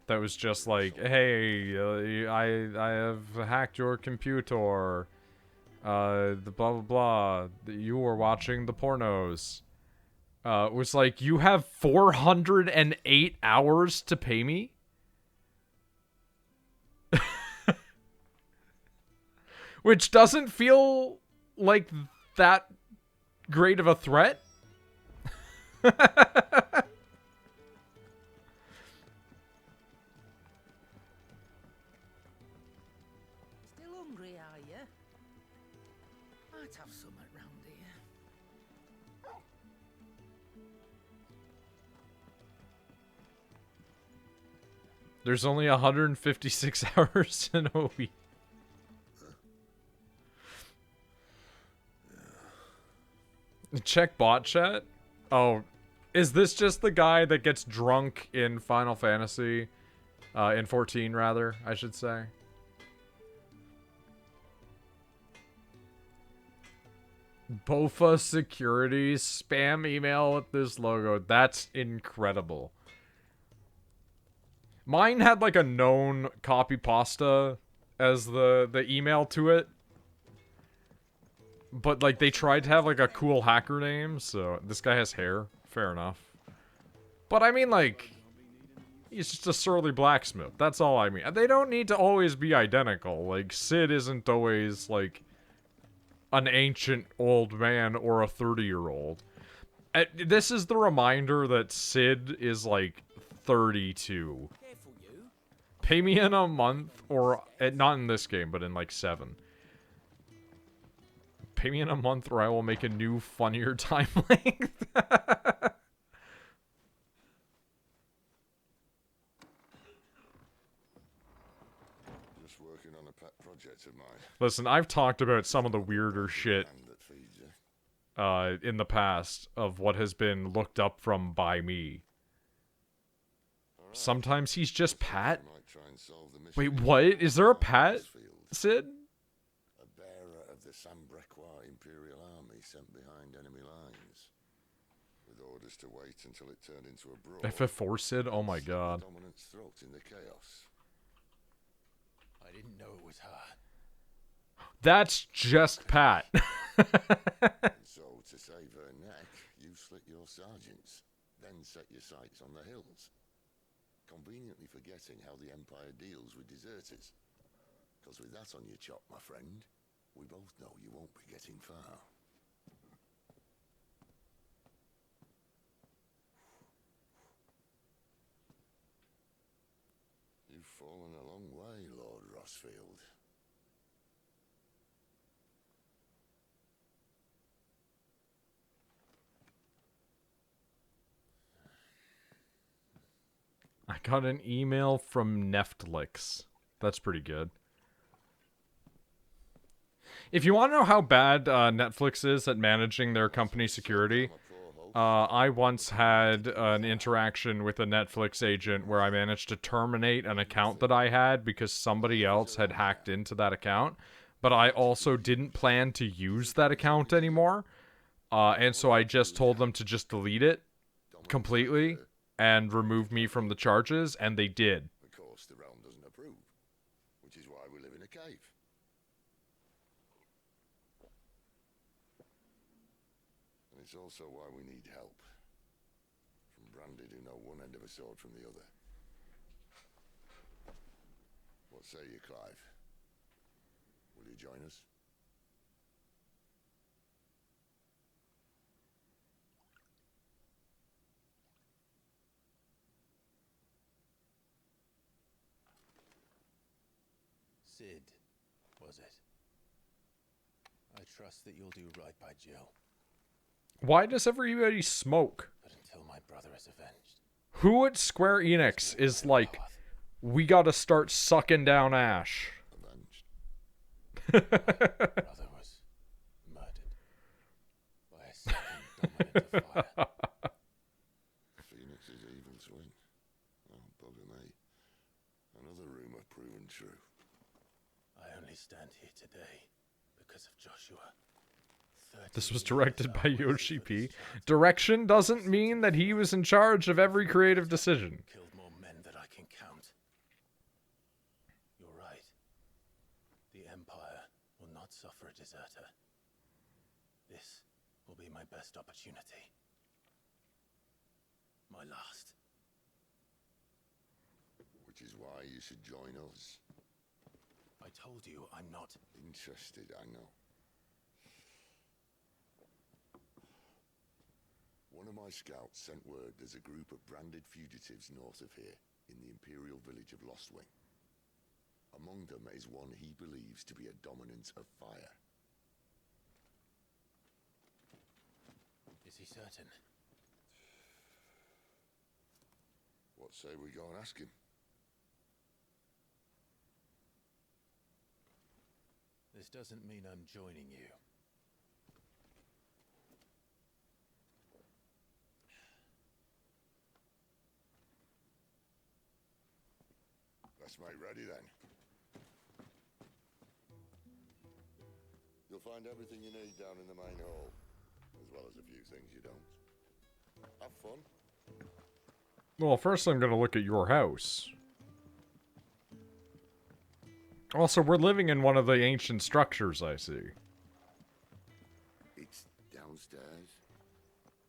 that was just like, hey, I have hacked your computer, the blah blah blah, you were watching the pornos, was like, you have 408 hours to pay me? Which doesn't feel like that great of a threat. Still hungry, are you? Might have something round here. There's only 156 hours in a week. Check bot chat. Oh, is this just the guy that gets drunk in Final Fantasy? In 14, rather, I should say. Bofa Securities spam email with this logo. That's incredible. Mine had like a known copy pasta as the email to it. But like they tried to have like a cool hacker name, so this guy has hair. Fair enough. But I mean like he's just a surly blacksmith. That's all I mean. They don't need to always be identical. Like Sid isn't always like an ancient old man or a 30-year-old. This is the reminder that Sid is like 32. Pay me in a month, or not in this game, but in like 7. Pay me in a month or I will make a new, funnier time length. Just working on a pet project of mine. Listen, I've talked about some of the weirder shit in the past of what has been looked up from by me. Sometimes he's just Pat. Wait, what? Is there a Pat, Sid? A bearer of the Sambrequa Imperial Army sent behind enemy lines. with orders to wait until it turned into a brawl. FF4 Sid? Oh my god. Dominant's throat in the chaos. I didn't know it was her. That's just Pat. And so, to save her neck, you slit your sergeants, then set your sights on the hills. Conveniently forgetting how the Empire deals with deserters. Because with that on your chop, my friend, we both know you won't be getting far. You've fallen a long way, Lord Rossfield. I got an email from Netflix. That's pretty good. If you want to know how bad Netflix is at managing their company security, I once had an interaction with a Netflix agent where I managed to terminate an account that I had because somebody else had hacked into that account, but I also didn't plan to use that account anymore, and so I just told them to just delete it completely and remove me from the charges, and they did. Of course, the realm doesn't approve, which is why we live in a cave. And it's also why we need help. From Branded who know one end of a sword from the other. What say you, Clive? Will you join us? Sid, was it? I trust that you'll do right by Jill. Why does everybody smoke? But until my brother is avenged. Who at Square Enix is like, we gotta start sucking down Ash? My brother was murdered by a second dominant of fire. Phoenix's evil twin. Oh, bugger me. Another rumor proven true. I only stand here today because of Joshua. This was directed by Yoshi P. Direction doesn't mean that he was in charge of every creative decision. Killed more men than I can count. You're right. The Empire will not suffer a deserter. This will be my best opportunity. My last. Which is why you should join us. I told you I'm not interested, I know. One of my scouts sent word there's a group of branded fugitives north of here, in the Imperial village of Lostwing. Among them is one he believes to be a dominant of fire. Is he certain? What say we go and ask him? This doesn't mean I'm joining you. Let's make ready then. You'll find everything you need down in the main hall, as well as a few things you don't. Have fun. Well, first I'm gonna look at your house. Also, we're living in one of the ancient structures, I see. It's downstairs.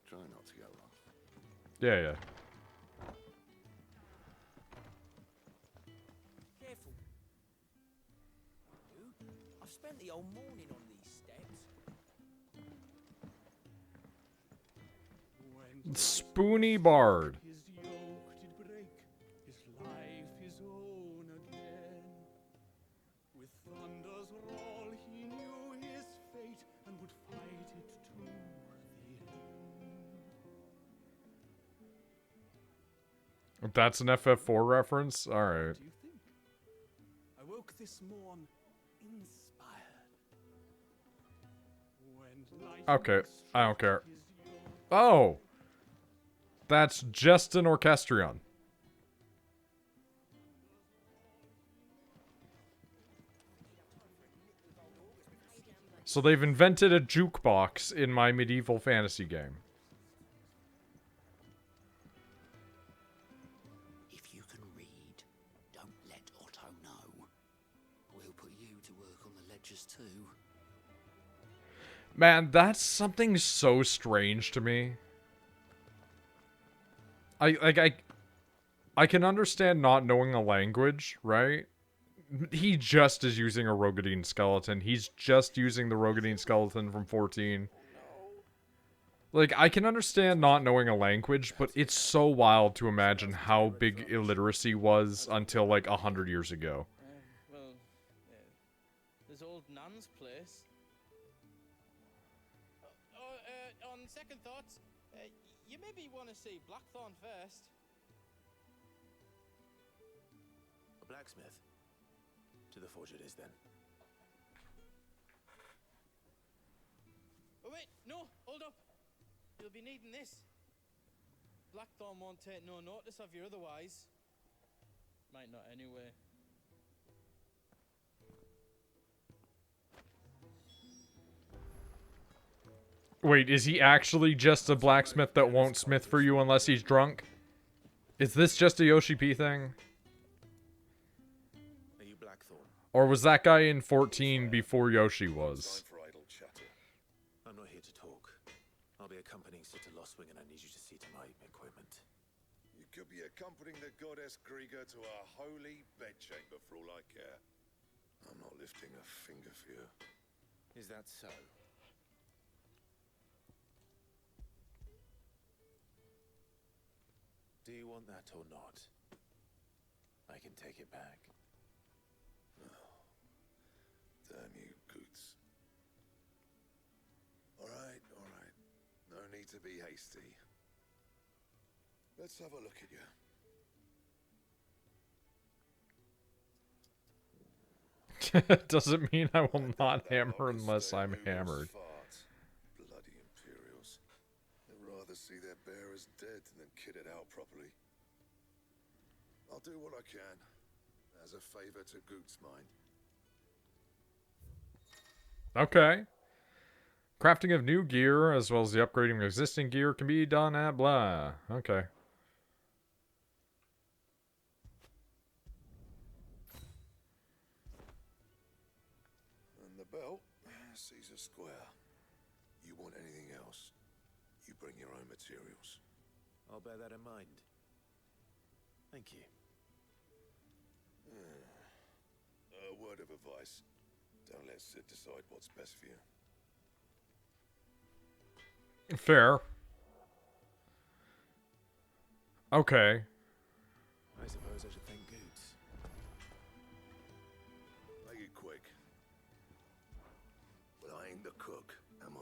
Try not to get lost. Yeah, yeah. Careful. I've spent the whole morning on these steps. Spoony Bard. His yoke did break, his life his own again. With thunder's roll he knew his fate and would fight it to the end. That's an FF4 reference? Alright. What do you think? I woke this morn inspired. When lightning Okay, I don't care. struck his yoke, Oh! That's just an orchestrion. So they've invented a jukebox in my medieval fantasy game. soldiers too. Man, that's something so strange to me. I can understand not knowing a language, right? He just is using a Rogadine skeleton. He's just using the Rogadine skeleton from 14. Like, I can understand not knowing a language, but it's so wild to imagine how big illiteracy was until, like, 100 years ago. There's old Nan's place. On second thoughts, you maybe want to see Blackthorn first. A blacksmith. To the forge it is, then. Oh wait, no, hold up. You'll be needing this. Blackthorn won't take no notice of you otherwise. Might not anyway. Wait, is he actually just a blacksmith that won't smith for you unless he's drunk? Is this just a Yoshi P thing? Are you Blackthorn? Or was that guy in 14 before Yoshi was? I'm not here to talk. I'll be accompanying Sitter Lostwing, and I need you to see to my equipment. You could be accompanying the goddess Krieger to our holy bedchamber for all I care. I'm not lifting a finger for you. Is that so? Do you want that or not? I can take it back. Oh, damn you, Goots. All right. No need to be hasty. Let's have a look at you. Doesn't mean I will not hammer unless I'm hammered. Bloody Imperials. They'd rather see their bearers dead than kitted out properly. I'll do what I can, as a favor to Goot's mind. Okay. Crafting of new gear, as well as the upgrading of existing gear, can be done at blah. Okay. And the belt, Caesar Square. You want anything else, you bring your own materials. I'll bear that in mind. Thank you. A word of advice. Don't let Sid decide what's best for you. Fair. Okay. I suppose I should thank Goots. Make it quick. But I ain't the cook, am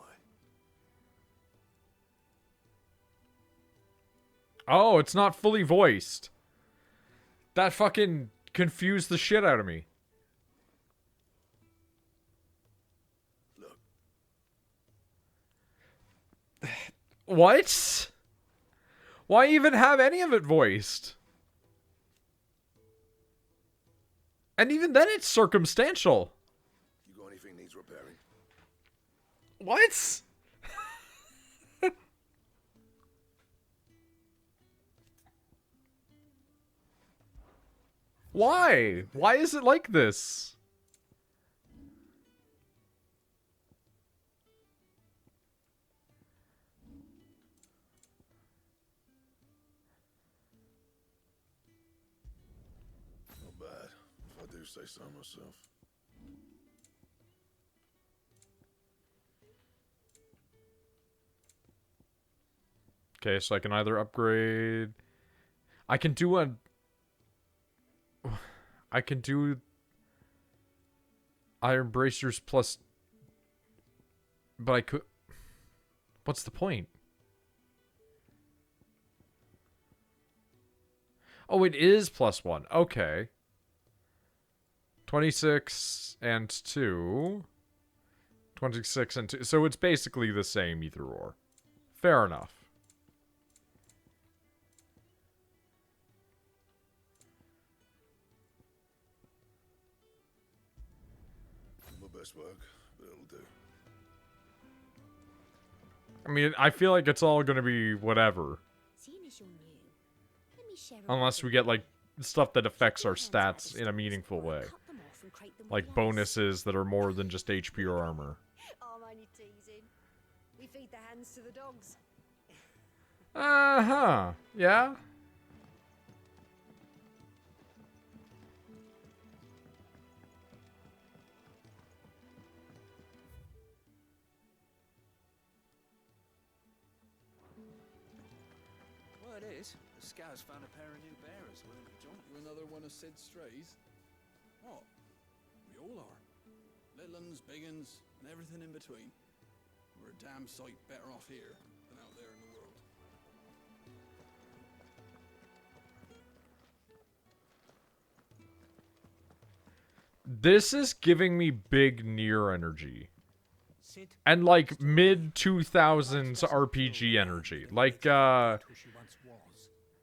I? Oh, it's not fully voiced. That fucking confused the shit out of me. Look. What? Why even have any of it voiced? And even then it's circumstantial. You got anything needs repairing? What? Why? Why is it like this? Not bad, if I do say so myself. Okay, so I can either upgrade... I can do iron bracers plus... But I could... What's the point? Oh, it is +1. Okay. 26 and 2. 26 and 2. So it's basically the same either or. Fair enough. My best work, but it'll do. I mean, I feel like it's all gonna be whatever. Seeing as you're new, let me share Unless we get, like, stuff that affects our stats in a meaningful way. cut them off from crate than like bonuses that are more than just HP or armor. I'm only teasing. We feed the hands to the dogs. Uh-huh. Yeah. Word is, the scouts found a pair of new bearers willing to join. You're another one of Sid's strays? What? We all are. Little uns, big uns, and everything in between. We're a damn sight better off here than out there in the world. This is giving me big Nier energy. And like mid 2000s RPG energy. Like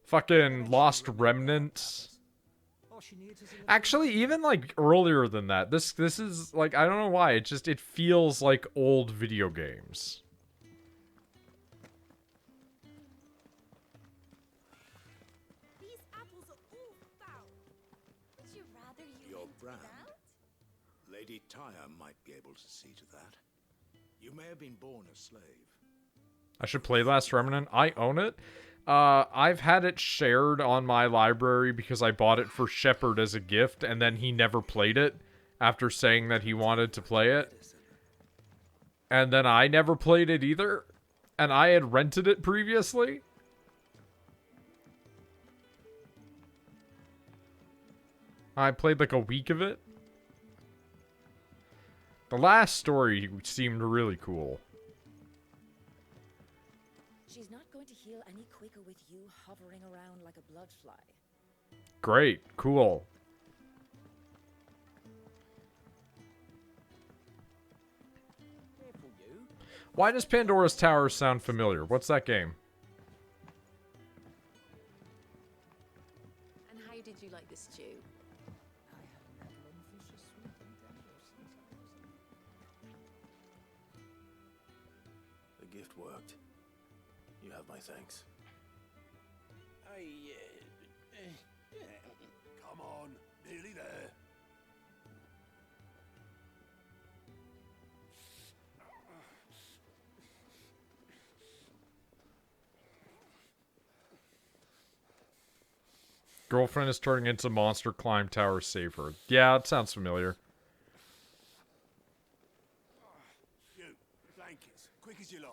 fucking Lost Remnants. Actually, even like earlier than that. This is like, I don't know why, it feels like old video games. These apples are all foul. Would you rather you Your empty brand. out? Lady Tyre might be able to see to that. You may have been born a slave. I should play Last Remnant. I own it. I've had it shared on my library because I bought it for Shepard as a gift, and then he never played it after saying that he wanted to play it. And then I never played it either, and I had rented it previously. I played like a week of it. The last story seemed really cool. She's not going to heal any quicker with you hovering around like a bloodfly. Great. Cool. Why does Pandora's Tower sound familiar? What's that game? And how did you like the stew? The gift worked. You have my thanks. Come on, nearly there. Girlfriend is turning into monster, climb tower, save her. Yeah, it sounds familiar. You, blankets, quick as you like.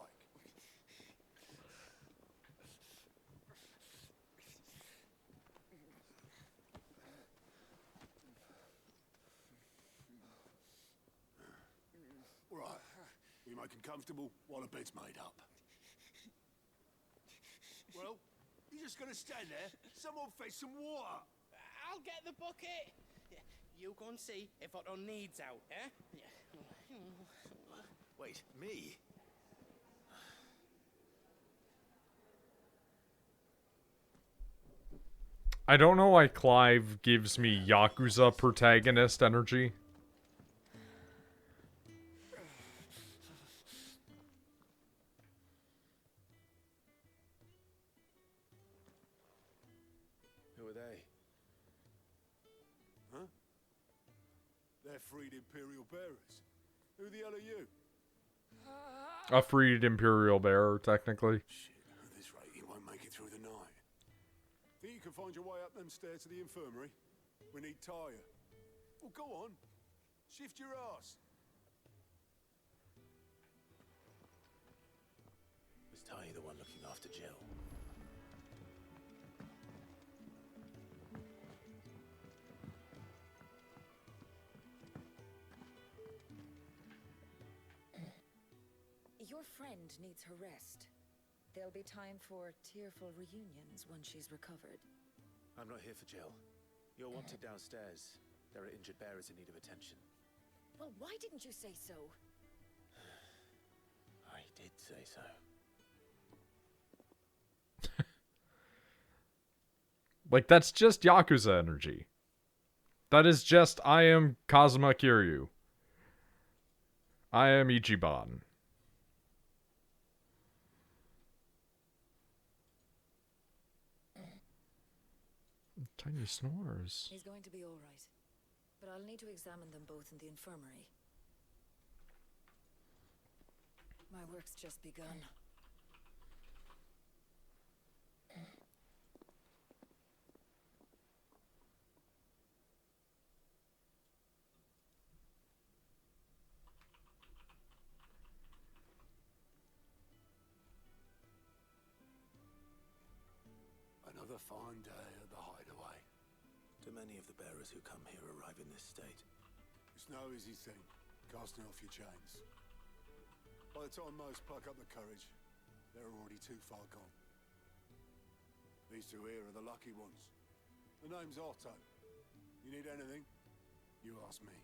All right, we make him comfortable while the bed's made up. Well, you're just gonna stand there? Someone fetch some water. I'll get the bucket. You go and see if Otto needs out, eh? Wait, me? I don't know why Clive gives me Yakuza protagonist energy. Who are they? Huh? They're freed Imperial bearers. Who the hell are you? A freed Imperial bearer, technically. Shit, at this rate, you won't make it through the night. Think you can find your way up them stairs to the infirmary? We need Tyre. Well, go on. Shift your ass. Was Tyre the one looking after Jill? Your friend needs her rest. There'll be time for tearful reunions once she's recovered. I'm not here for Jill. You're wanted downstairs. There are injured bearers in need of attention. Well, why didn't you say so? I did say so. Like, that's just Yakuza energy. That is just, I am Kazuma Kiryu. I am Ichiban. Tiny snores. He's going to be all right. but I'll need to examine them both in the infirmary. My work's just begun. Another fine day at the hideaway. Do many of the bearers who come here arrive in this state? It's no easy thing, casting off your chains. By the time most pluck up the courage, they're already too far gone. These two here are the lucky ones. The name's Otto. You need anything? You ask me.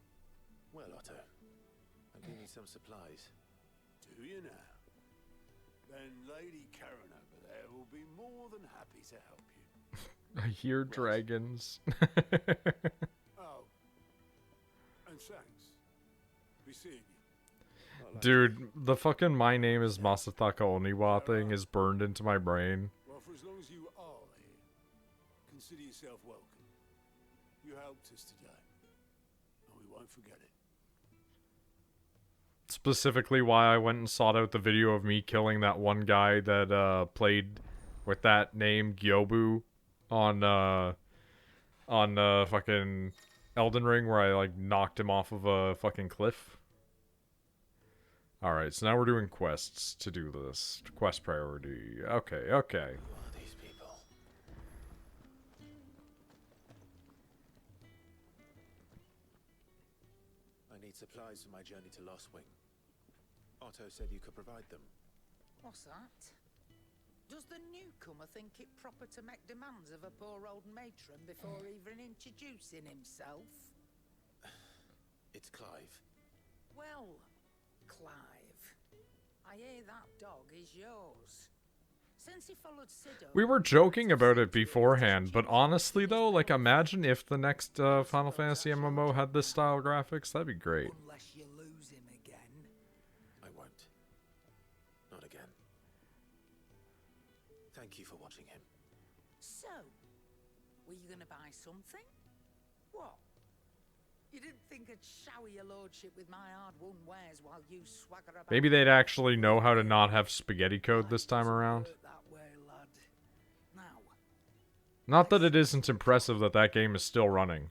Well, Otto, I do need some supplies. Do you now? Then Lady Karen over there will be more than happy to help you. I hear dragons. Oh. And thanks. Be seeing you. Dude, the fucking "my name is Masataka Oniwa" thing is burned into my brain. Well, for as long as you are here, consider yourself welcome. You helped us today, and we won't forget it. Specifically why I went and sought out the video of me killing that one guy that played with that name Gyobu on fucking Elden Ring, where I like knocked him off of a fucking cliff. Alright, so now we're doing quests to do this. Quest priority. Okay, okay. Who are these people? I need supplies for my journey to Lost Wing. Otto said you could provide them. What's that? Does the newcomer think it proper to make demands of a poor old matron before even introducing himself? It's Clive. Well, Clive, I hear that dog is yours. Since he followed Sido... We were joking about it beforehand, but honestly though, like imagine if the next Final Fantasy MMO had this style graphics, that'd be great. Unless you lose him again. I won't. Not again. Thank you for watching him. So, were you gonna buy something? What? You didn't think I'd shower your lordship with my hard-won wares while you swagger about... Maybe they'd actually know how to not have spaghetti code this time around. That way, lad. Now, Not that it isn't impressive that that game is still running.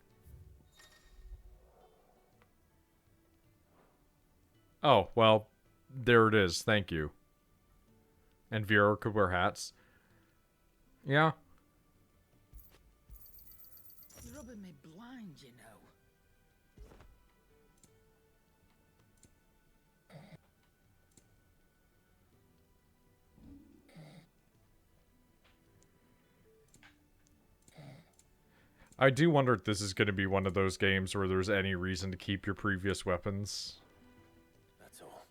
Oh, well, there it is. Thank you. And Vera could wear hats. Yeah. you're rubbing me blind, you know. I do wonder if this is going to be one of those games where there's any reason to keep your previous weapons. That's all.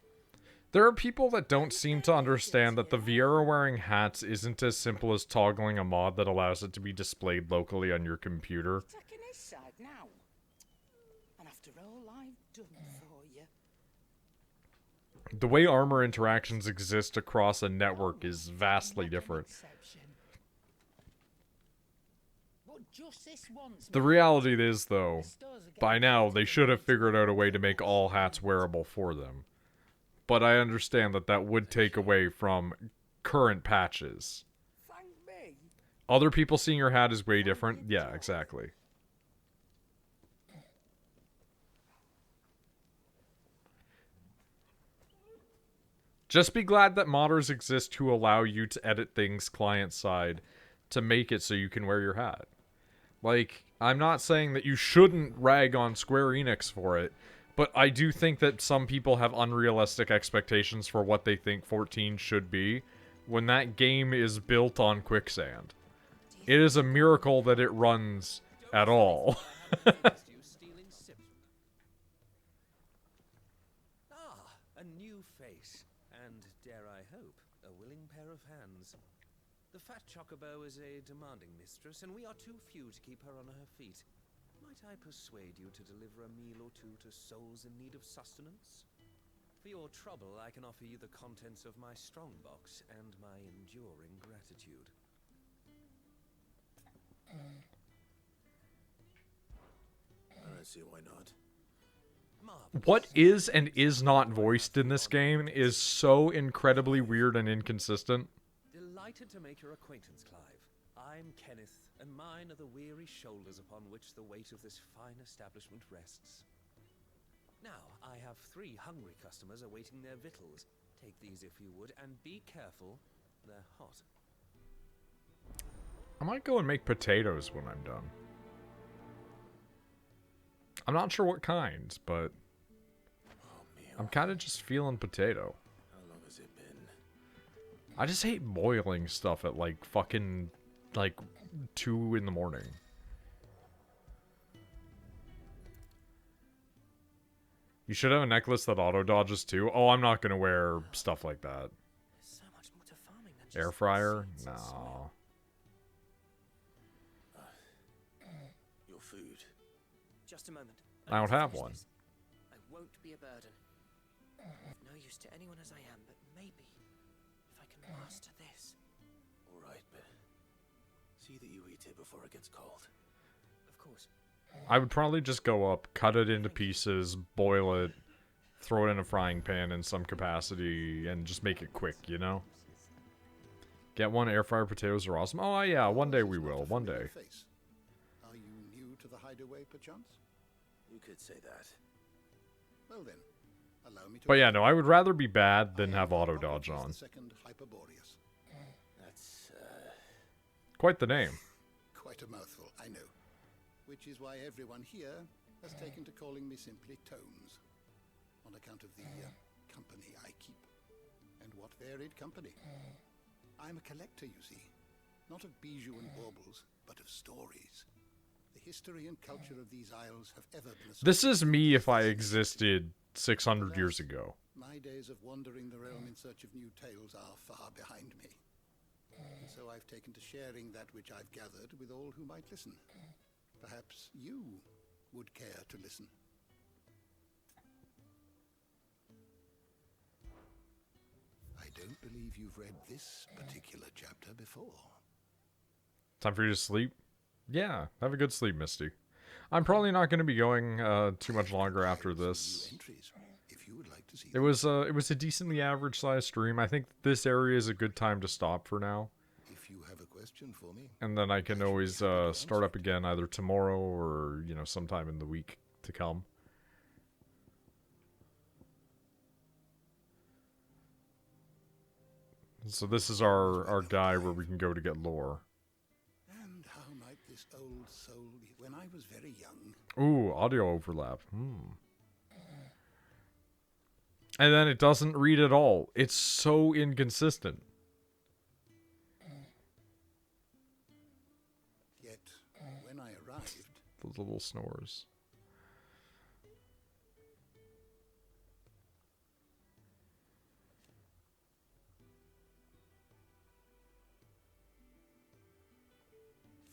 There are people that don't seem to understand that the Viera wearing hats isn't as simple as toggling a mod that allows it to be displayed locally on your computer. Taking his side now. And after all I've done for you. The way armor interactions exist across a network is vastly different. Just this once, The reality is, though, by now they should have figured out a way to make all hats wearable for them. But I understand that that would take away from current patches. Thank me. Other people seeing your hat is way different. Yeah, exactly. Just be glad that modders exist to allow you to edit things client-side to make it so you can wear your hat. Like, I'm not saying that you shouldn't rag on Square Enix for it, but I do think that some people have unrealistic expectations for what they think 14 should be when that game is built on quicksand. It is a miracle that it runs at all. A new face, and dare I hope, a willing pair of hands. The fat chocobo is a demanding mistress, and we are too few to keep her on her feet. Might I persuade you to deliver a meal or two to souls in need of sustenance? For your trouble, I can offer you the contents of my strongbox and my enduring gratitude. There don't see why not. What is and is not voiced in this game is so incredibly weird and inconsistent. Delighted to make your acquaintance, Clive. I'm Kenneth, and mine are the weary shoulders upon which the weight of this fine establishment rests. Now, I have 3 hungry customers awaiting their victuals. Take these if you would, and be careful, they're hot. I might go and make potatoes when I'm done. I'm not sure what kinds, but I'm kind of just feeling potato. How long has it been? I just hate boiling stuff at like fucking like 2 in the morning. You should have a necklace that auto dodges too. Oh, I'm not gonna wear stuff like that. So much more to farming than Air just fryer? seeds and soil. No. Your food. Just a moment. I don't need to have finish one. this. I won't be a burden. No use to anyone as I am, but maybe if I can master this. All right, but see that you eat it before it gets cold. Of course. I would probably just go up, cut it into pieces, boil it, throw it in a frying pan in some capacity, and just make it quick, you know? Get one, air fryer potatoes are awesome. Oh yeah, one day we will, one day. Face. Are you new to the hideaway, perchance? You could say that. Well then, allow me to... But yeah, no, I would rather be bad than have auto dodge Hippocrates on. the Second Hyperboreus. That's, Quite the name. Quite a mouthful, I know. Which is why everyone here has taken to calling me simply Tomes, on account of the company I keep. And what varied company. I'm a collector, you see. Not of bijou and baubles, but of stories. The history and culture of these isles have ever been... This is me if I existed 600 years ago. My days of wandering the realm in search of new tales are far behind me. And so I've taken to sharing that which I've gathered with all who might listen. Perhaps you would care to listen. I don't believe you've read this particular chapter before. Time for you to sleep? Yeah, have a good sleep, Misty. I'm probably not going to be going too much longer after this. It was a decently average sized stream. I think this area is a good time to stop for now. If you have a question for me. And then I can always start up again either tomorrow or, you know, sometime in the week to come. So this is our guy where we can go to get lore. And how might this old soul be when I was very young? Ooh, audio overlap. And then it doesn't read at all. It's so inconsistent. Yet, when I arrived... Those little snores.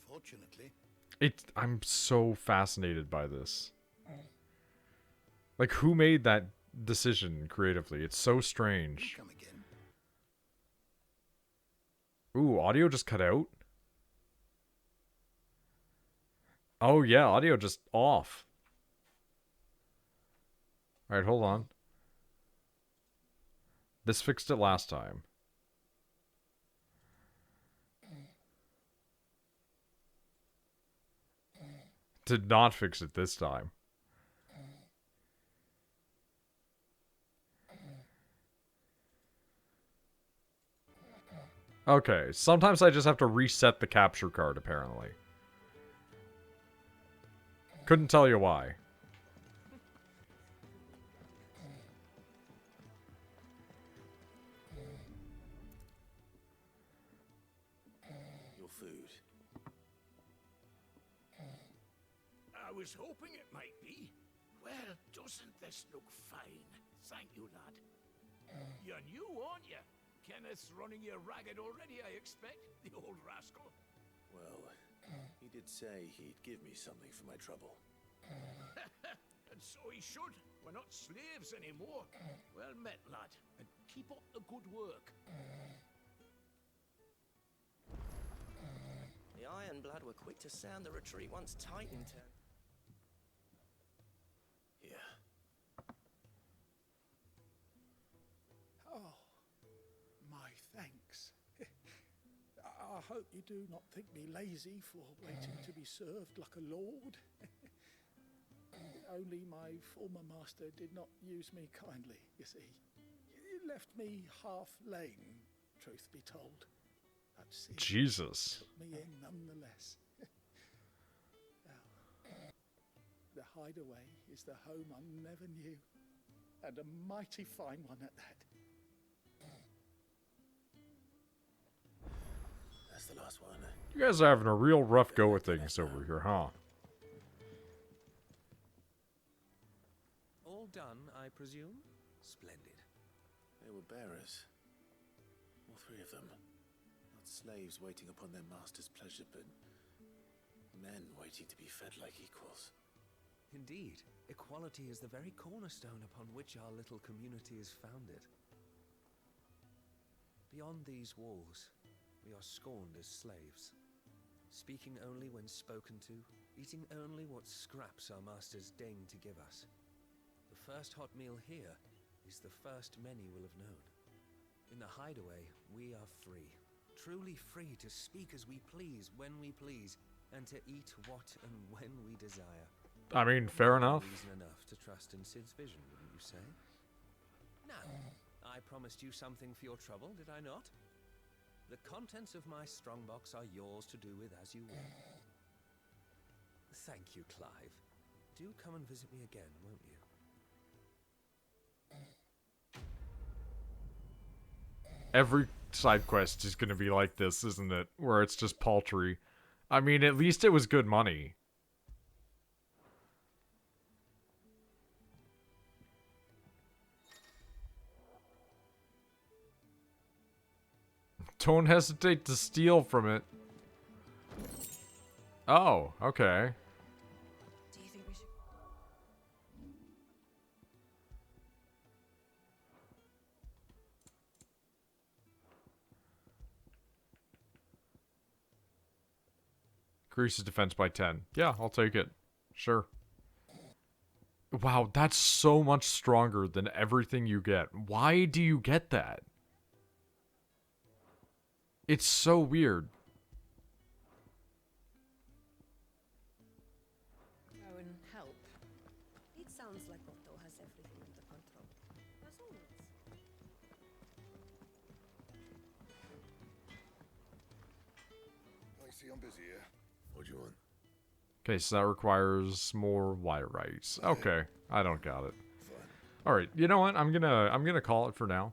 Fortunately... I'm so fascinated by this. Like, who made that decision creatively? It's so strange. Come again. Ooh, audio just cut out? Oh yeah, audio just off. Alright, hold on. This fixed it last time. Did not fix it this time. Okay, sometimes I just have to reset the capture card, apparently. Couldn't tell you why. Your food. I was hoping it might be. Well, doesn't this look fine? Thank you, lad. You're new, aren't you? Kenneth's running you ragged already, I expect, the old rascal. Well, he did say he'd give me something for my trouble. And so he should. We're not slaves anymore. Well met, lad, and keep up the good work. The Iron Blood were quick to sound the retreat once Titan turned. hope you do not think me lazy for waiting to be served like a lord. Only my former master did not use me kindly, you see. You left me half lame, truth be told. But see, Jesus. took me in nonetheless. Now, the hideaway is the home I never knew, and a mighty fine one at that. That's the last one. You guys are having a real rough go of things over here, huh? All done, I presume? Splendid. They were bearers. All three of them. Not slaves waiting upon their master's pleasure, but men waiting to be fed like equals. Indeed, equality is the very cornerstone upon which our little community is founded. Beyond these walls, we are scorned as slaves, speaking only when spoken to, eating only what scraps our masters deign to give us. The first hot meal here is the first many will have known. In the hideaway, we are free, truly free to speak as we please, when we please, and to eat what and when we desire. I mean, fair enough. Reason enough to trust in Sid's vision, wouldn't you say? Now, I promised you something for your trouble, did I not? The contents of my strongbox are yours to do with as you will. Thank you, Clive. Do come and visit me again, won't you? Every side quest is going to be like this, isn't it? Where it's just paltry. I mean, at least it was good money. Don't hesitate to steal from it. Oh, okay. Do you think we should... Increases defense by 10. Yeah, I'll take it. Sure. Wow, that's so much stronger than everything you get. Why do you get that? It's so weird. Go and help. It sounds like Otto has everything under control. As always. I see I'm busy here. What do you want? Okay, so that requires more wire rights. Okay, I don't got it. All right, you know what? I'm gonna call it for now.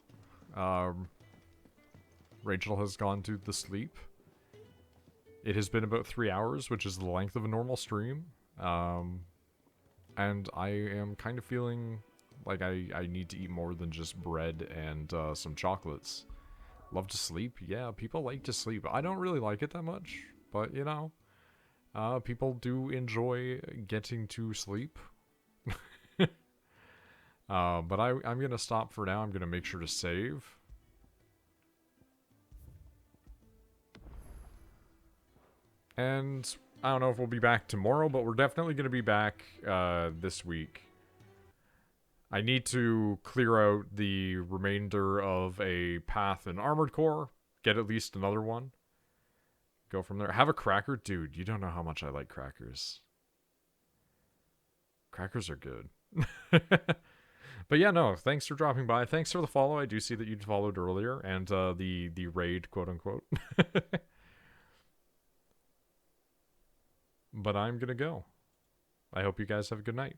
Rachel has gone to the sleep. It has been about 3 hours, which is the length of a normal stream. And I am kind of feeling like I need to eat more than just bread and some chocolates. Love to sleep? Yeah, people like to sleep. I don't really like it that much, but you know, people do enjoy getting to sleep. But I'm gonna stop for now. I'm gonna make sure to save. And I don't know if we'll be back tomorrow, but we're definitely going to be back this week. I need to clear out the remainder of a path in Armored Core. Get at least another one. Go from there. Have a cracker? Dude, you don't know how much I like crackers. Crackers are good. But yeah, no, thanks for dropping by. Thanks for the follow. I do see that you followed earlier. And the raid, quote-unquote. But I'm going to go. I hope you guys have a good night.